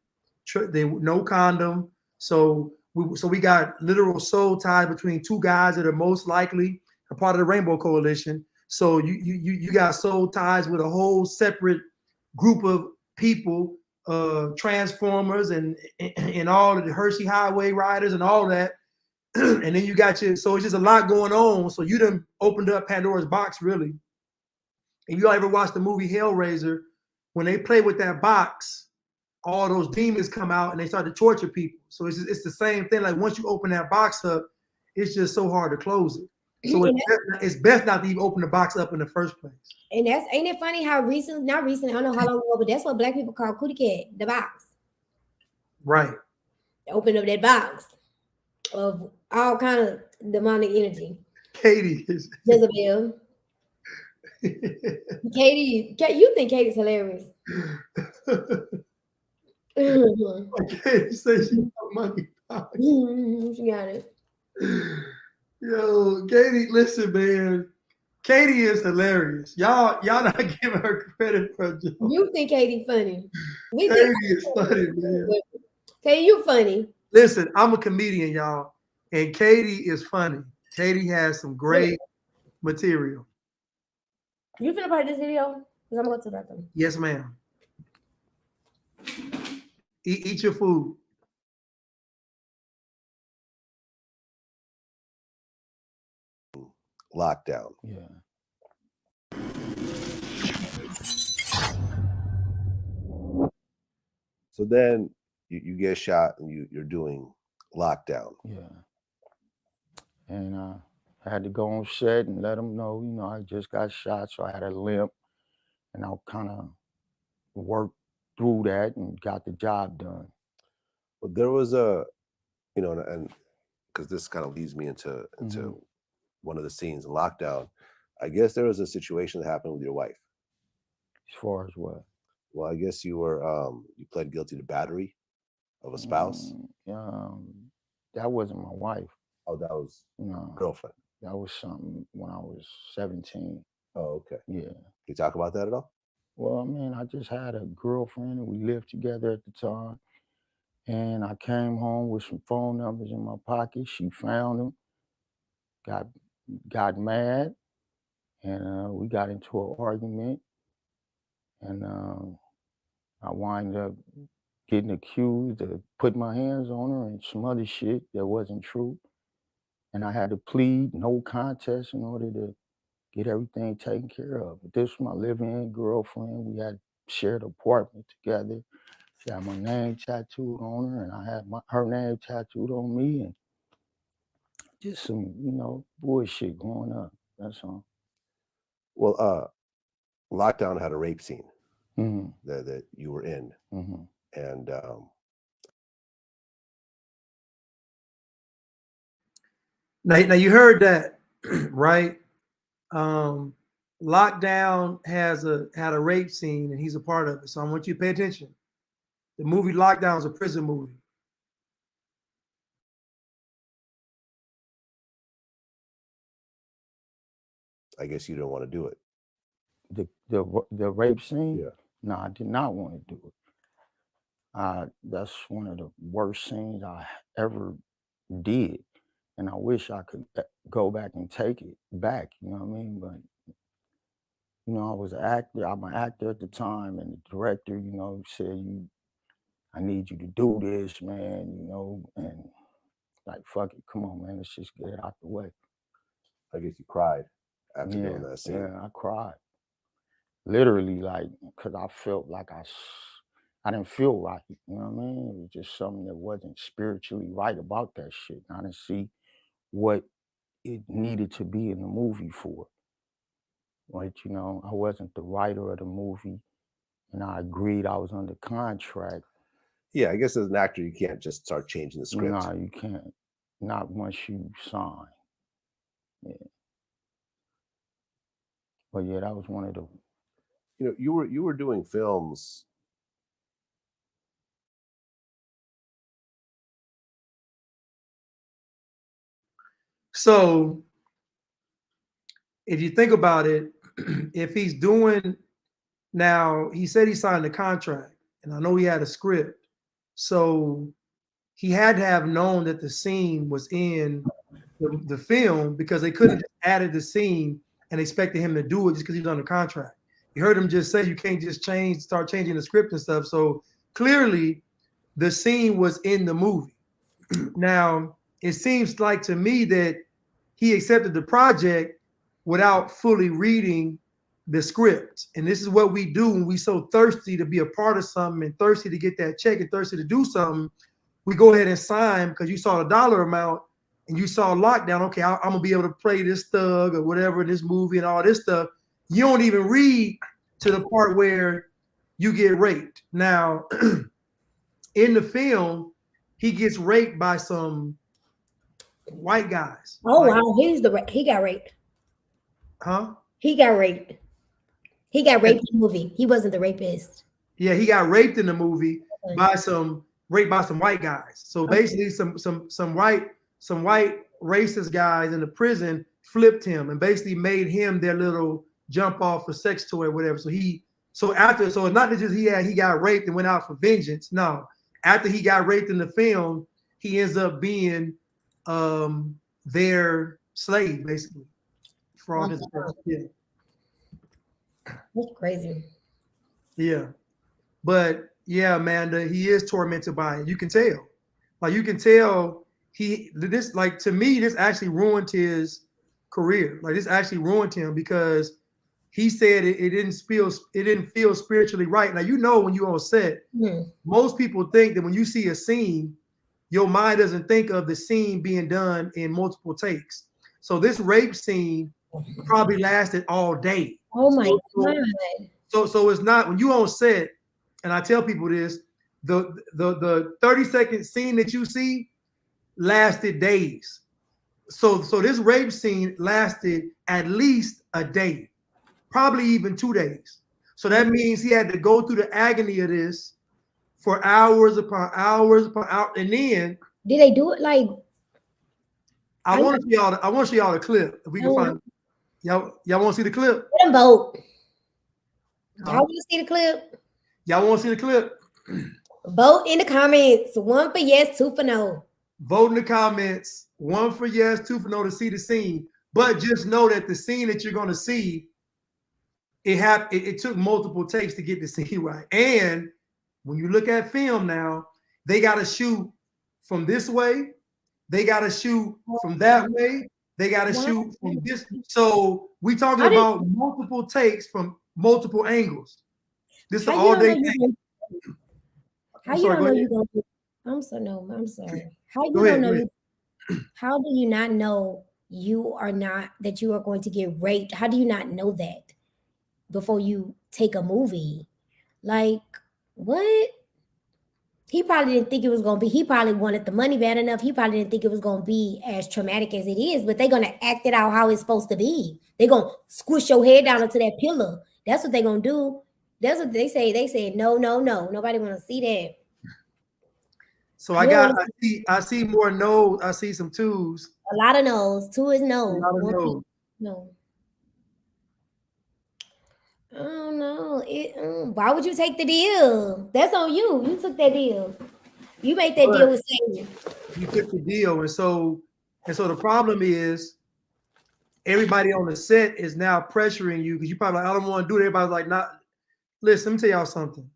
They no condom. So we got literal soul ties between two guys that are most likely a part of the Rainbow Coalition. So you got soul ties with a whole separate group of people, Transformers and all of the Hershey Highway riders and all that. And then you got so it's just a lot going on. So you done opened up Pandora's box, really. And you all ever watch the movie Hellraiser? When they play with that box, all those demons come out and they start to torture people. So it's the same thing. Like, once you open that box up, it's just so hard to close it. So it's best not to even open the box up in the first place. And ain't it funny how not recent, I don't know how long ago, but that's what Black people call cootie cat, the box. Right. Open up that box of all kind of demonic energy. Katie is Jezebel. Katie, you think Katie's hilarious. Katie says she got monkey pox. She got it. Yo, Katie, listen, man. Katie is hilarious. Y'all not giving her credit for a joke. You think Katie funny. Katie is funny, man. Katie, you funny. Listen, I'm a comedian, y'all, and Katie is funny. Katie has some great material. You finna play this video? Because I'm going to the bathroom. Yes, ma'am. Eat your food. Lockdown. Yeah. So then you get shot and you're doing lockdown. Yeah. And I had to go on set and let them know, I just got shot, so I had a limp, and I kind of worked through that and got the job done. But there was and because this kind of leads me into one of the scenes in lockdown. I guess there was a situation that happened with your wife. As far as what? Well, I guess you were you pled guilty to battery of a spouse. That wasn't my wife. Oh, that was girlfriend. That was something when I was 17. Oh, okay. Yeah. Can you talk about that at all? Well, I just had a girlfriend and we lived together at the time. And I came home with some phone numbers in my pocket. She found them, got mad, and we got into an argument. And I wound up getting accused of putting my hands on her and some other shit that wasn't true. And I had to plead no contest in order to get everything taken care of. But this was my living girlfriend. We had shared an apartment together. She had my name tattooed on her, and I had her name tattooed on me, and just some, bullshit going up. That's all. Well, lockdown had a rape scene Mm-hmm. that you were in, Mm-hmm. and now you heard that, right? Lockdown had a rape scene, and he's a part of it. So I want you to pay attention. The movie Lockdown is a prison movie. I guess you don't want to do it. The rape scene? Yeah. No, I did not want to do it. That's one of the worst scenes I ever did. And I wish I could go back and take it back, you know what I mean? But, I was an actor. I'm an actor at the time, and the director, said, I need you to do this, man, and like, fuck it, come on, man, let's just get it out the way. I guess you cried after doing that scene. Yeah, I cried. Literally, because I felt like I didn't feel right, you know what I mean? It was just something that wasn't spiritually right about that shit. And I didn't see what it needed to be in the movie for. Like, you know, I wasn't the writer of the movie, and I agreed I was under contract. Yeah, I guess as an actor, you can't just start changing the script. No, you can't. Not once you sign. Yeah. But yeah, that was one of the. You know, you were doing films. So if you think about it, if he's doing now, he said he signed a contract, and I know he had a script. So he had to have known that the scene was in the film, because they couldn't have added the scene and expected him to do it just because he's under contract. You heard him just say you can't just start changing the script and stuff. So clearly the scene was in the movie. Now, it seems like to me that he accepted the project without fully reading the script. And this is what we do when we so thirsty to be a part of something and thirsty to get that check and thirsty to do something. We go ahead and sign because you saw the dollar amount and you saw lockdown. Okay, I'm gonna be able to play this thug or whatever in this movie and all this stuff. You don't even read to the part where you get raped. Now, in the film, he gets raped by some white guys. Oh, wow, he got raped. Huh? He got raped. He got raped in the movie. He wasn't the rapist. Yeah, he got raped in the movie by some white guys. So basically, some white racist guys in the prison flipped him and basically made him their little jump off for sex toy or whatever. So it's not just he got raped and went out for vengeance. No, after he got raped in the film, he ends up being their slave basically for all his stuff. Yeah. That's crazy. Yeah. But yeah, Amanda, he is tormented by it. You can tell. Like you can tell to me, this actually ruined his career. Like this actually ruined him because he said it didn't feel spiritually right. Now, you know, when you're on set, most people think that when you see a scene, your mind doesn't think of the scene being done in multiple takes. So this rape scene probably lasted all day. Oh my God. So it's not, when you on set, and I tell people this, the 30-second scene that you see lasted days. So this rape scene lasted at least a day, probably even 2 days. So that means he had to go through the agony of this for hours upon hours upon hours. And then did they do it like? I want to show y'all the clip. If we can find y'all want to see the clip? Let them vote. Y'all want to see the clip? Y'all want to see the clip? Vote in the comments. 1 for yes, 2 for no. Vote in the comments. 1 for yes, 2 for no to see the scene. But just know that the scene that you're going to see, it took multiple takes to get the scene right. And when you look at film now, they got to shoot from this way. They got to shoot from that way. They got to shoot from this. So we talking about multiple takes from multiple angles. This is an all-day thing. How you don't know you're going to? I'm sorry. How you don't know? How do you not know that you are going to get raped? How do you not know that before you take a movie? Like, what? He probably didn't think it was going to be. He probably wanted the money bad enough. He probably didn't think it was going to be as traumatic as it is, but they're going to act it out how it's supposed to be. They're going to squish your head down into that pillow. That's what they're going to do. That's what they say. They say, no. Nobody want to see that. So I see more no's. I see some 2s. A lot of no's. 2 is no. No. Oh no! Why would you take the deal? That's on you. You took that deal. You made that deal with Satan. You took the deal, and so the problem is everybody on the set is now pressuring you because you probably like, I don't want to do it. Everybody's like, not. Listen, let me tell y'all something.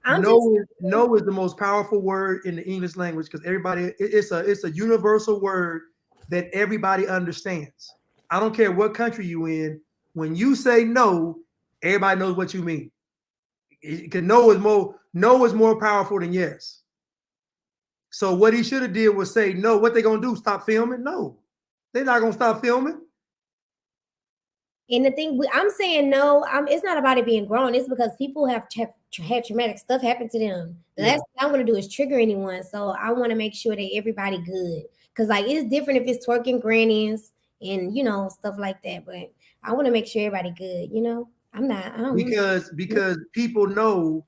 No is the most powerful word in the English language because it's a universal word that everybody understands. I don't care what country you in. When you say no, everybody knows what you mean. Because no is more powerful than yes. So what he should have did was say no. What they gonna do? Stop filming? No. They're not gonna stop filming. And the thing I'm saying no, it's not about it being grown. It's because people have had traumatic stuff happen to them. The last thing I want to do is trigger anyone. So I want to make sure that everybody good. Because like it's different if it's twerking grannies and stuff like that. But I want to make sure everybody good. I don't because people know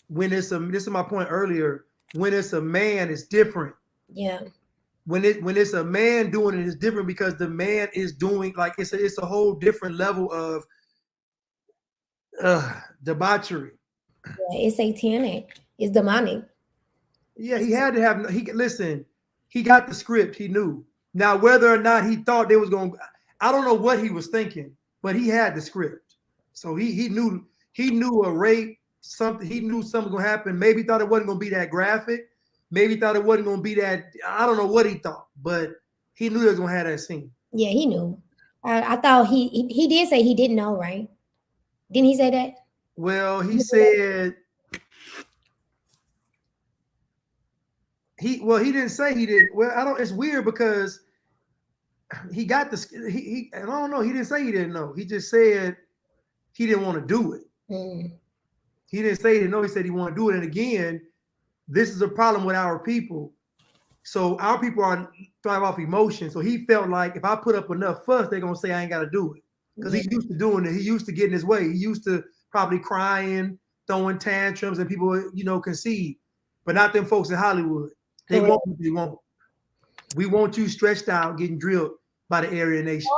when it's this is my point earlier. When it's a man, it's different. Yeah. When it's a man doing it, it's different because the man is doing like it's a whole different level of debauchery. Yeah, it's satanic. It's demonic. Yeah, he had to have. He got the script. He knew. Now whether or not he thought they was going, I don't know what he was thinking, but he had the script. So he knew a rape, something. He knew something was gonna happen. Maybe thought it wasn't gonna be that graphic. Maybe thought it wasn't gonna be that. I don't know what he thought, but he knew they was gonna have that scene. Yeah, he knew. I thought he did say he didn't know, right? Didn't he say that? Well, he said he didn't say he did. Well, I don't. It's weird because he got the he. I don't know. He didn't say he didn't know. He just said he didn't want to do it. He didn't say he didn't know. He said he wanted to do it. And again, this is a problem with our people. So our people are thrive off emotion. So he felt like if I put up enough fuss, they're gonna say I ain't got to do it because he's used to doing it. He used to getting his way. He used to probably crying, throwing tantrums, and people, concede. But not them folks in Hollywood. They want what they want. We want you stretched out, getting drilled by the Aryan Nation.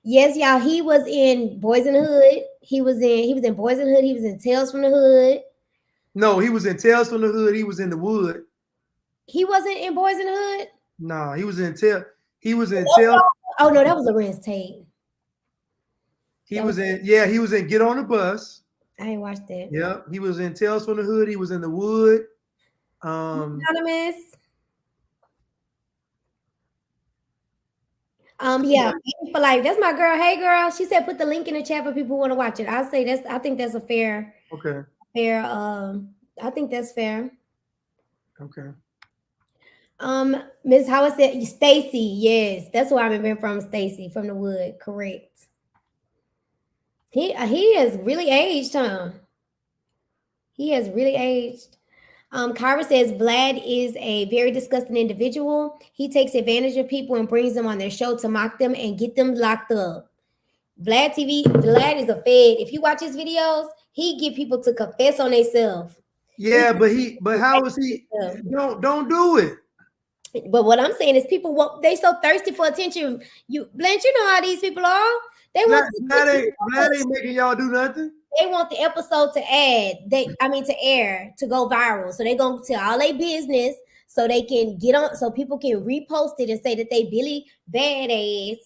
Yes, y'all. He was in Boys in the Hood. He was in Boys in the Hood. He was in Tales from the Hood. No, he was in Tales from the Hood. He was in The Wood. He wasn't in Boys in the Hood. No, he was in Tales. He was in Tales. Oh no, that was Lorenz Tate. He was in Get on the Bus. I ain't watched that. Yep, he was in Tales from the Hood. He was in The Wood. Anonymous. Yeah, for like that's my girl. Hey girl, she said put the link in the chat for people who want to watch it. I think that's a fair. Okay. Fair. I think that's fair. Okay. Ms. Howard said Stacy. Yes, that's where I remember from. Stacy from The Wood. Correct. He has really aged, huh? He has really aged. Kyra says Vlad is a very disgusting individual. He takes advantage of people and brings them on their show to mock them and get them locked up. Vlad is a fed. If you watch his videos, he get people to confess on themselves. Yeah, but how is he? Don't do it. But what I'm saying is people they so thirsty for attention. Blanche, you know how these people are. They want Vlad ain't making y'all do nothing. They want the episode to to air, to go viral. So they gonna tell all their business so they can get on, so people can repost it and say that they Billy badass.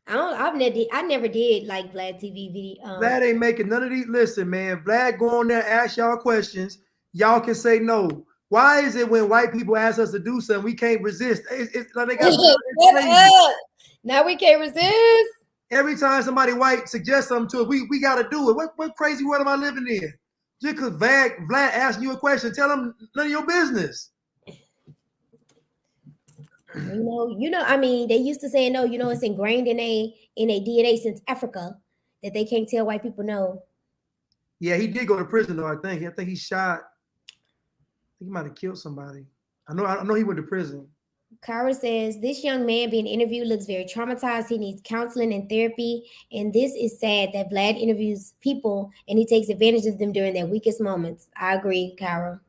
I never did like Vlad TV video. Vlad ain't making none of these. Listen, man, Vlad go on there, ask y'all questions. Y'all can say no. Why is it when white people ask us to do something, we can't resist? It's like they got now we can't resist. Every time somebody white suggests something to us, we got to do it. What crazy world am I living in? Just because Vlad asking you a question, tell him none of your business. I mean, they used to say no. It's ingrained in a DNA since Africa that they can't tell white people no. Yeah, he did go to prison though. I think he shot. I think he might have killed somebody. I know he went to prison. Kyra says, this young man being interviewed looks very traumatized. He needs counseling and therapy. And this is sad that Vlad interviews people and he takes advantage of them during their weakest moments. I agree, Kyra.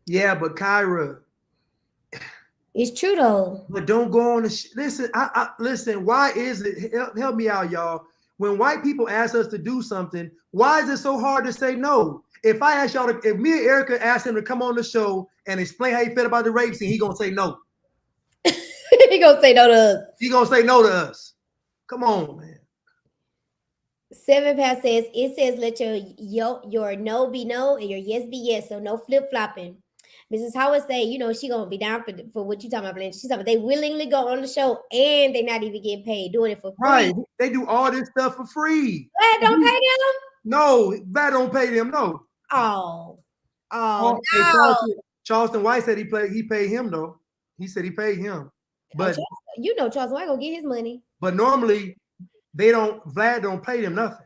Yeah, but Kyra. It's true though. But don't go on the listen. Listen, why is it? Help me out, y'all. When white people ask us to do something, why is it so hard to say no? If I ask y'all, if me and Erica asked him to come on the show and explain how he felt about the rape scene, he gonna say no. He gonna say no to us. He gonna say no to us. Come on, man. 7 Pass says it says let your no be no and your yes be yes. So no flip flopping. Mrs. Howard say, she gonna be down for what you talking about, Blanche. She's talking about they willingly go on the show and they not even getting paid, doing it for free. Right. They do all this stuff for free. Vlad don't pay them? No, Vlad don't pay them, no. Oh no. Charleston White said he paid him though. He said he paid him. Oh, But you know Charleston White gonna get his money. but normally Vlad don't pay them nothing.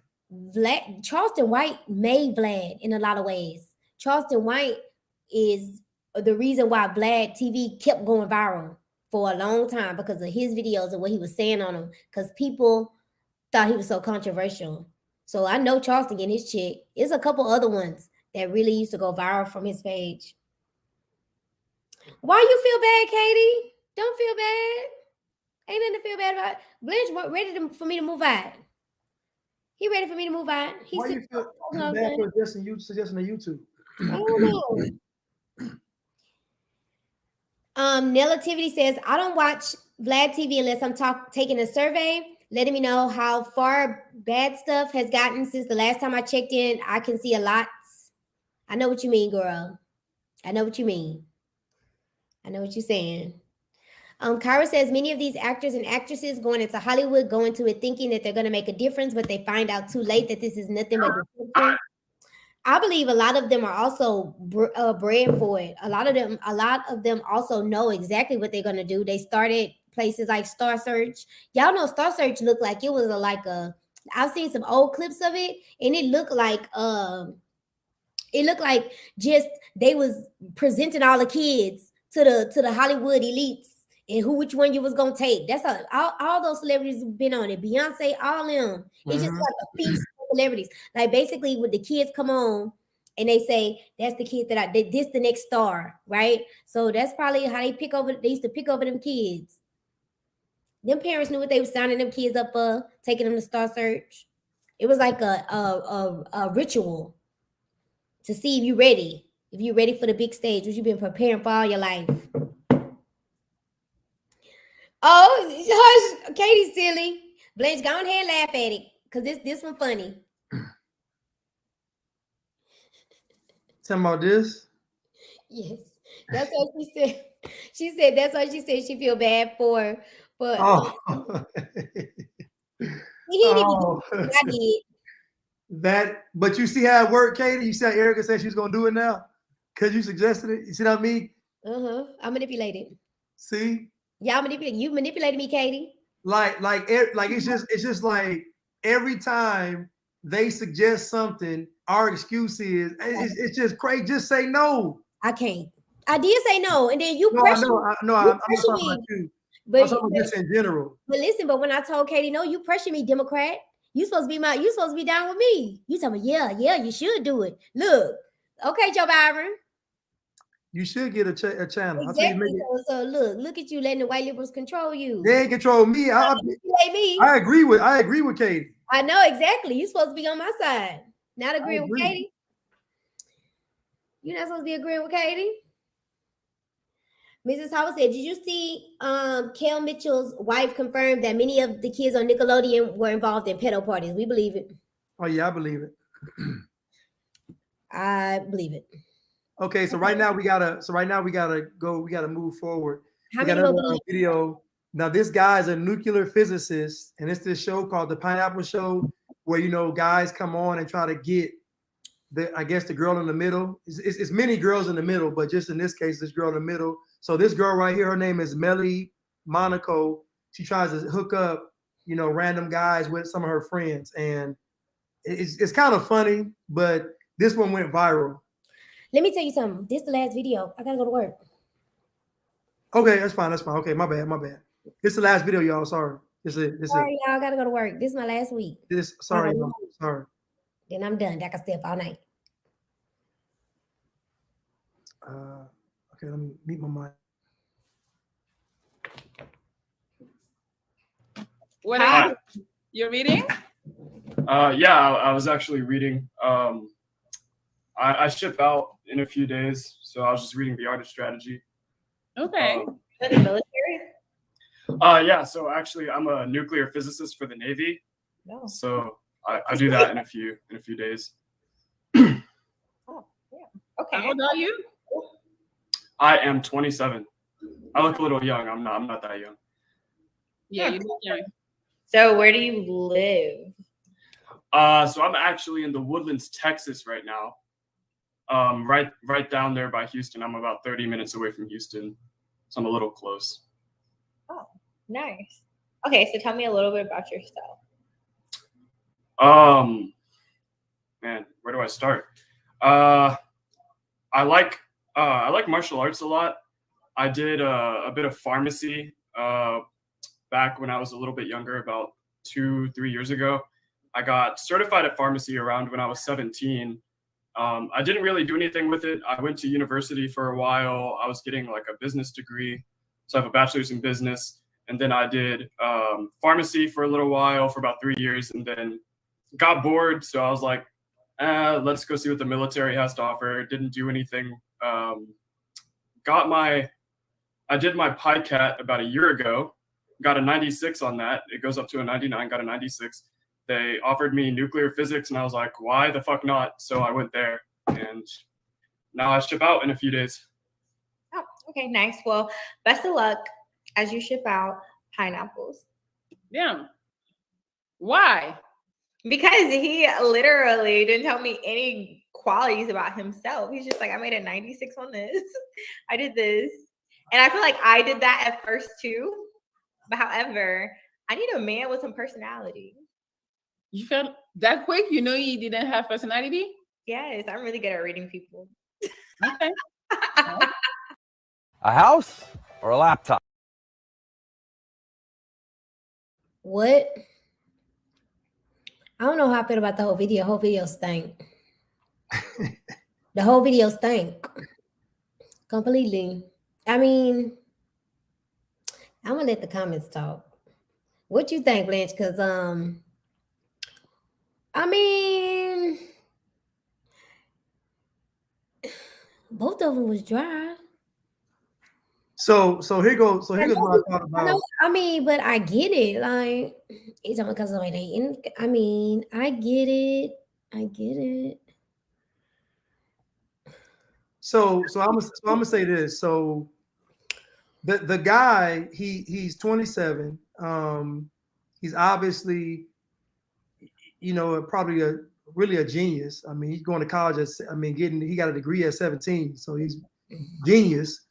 Charleston White made Vlad in a lot of ways. Charleston White is the reason why Vlad TV kept going viral for a long time because of his videos and what he was saying on them. Because people thought he was so controversial. So I know Charleston getting his check. There's a couple other ones that really used to go viral from his page. Why you feel bad, Katie? Don't feel bad. Ain't nothing to feel bad about. Blanche ready for me to move out. He ready for me to move out. He Why said, you feel bad for suggesting a YouTube? I don't know. Nelativity says, I don't watch Vlad TV unless I'm taking a survey, letting me know how far bad stuff has gotten since the last time I checked in. I can see a lot. I know what you mean, girl. I know what you mean. I know what you're saying. Kyra says, many of these actors and actresses going into Hollywood go into it thinking that they're going to make a difference, but they find out too late that this is nothing but deception. I believe a lot of them are also bred for it. A lot of them also know exactly what they're going to do. They started places like Star Search. Y'all know Star Search looked like it was I've seen some old clips of it, and it looked like just they was presenting all the kids to the Hollywood elites and which one you was gonna take. That's all those celebrities have been on it. Beyonce, all them. It's just like a feast of celebrities. Like basically, when the kids come on and they say that's the kid this the next star, right? So that's probably how they used to pick over them kids. Them parents knew what they were signing them kids up for, taking them to Star Search. It was like a ritual to see if you're ready. If you're ready for the big stage, which you've been preparing for all your life. Oh, hush, Katie's silly. Blanche, go on ahead and laugh at it, because this one funny. Tell me about this. Yes, that's what she said. She said that's why she said she feel bad for. Oh. He didn't even do it. I did. But you see how it worked, Katie? You see how Erica said she was gonna do it now? Because you suggested it. You see what I mean? I manipulated. See? Y'all manipulated. You manipulated me, Katie. Like it's just like every time they suggest something, our excuse is it's just crazy. Just say no. I can't. I did say no, and then you No, pressure. I'm not talking about you. I'm talking about just in general. But listen, when I told Katie no, you pressure me, Democrat. You supposed to be down with me. You tell me, yeah, you should do it. Look, okay, Joe Byron. You should get a channel. Exactly. So look at you letting the white liberals control you. They ain't control me. I agree with Katie. I know exactly. You're supposed to be on my side, not agreeing with Katie. You're not supposed to be agreeing with Katie. Mrs. Howard said, did you see Kel Mitchell's wife confirmed that many of the kids on Nickelodeon were involved in pedo parties? We believe it. Oh yeah, I believe it. I believe it. Okay, so right now we gotta go. We gotta move forward. How we got many another video. Now this guy is a nuclear physicist, and it's this show called The Pineapple Show, where guys come on and try to get the girl in the middle. It's many girls in the middle, but just in this case, this girl in the middle. So this girl right here, her name is Melly Monaco. She tries to hook up, random guys with some of her friends, and it's kind of funny, but this one went viral. Let me tell you something. This is the last video. I gotta go to work. Okay, that's fine. Okay, my bad. This is the last video, y'all. Sorry. Sorry, y'all. I gotta go to work. This is my last week. Sorry. Then I'm done. I can stay up all night. Okay, let me mute my mic. What are you reading? Yeah, I was actually reading. I ship out in a few days, so I was just reading The Art of Strategy. Okay. The military? Yeah, so actually I'm a nuclear physicist for the Navy. No. So I do that in a few days. Oh, yeah. Okay. How old are you? I am 27. I look a little young. I'm not that young. Yeah, you look young. So where do you live? So I'm actually in the Woodlands, Texas right now. Right down there by Houston. I'm about 30 minutes away from Houston. so I'm a little close. Oh, nice. Okay, so tell me a little bit about yourself. Man, where do I start? I like martial arts a lot. I did a bit of pharmacy back when I was a little bit younger, about 2-3 years ago. I got certified at pharmacy around when I was 17. I didn't really do anything with it. I went to university for a while. I was getting like a business degree. So I have a bachelor's in business. And then I did pharmacy for a little while, for about 3 years, and then got bored. So I was like, let's go see what the military has to offer. Didn't do anything. I did my PICAT about a year ago, got a 96 on that. It goes up to a 99, got a 96. They offered me nuclear physics, and I was like, why the fuck not? So I went there, and now I ship out in a few days. Oh, okay, nice. Well, best of luck as you ship out pineapples. Yeah. Why? Because he literally didn't tell me any qualities about himself. He's just like, I made a 96 on this. I did this. And I feel like I did that at first too. But however, I need a man with some personality. You felt that quick? You know you didn't have personality? Yes, I'm really good at reading people. Okay. A house or a laptop? What? I don't know how I feel about the whole video. The whole video stank. The whole video stank. Completely. I mean, I'm gonna let the comments talk. What you think, Blanche? Because I mean, both of them was dry. So here goes what I thought about. I mean, but I get it. Like, it's because of like dating. I mean, I get it. I get it. So I'm gonna say this. So the guy, he's 27. He's obviously, probably really a genius. I mean, he's going to college he got a degree at 17, so he's genius.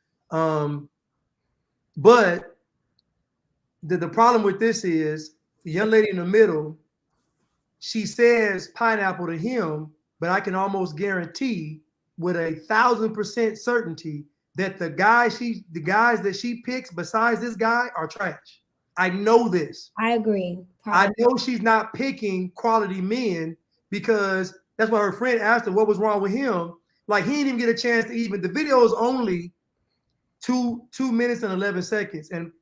But the problem with this is the young lady in the middle, she says pineapple to him, but I can almost guarantee with 1,000% certainty that the guys that she picks besides this guy are trash. I know this. I agree. I know she's not picking quality men because that's why her friend asked her what was wrong with him. Like, he didn't even get a chance to even, the video is only 2 minutes and 11 seconds. And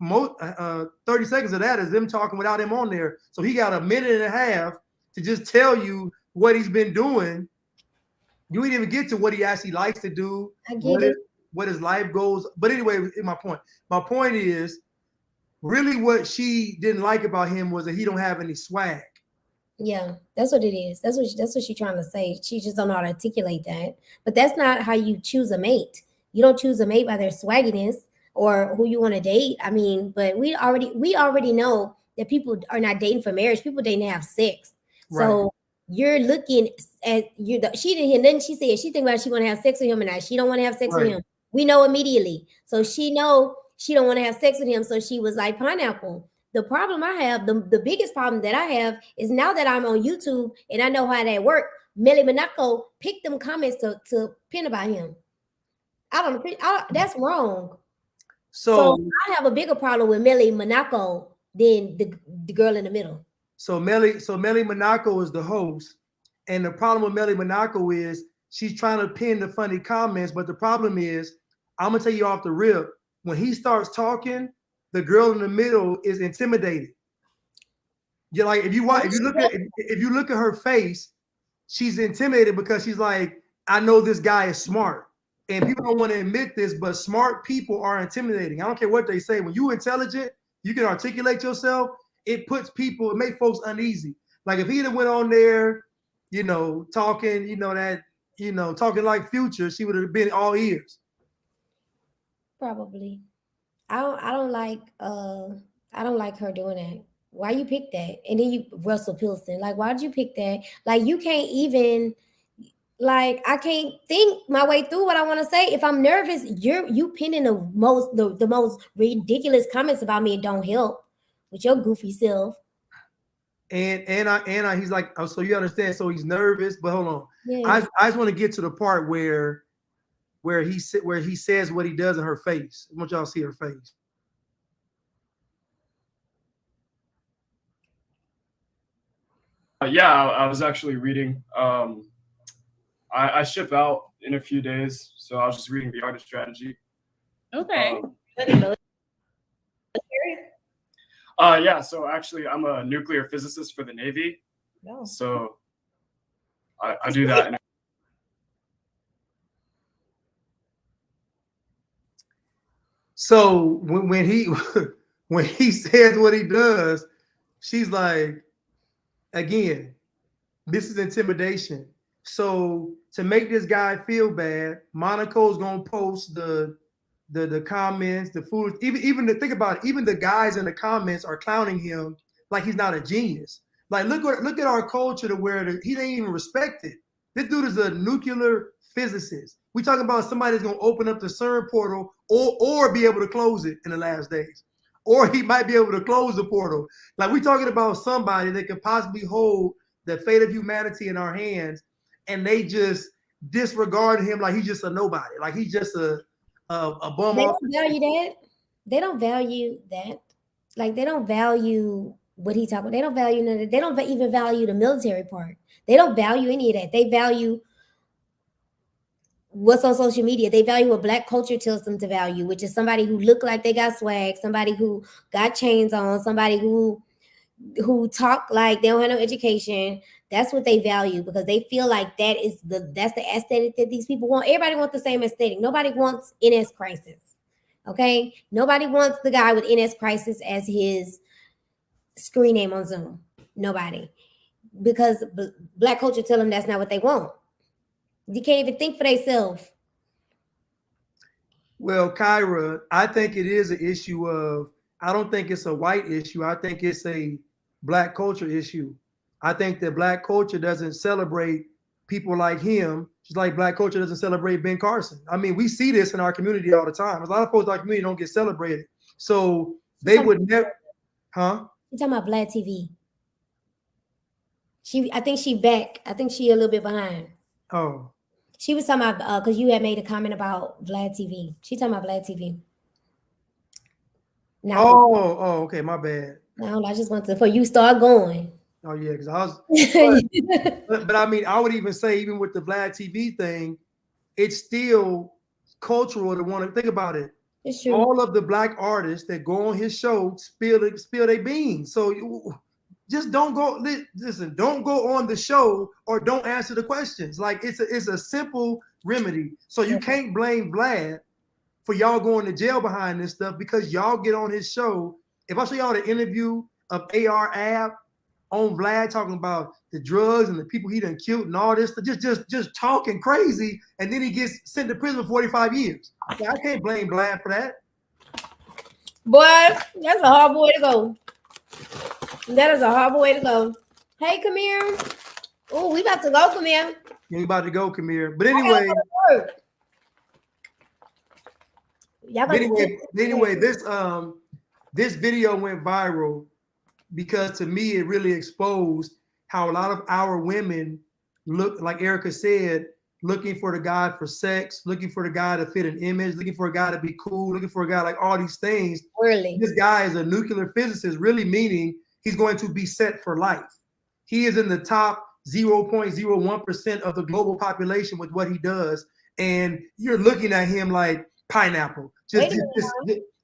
30 seconds of that is them talking without him on there. So he got a minute and a half to just tell you what he's been doing. You didn't even get to what he actually likes to do. I get it. What his life goes. But anyway, my point. My point is, really what she didn't like about him was that he don't have any swag. Yeah, that's what it is. That's what she's trying to say. She just don't know how to articulate that. But that's not how you choose a mate. You don't choose a mate by their swagginess or who you want to date. I mean, but we already know that people are not dating for marriage. People dating to have sex. Right. So you're looking at she didn't hear nothing she said. She think about she want to have sex with him or not. She don't want to have sex with him. We know immediately. So she know she don't want to have sex with him. So she was like pineapple. The problem I have, the biggest problem that I have is now that I'm on YouTube and I know how that works, Melly Monaco picked them comments to pin about him. That's wrong. So I have a bigger problem with Melly Monaco than the girl in the middle. So Melly Monaco is the host, and the problem with Melly Monaco is she's trying to pin the funny comments, but the problem is, I'm gonna tell you off the rip, when he starts talking, the girl in the middle is intimidated. You're like, if you look at her face, she's intimidated because she's like, I know this guy is smart. And people don't want to admit this, but smart people are intimidating. I don't care what they say. When you're intelligent, you can articulate yourself. It makes folks uneasy. Like if he'd have went on there, talking, talking like Future, she would have been all ears. Probably. I don't like her doing that. Why you pick that? And then Russell Pilson, like, why did you pick that? Like, you can't even, Like I can't think my way through what I want to say. If I'm nervous, you pinning the most ridiculous comments about me. It don't help with your goofy self. And he's like, oh, so you understand? So he's nervous, but hold on. Yeah. I just want to get to the part where he says what he does in her face. I want y'all to see her face. Yeah, I was actually reading. I ship out in a few days, so I was just reading The Art of Strategy. Okay. Yeah, so actually I'm a nuclear physicist for the Navy. No. So I do that. So when he says what he does, she's like, again, this is intimidation. So to make this guy feel bad, Monaco's gonna post the comments, the food, even to think about it, even the guys in the comments are clowning him like he's not a genius. Like look at our culture to where he ain't even respected. This dude is a nuclear physicist. We talking about somebody that's gonna open up the CERN portal or be able to close it in the last days. Or he might be able to close the portal. Like we talking about somebody that could possibly hold the fate of humanity in our hands, and they just disregard him like he's just a nobody, like he's just a bum. They don't value that. They don't value that. Like they don't value what he's talking about. They don't value none of that. They don't even value the military part. They don't value any of that. They value what's on social media. They value what Black culture tells them to value, which is somebody who look like they got swag, somebody who got chains on, somebody who talk like they don't have no education. That's what they value because they feel like that's the aesthetic that these people want. Everybody wants the same aesthetic. Nobody wants NS Crisis. Okay? Nobody wants the guy with NS Crisis as his screen name on Zoom. Nobody. Because Black culture tell them that's not what they want. You can't even think for themselves. Well, Kyra, I think it is an issue of, I don't think it's a white issue. I think it's a Black culture issue. I think that Black culture doesn't celebrate people like him, just like Black culture doesn't celebrate Ben Carson. I mean, we see this in our community all the time. A lot of folks in our community don't get celebrated. So they would never, huh? You're talking about Vlad TV. I think she back. I think she a little bit behind. Oh. She was talking about, because you had made a comment about Vlad TV. She talking about Vlad TV. Oh, okay, my bad. No, I just want to, before you start going. Oh yeah, because I was, but I mean, I would even say, even with the Vlad TV thing, it's still cultural to want to think about it. It's true. All of the Black artists that go on his show spill their beans. So just don't go. Listen, don't go on the show or don't answer the questions. Like it's a simple remedy. So you can't blame Vlad for y'all going to jail behind this stuff because y'all get on his show. If I show y'all the interview of AR Ab on Vlad talking about the drugs and the people he done killed and all this, just talking crazy, and then he gets sent to prison for 45 years. I can't blame Vlad for that. Boy, that's a hard way to go. That is a hard way to go. Hey, Kamir. Oh, we about to go, Kamir. We about to go, Kamir. But anyway, this video went viral because to me it really exposed how a lot of our women look, like Erica said, looking for the guy for sex, looking for the guy to fit an image, looking for a guy to be cool, looking for a guy like all these things. Really? This guy is a nuclear physicist, really meaning he's going to be set for life. He is in the top 0.01% of the global population with what he does. And you're looking at him like pineapple.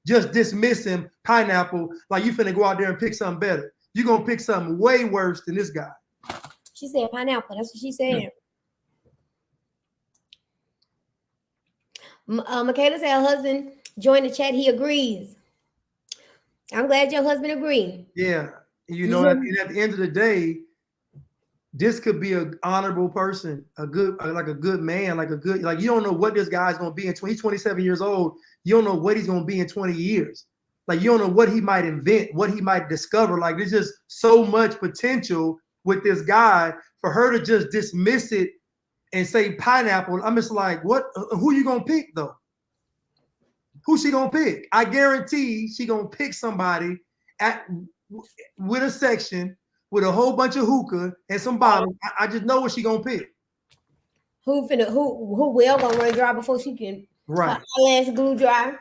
Just dismiss him, pineapple, like you finna go out there and pick something better. You're gonna pick something way worse than this guy. She said pineapple. That's what she said. Michaela said her husband joined the chat. He agrees. I'm glad your husband agreed. Yeah. You know, at the end of the day, this could be an honorable person, a good man, like you don't know what this guy's gonna be in 20. He's 27 years old. You don't know what he's gonna be in 20 years. Like you don't know what he might invent, what he might discover. Like there's just so much potential with this guy for her to just dismiss it and say pineapple, I'm just like, what? Who you gonna pick though? Who she gonna pick? I guarantee she gonna pick somebody with a section with a whole bunch of hookah and some bottles. I just know what she gonna pick. Who will gonna run dry before she can right last glue dry,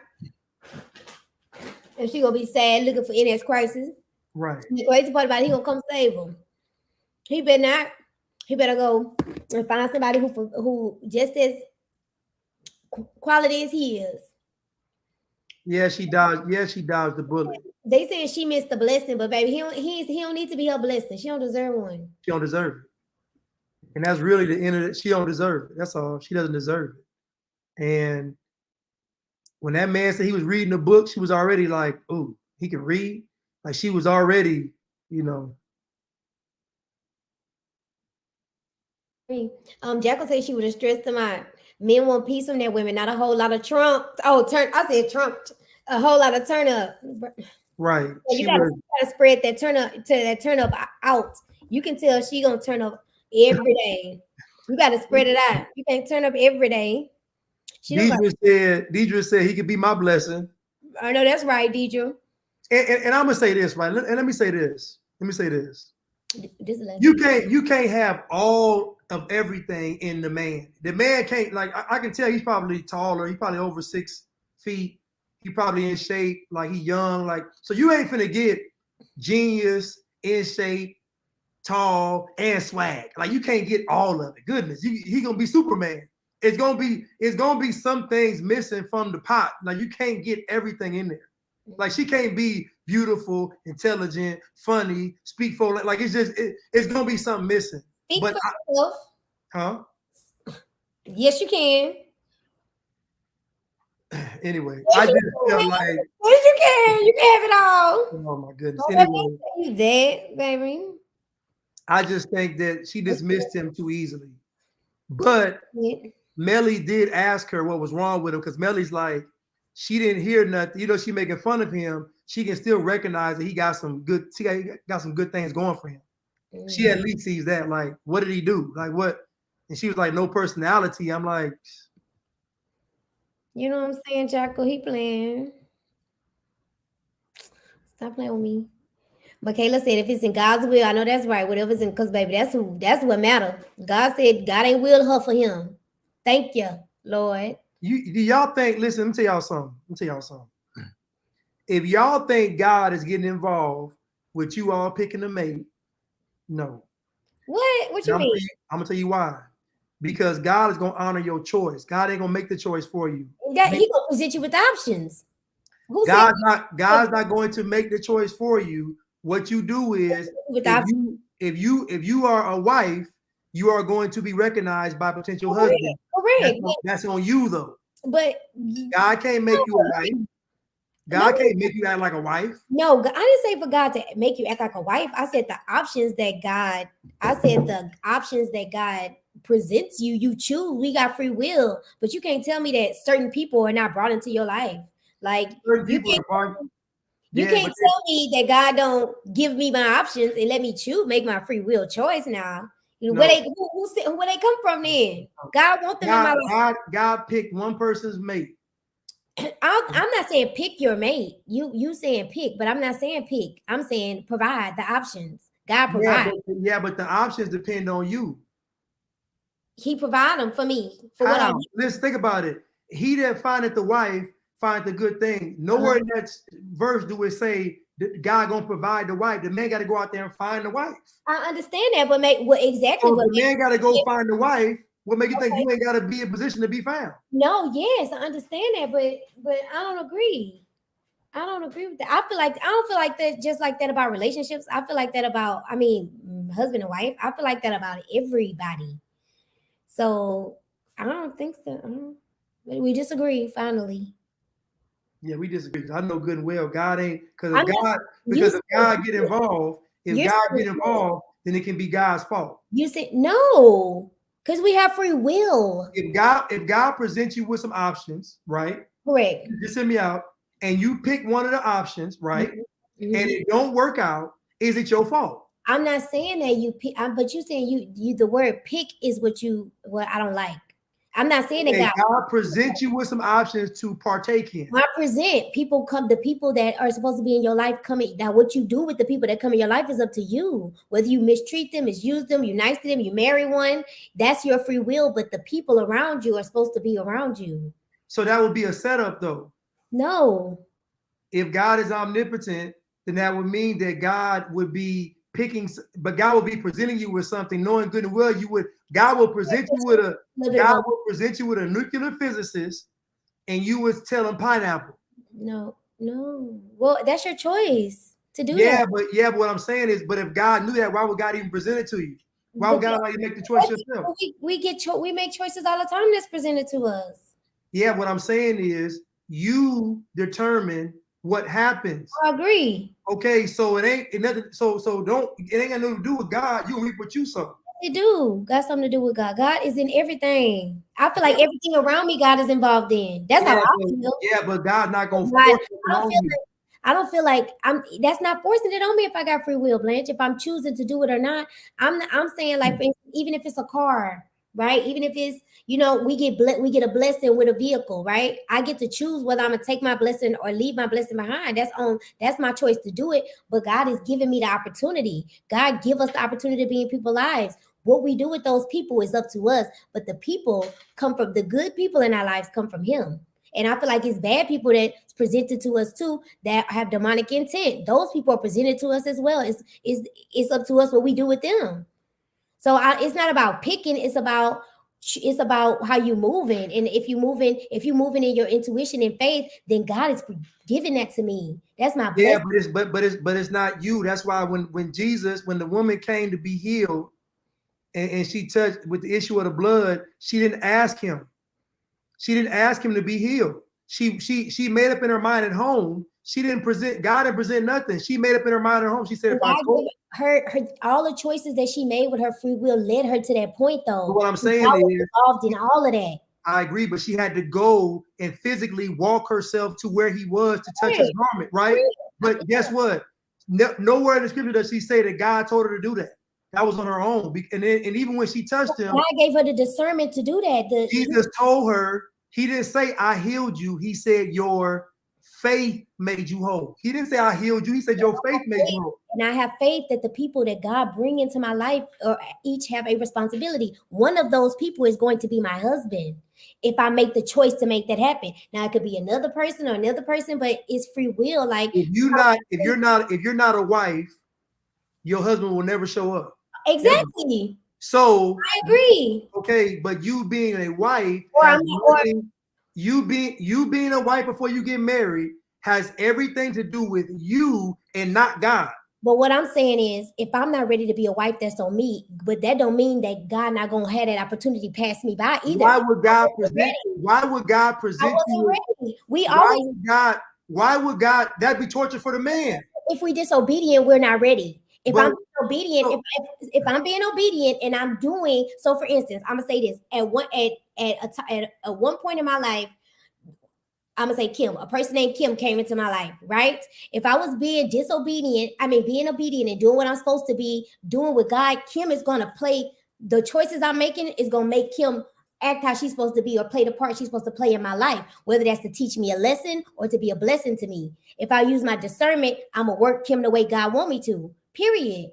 and she gonna be sad looking for NS crisis. Right. The crazy part about it, he gonna come save him. He better not. He better go and find somebody who just as quality as he is. Yeah, she dodged. Yeah, she dodged the bullet. They said she missed the blessing, but baby, he don't need to be her blessing. She don't deserve one. She don't deserve it. And that's really the end of it. She don't deserve it. That's all. She doesn't deserve it. And when that man said he was reading the book, she was already like, "Ooh, he can read." Like she was already, you know. Jackal said she would have stressed him out. Men want peace from their women, not a whole lot of Trump. Oh, I said Trump. A whole lot of turn up. Right. So you gotta spread that turn up out. You can tell she gonna turn up every day. You gotta spread it out. You can't turn up every day. Deidre said he could be my blessing. I know that's right, Deidre. And I'm gonna say this, right? And let me say this. You can't have all of everything in the man. The man can't, like, I can tell he's probably taller. He's probably over 6 feet. He probably in shape, like he young, like, so you ain't finna get genius, in shape, tall, and swag. Like you can't get all of it. Goodness, he gonna be Superman. It's gonna be some things missing from the pot. Like you can't get everything in there. Like she can't be beautiful, intelligent, funny, speak for like it's gonna be something missing. Speak for yourself. Huh? Yes, you can. Anyway, yes, I just feel like yes, you can. You can have it all. Oh my goodness. Don't Anyway, you dead, baby. I just think that she dismissed him too easily. But Melly did ask her what was wrong with him because Melly's like, she didn't hear nothing. You know, she making fun of him. She can still recognize that he got some good things going for him. Mm-hmm. She at least sees that. Like, what did he do? Like what? And she was like, no personality. I'm like, you know what I'm saying, Jackal? He playing. Stop playing with me. But Kayla said, if it's in God's will, I know that's right. Whatever's in, because baby, that's what matters. God said God ain't willed her for him. Thank you, Lord. Do y'all think, listen, let me tell y'all something. If y'all think God is getting involved with you all picking a mate, no. What you mean? I'm gonna tell you why. Because God is gonna honor your choice. God ain't gonna make the choice for you. He gonna present you with options. God's not going to make the choice for you. What you do is if you are a wife, you are going to be recognized by potential husband. Correct. That's on you though. But God can't make you a wife. God can't make you act like a wife. No, I didn't say for God to make you act like a wife. I said the options that God presents you, you choose. We got free will, but you can't tell me that certain people are not brought into your life. Like you can't tell me that God don't give me my options and let me choose, make my free will choice now. You know, where they come from then? God want them in my life. God picked one person's mate. I'm not saying pick your mate. You saying pick, but I'm not saying pick. I'm saying provide the options. God provide. Yeah, but the options depend on you. He provide them for me. For what I need. Let's think about it. He that findeth the wife find the good thing. Nowhere in that verse do it say that God gonna provide the wife. The man got to go out there and find the wife. I understand that, but the man got to go find the wife. What make you think you ain't got to be in position to be found? No, yes, I understand that, but I don't agree. I don't agree with that. I don't feel like that just like that about relationships. I feel like that about, husband and wife. I feel like that about everybody. So I don't think so. We disagree finally. Yeah, we disagree. I know good and well God ain't if God get involved, then it can be God's fault. You said no. Because we have free will. If God presents you with some options, right? Correct. Just send me out, and you pick one of the options, right? Mm-hmm. And it don't work out. Is it your fault? I'm not saying that you pick, but you saying you the word pick is what I don't like. I'm not saying that God presents you with some options to partake in. I present the people that are supposed to be in your life coming. Now, what you do with the people that come in your life is up to you. Whether you mistreat them, misuse them, you're nice to them, you marry one, that's your free will. But the people around you are supposed to be around you. So that would be a setup, though. No. If God is omnipotent, then that would mean that God would be picking, but God will be presenting you with something, knowing good and well God will present you with a nuclear physicist, and you would tell him pineapple. No. Well, that's your choice to do that. Yeah, but what I'm saying is, but if God knew that, why would God even present it to you? Why would God allow you to make the choice yourself? We make choices all the time that's presented to us. Yeah, what I'm saying is, you determine what happens. I agree. Okay, so it ain't got nothing to do with God. You reap what you sow. It do got something to do with God. God is in everything. I feel like everything around me, God is involved in. That's how I feel. Yeah, but God's not gonna force it. I don't feel like that's not forcing it on me if I got free will, Blanche. If I'm choosing to do it or not, I'm saying, like, even if it's a car, right? Even if it's, we get a blessing with a vehicle, right? I get to choose whether I'm gonna take my blessing or leave my blessing behind. That's my choice to do it. But God is giving me the opportunity. God give us the opportunity to be in people's lives. What we do with those people is up to us. But the people come from the good people in our lives come from Him. And I feel like it's bad people that's presented to us too that have demonic intent. Those people are presented to us as well. It's up to us what we do with them. So it's not about picking. It's about how you moving. And if you moving in your intuition and faith, then God is giving that to me. That's my blessing. Yeah, but it's not you. That's why when the woman came to be healed, and she touched with the issue of the blood, she didn't ask him. She didn't ask him to be healed. She made up in her mind at home. She didn't present God and present nothing. She made up in her mind at home. She said, if I told her all the choices that she made with her free will led her to that point, though. What I'm saying is involved in all of that. I agree, but she had to go and physically walk herself to where he was to touch his garment, right? But guess what? Nowhere in the scripture does she say that God told her to do that. That was on her own. And even when she touched him, God gave her the discernment to do that. Jesus told her, he didn't say, I healed you. He said, your faith made you whole. He didn't say, I healed you. He said, your faith made you whole. And I have faith that the people that God bring into my life each have a responsibility. One of those people is going to be my husband. If I make the choice to make that happen. Now it could be another person, but it's free will. Like if you're not a wife, your husband will never show up. Exactly. So I agree. Okay, but you being a wife, you being a wife before you get married has everything to do with you and not God. But what I'm saying is, if I'm not ready to be a wife, that's on me. But that don't mean that God not gonna have that opportunity pass me by either. Why would God present you? Ready. Why would God? That'd be torture for the man. If we disobedient, we're not ready. If I'm obedient, if I'm being obedient and I'm doing so, for instance, I'm gonna say this at one point in my life, I'm gonna say Kim, a person named Kim came into my life, right? If I was being being obedient and doing what I'm supposed to be doing with God, Kim is gonna play the choices I'm making is gonna make Kim act how she's supposed to be or play the part she's supposed to play in my life, whether that's to teach me a lesson or to be a blessing to me. If I use my discernment, I'm gonna work Kim the way God want me to. Period.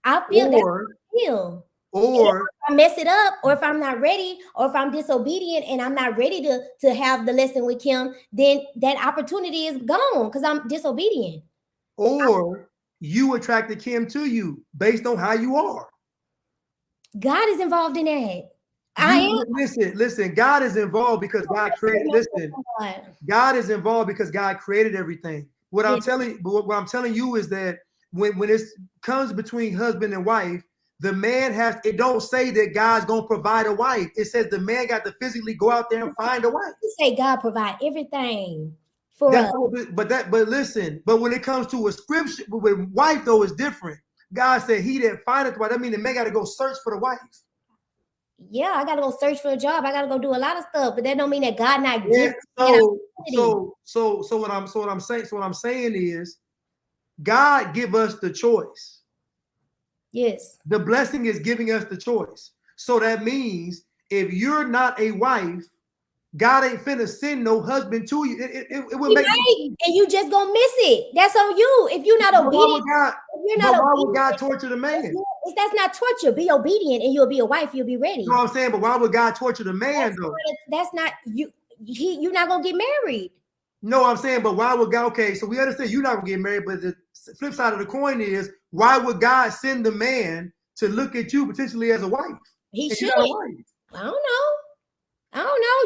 I feel or if I mess it up, or if I'm not ready, or if I'm disobedient and I'm not ready to have the lesson with Kim, then that opportunity is gone because I'm disobedient. Or you attracted Kim to you based on how you are. God is involved in that. Listen, God is involved because God created. God is involved because God created everything. What I'm telling you is that when it comes between husband and wife, the man it don't say that God's gonna provide a wife. It says the man got to physically go out there and find a wife. You say God provide everything for us. But when it comes to a scripture, with wife though is different. God said he that findeth wife. That means the man got to go search for the wife. Yeah, I gotta go search for a job. I gotta go do a lot of stuff, but that don't mean that God not giving. So what I'm saying is, God give us the choice. Yes. The blessing is giving us the choice. So that means if you're not a wife, God ain't finna send no husband to you. It would make and you just gonna miss it. That's on you. If you're not obedient, why would God torture the man? That's not torture. Be obedient, and you'll be a wife. You'll be ready. You know what I'm saying? But why would God torture the man though? That's not you. You're not gonna get married. No, I'm saying, but why would God? Okay, so we understand you're not gonna get married, but the flip side of the coin is why would God send the man to look at you potentially as a wife? He should. I don't know.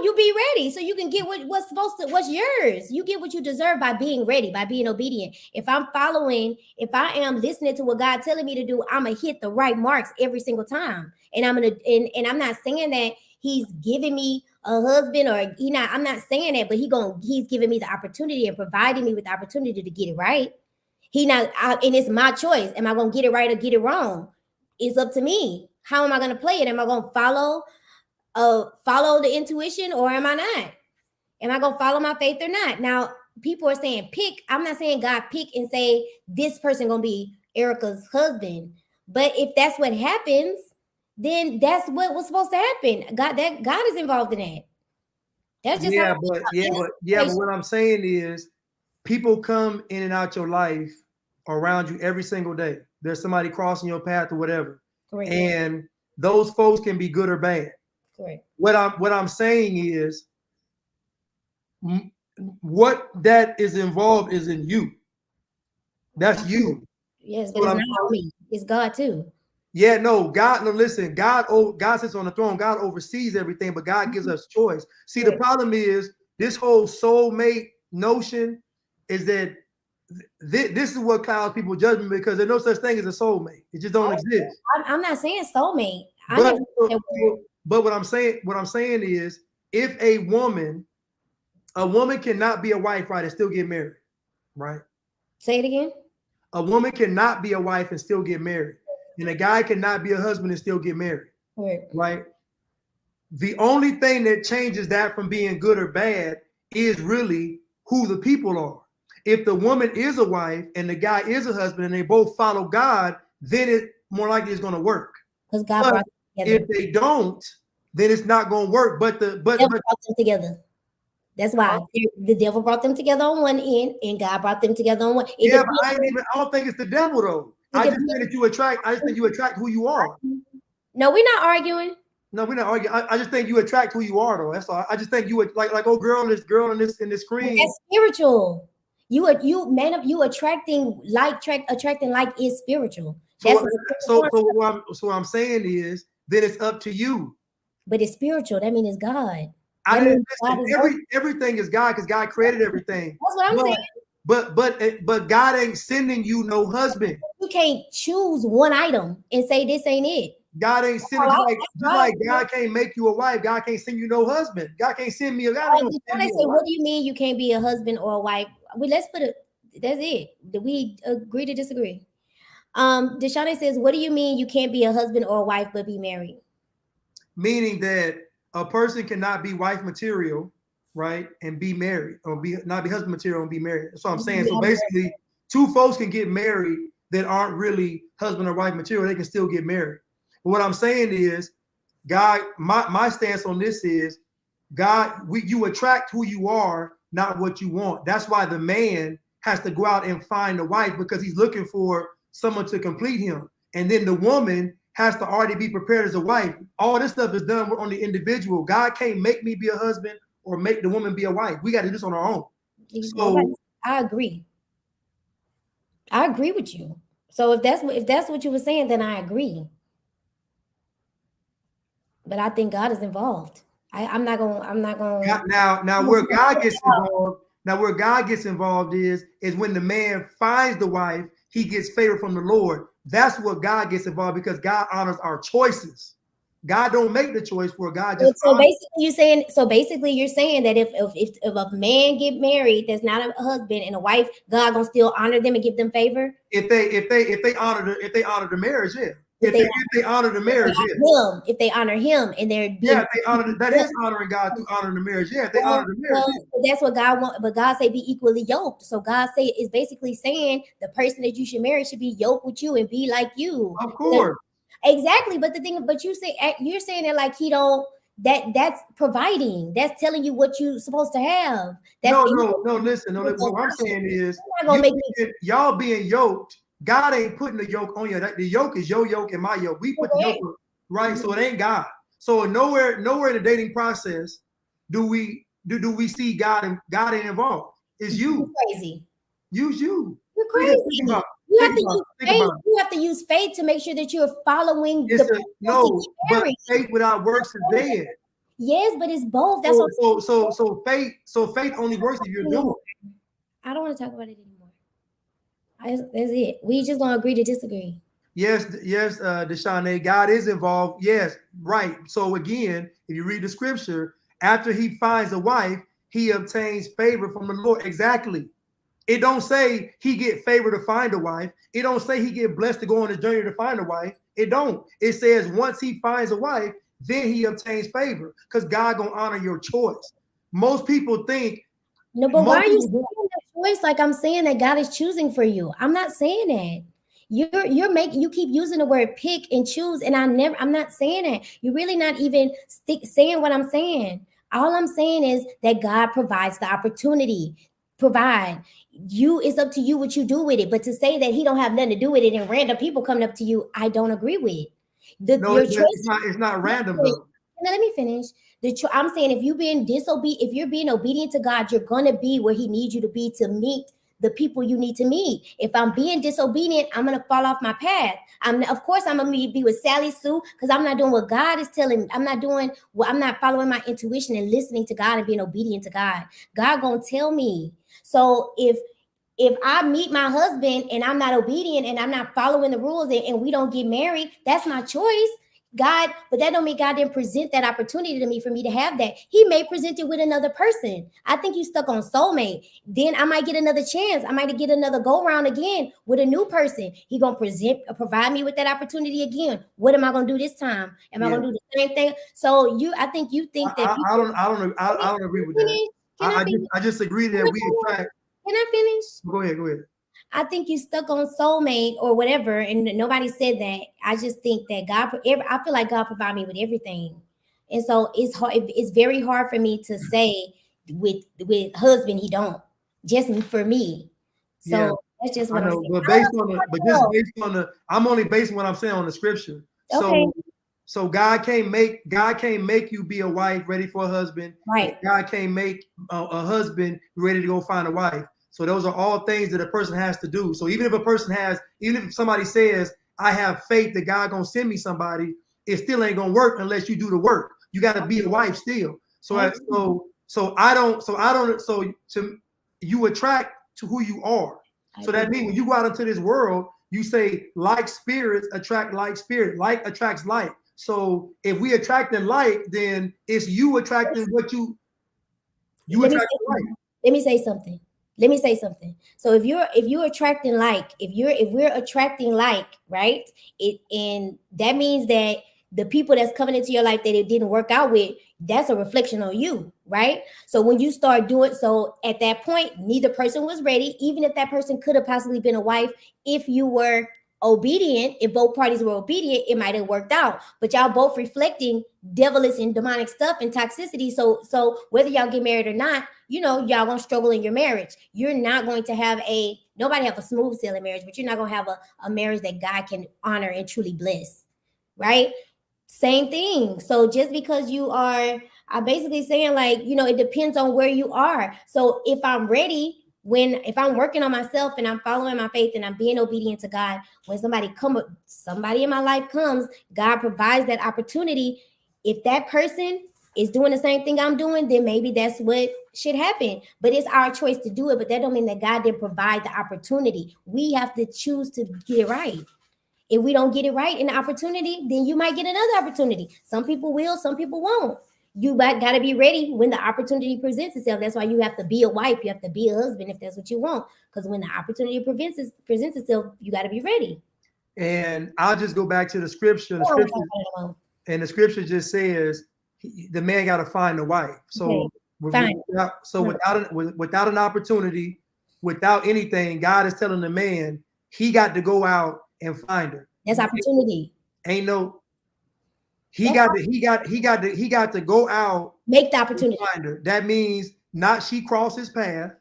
You be ready so you can get what's yours. You get what you deserve by being ready, by being obedient. If I am listening to what God's telling me to do, I'm gonna hit the right marks every single time. And I'm not saying that He's giving me a husband or I'm not saying that, but he's giving me the opportunity and providing me with the opportunity to get it right. And it's my choice. Am I gonna get it right or get it wrong? It's up to me. How am I gonna play it? Am I gonna follow the intuition or am I not? Am I gonna follow my faith or not? Now, people are saying pick. I'm not saying God pick and say this person gonna be Erica's husband. But if that's what happens, then that's what was supposed to happen. God is involved in that. That's just but what I'm saying is people come in and out your life around you every single day. There's somebody crossing your path or whatever. Correct. And those folks can be good or bad. Correct. What I'm saying is what that is involved is in you. That's you. Yes, but it's not me. It's God too. Yeah, no, listen, God sits on the throne. God oversees everything, but God gives us choice. See, the problem is this whole soulmate notion is that this is what clouds people's judgment because there's no such thing as a soulmate. It just don't exist. I'm not saying soulmate. But what I'm saying is if a woman cannot be a wife, right, and still get married, right? Say it again. A woman cannot be a wife and still get married. And a guy cannot be a husband and still get married. Right? The only thing that changes that from being good or bad is really who the people are. If the woman is a wife and the guy is a husband and they both follow God, then it more likely is going to work. Because God brought them together. If they don't, then it's not going to work. But devil brought them together. That's why the devil brought them together on one end and God brought them together on one. But I don't think it's the devil though. I just think that you attract who you are. No, we're not arguing. No, we're not arguing. I just think you attract who you are though. That's all. I just think you would like girl in this screen. That's spiritual. You attracting like is spiritual. So what I'm saying is then it's up to you. But it's spiritual. That means it's God. Everything is God because God created everything. That's what I'm saying. But God ain't sending you no husband. You can't choose one item and say this ain't it. God ain't sending like God can't make you a wife. God can't send you no husband. God can't send me a guy. What do you mean you can't be a husband or a wife? Let's put it. That's it. Did we agree to disagree? Deshawnee says, what do you mean you can't be a husband or a wife but be married? Meaning that a person cannot be wife material, right, and be married, or not be husband material and be married. That's what I'm saying. So basically, two folks can get married that aren't really husband or wife material. They can still get married. But what I'm saying is, God, my stance on this is, God, you attract who you are, not what you want. That's why the man has to go out and find a wife because he's looking for someone to complete him. And then the woman has to already be prepared as a wife. All this stuff is done on the individual. God can't make me be a husband or make the woman be a wife. We got to do this on our own. So I agree. I agree with you. So if that's what you were saying, then I agree. But I think God is involved. I'm not going. Now where God gets involved. Now where God gets involved is when the man finds the wife, he gets favor from the Lord. That's what God gets involved because God honors our choices. God don't make the choice for God. So basically you're saying that if a man get married that's not a husband and a wife, God gonna still honor them and give them favor. If they honor the marriage, yeah. If they honor the marriage, if they honor him, and they're if they honor that is honoring God through honoring the marriage. Yeah, if they honor the marriage. That's what God wants. But God say be equally yoked. So God say is basically saying the person that you should marry should be yoked with you and be like you. Of course. Exactly. But the thing, but you're saying it like he don't. That's providing. That's telling you what you're supposed to have. That's no. Listen, what I'm saying is y'all being yoked. God ain't putting the yoke on you. The yoke is your yoke and my yoke. We put the yoke, right? So it ain't God. So nowhere in the dating process do we see God ain't involved. It's you. You're crazy. Use you. You're crazy. You have to use faith. You have to use faith to make sure that you're following but faith without works is dead. Yes, but it's both. That's so faith only works if you're doing it. I don't want to talk about it anymore. That's it. We just gonna agree to disagree. Yes, Deshaunay, God is involved. Yes, right. So again, if you read the scripture, after he finds a wife, he obtains favor from the Lord. Exactly. It don't say he get favor to find a wife. It don't say he get blessed to go on a journey to find a wife. It don't. It says once he finds a wife, then he obtains favor because God gonna honor your choice. Most people think. No, but why are you saying that choice? Like I'm saying that God is choosing for you. I'm not saying that. You keep using the word pick and choose, and I'm not saying that. You're really not even saying what I'm saying. All I'm saying is that God provides the opportunity. Provide. It's up to you what you do with it. But to say that he don't have nothing to do with it and random people coming up to you, I don't agree with. It's not random though. Now let me finish. I'm saying if you're being obedient to God, you're gonna be where he needs you to be to meet the people you need to meet. If I'm being disobedient, I'm gonna fall off my path. Of course I'm gonna be with Sally Sue because I'm not doing what God is telling me. I'm not following my intuition and listening to God and being obedient to God. God gonna tell me. So if I meet my husband and I'm not obedient and I'm not following the rules and we don't get married, that's my choice. God, but that don't mean God didn't present that opportunity to me for me to have that. He may present it with another person. I think you stuck on soulmate. Then I might get another chance. I might get another go round again with a new person. He gonna provide me with that opportunity again. What am I gonna do this time? Am I gonna do the same thing? So I think you think that I don't agree with that. I just agree that we attract. Can I finish? Go ahead. I think you stuck on soulmate or whatever, and nobody said that. I just think that I feel like God provided me with everything, and so it's hard. It's very hard for me to say with husband he don't. Just for me, so that's just what I'm saying. But I'm only basing what I'm saying on the scripture. Okay. So God can't make you be a wife ready for a husband. Right. God can't make a husband ready to go find a wife. So those are all things that a person has to do. So even if somebody says, I have faith that God gonna send me somebody, it still ain't gonna work unless you do the work. You got to be a wife still. So you attract to who you are. So that means when you go out into this world, you say like spirits attract like spirit. Like attracts like. So if we attracting like, then it's you attracting what you attract like. Let me say something. So if you're attracting like, if we're attracting like, right? And that means that the people that's coming into your life that it didn't work out with, that's a reflection on you, right? So when you start doing so at that point, neither person was ready, even if that person could have possibly been a wife. If you were obedient, if both parties were obedient, it might have worked out. But y'all both reflecting devilish and demonic stuff and toxicity. So whether y'all get married or not, y'all gonna struggle in your marriage. You're not going to have nobody have a smooth sailing marriage, but you're not gonna have a marriage that God can honor and truly bless, right? Same thing. So just because I'm basically saying it depends on where you are. So if I'm ready, if I'm working on myself and I'm following my faith and I'm being obedient to God, when somebody in my life comes, God provides that opportunity. If that person is doing the same thing I'm doing, then maybe that's what should happen. But it's our choice to do it. But that don't mean that God didn't provide the opportunity. We have to choose to get it right. If we don't get it right in the opportunity, then you might get another opportunity. Some people will, some people won't. You got to be ready when the opportunity presents itself. That's why you have to be a wife. You have to be a husband if that's what you want. Because when the opportunity presents itself, you got to be ready. And I'll just go back to the scripture. And the scripture just says the man got to find a wife. So, without an opportunity, without anything, God is telling the man he got to go out and find her. That's opportunity. Ain't no. He got to go out. Make the opportunity. Find her. That means not she crossed his path.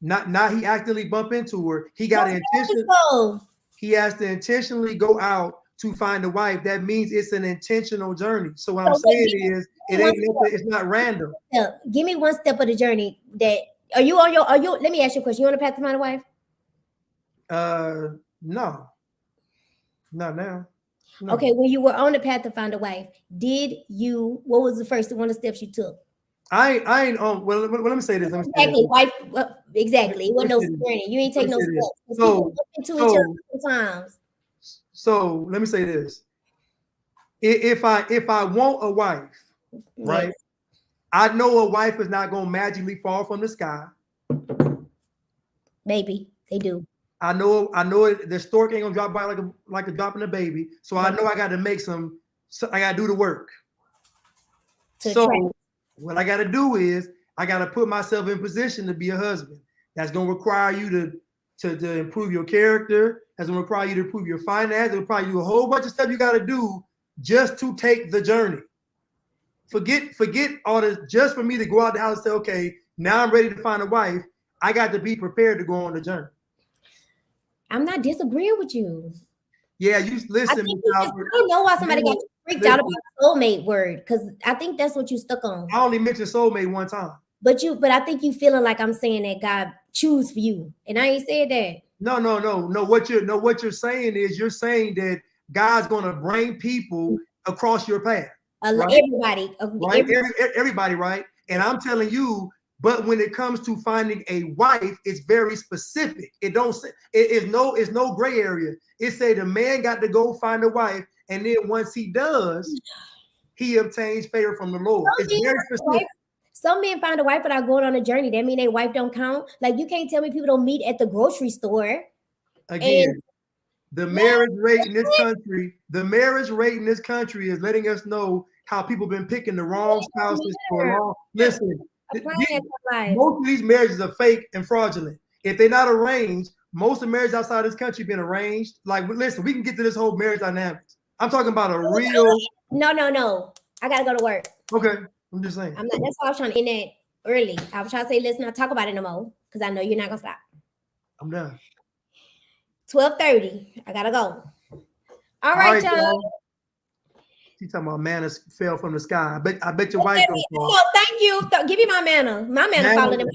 Not he actively bump into her. He got to intentionally. He has to intentionally go out to find a wife. That means it's an intentional journey. So what I'm saying is, it's not random. Give me one step of the journey. That are you? Let me ask you a question. You on a path to find a wife? No, not now. No. Okay, when you were on the path to find a wife, what was the first one of the steps you took? I ain't on. Well, let me say this. Wife. Exactly. It wasn't no journey. You ain't take no steps. Sometimes. So let me say this. If I want a wife, right? I know a wife is not gonna magically fall from the sky. Maybe they do. I know it, the stork ain't gonna drop by like a dropping a baby. So I know I got to make I got to do the work. So what I got to do is I got to put myself in position to be a husband. That's gonna require you to improve your character. That's gonna require you to improve your finance. It'll probably do a whole bunch of stuff you got to do just to take the journey. Forget all this. Just for me to go out the house and say, okay, now I'm ready to find a wife. I got to be prepared to go on the journey. I'm not disagreeing with you. Yeah, you listen. I don't know why somebody got freaked out about the soulmate word, because I think that's what you stuck on. I only mentioned soulmate one time. But I think you feeling like I'm saying that God choose for you, and I ain't said that. No. What you're saying is you're saying that God's gonna bring people across your path. Right? Everybody, right? And I'm telling you. But when it comes to finding a wife, it's very specific. It's no gray area. It say the man got to go find a wife, and then once he does, he obtains favor from the Lord. It's very specific. Some men find a wife without going on a journey. That mean their wife don't count. Like you can't tell me people don't meet at the grocery store. Again, the marriage rate in this country is letting us know how people been picking the wrong spouses for long. Listen. Most of these marriages are fake and fraudulent. If they're not arranged, most of the marriages outside this country been arranged. Like, listen, we can get to this whole marriage dynamics. I'm talking about a real. No. I gotta go to work. Okay, I'm just saying. That's why I was trying to end that early. I was trying to say, let's not talk about it no more, because I know you're not gonna stop. I'm done. 12:30. I gotta go. All right, y'all. She's talking about manna fell from the sky. I bet your wife don't fall. No, thank you. Give me my manna. My manna falling in my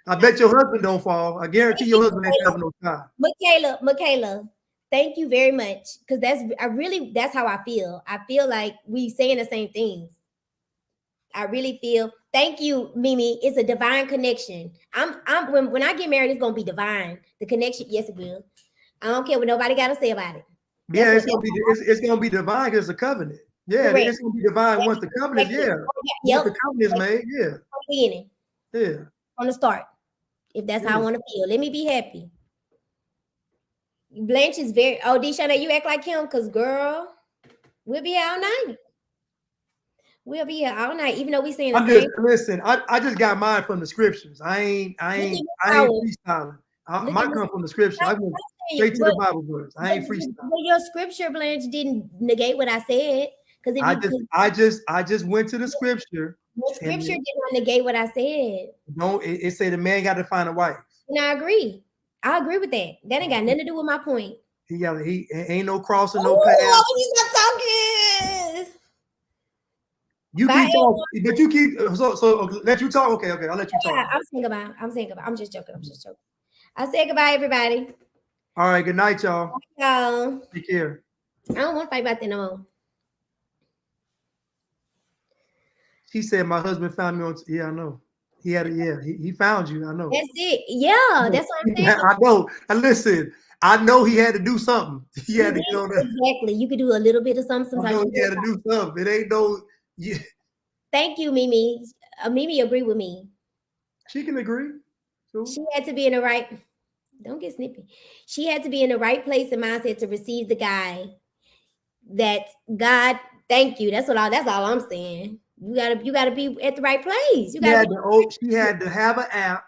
I bet your husband don't fall. I guarantee your husband ain't having no sky. Michaela, thank you very much. Because that's how I feel. I feel like we saying the same things. I really feel. Thank you, Mimi. It's a divine connection. When I get married, it's gonna be divine. The connection, yes, it will. I don't care what nobody got to say about it. Yeah, it's gonna be divine because it's a covenant. Yeah, it's gonna be divine once the covenant. Once the covenant is made. Yeah. From the start. If that's how I want to feel, let me be happy. Blanche is very. Oh, Deshauna, you act like him, cause girl, we'll be here all night. We'll be here all night, even though we saying the same. Listen. I just got mine from the scriptures. I ain't freestyling. Mine come from the scriptures. I went straight to the Bible verse. I ain't freestyling. But your scripture, Blanche, didn't negate what I said. Because I just went to the scripture. The scripture did not negate what I said. No, it said the man got to find a wife. And I agree. I agree with that. That ain't got nothing to do with my point. He ain't no crossing, no path. He's not talking. You keep talking, but you keep so let you talk. Okay, I'll let you talk. I'm saying goodbye. I'm just joking. I say goodbye, everybody. All right, good night, y'all. Y'all. Take care. I don't want to fight about that no more. She said my husband found me on. Yeah, I know. He had it. Yeah, he found you. I know. That's it. Yeah, that's what I'm saying. I know. And listen, I know he had to do something. He had to get on that. Exactly. You could do a little bit of something. Sometimes I know he had to do something. It ain't no. Yeah. Thank you, Mimi. Mimi agree with me. She can agree. She had to be in the right. Don't get snippy. She had to be in the right place and mindset to receive the guy that God, thank you. That's all I'm saying. You gotta be at the right place. She had to have an app.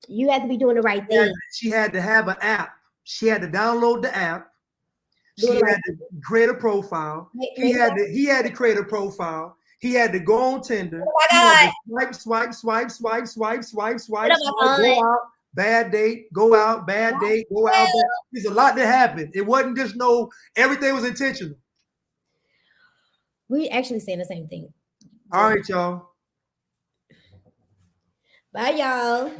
You had to be doing the right thing. She had to have an app. She had to download the app. She had to create a profile. He had to create a profile. He had to go on Tinder. Oh my God. Swipe, go God. out, bad date, go out, bad date, go out. There's a lot that happened. It wasn't just everything was intentional. We actually saying the same thing. All right, y'all. Bye, y'all.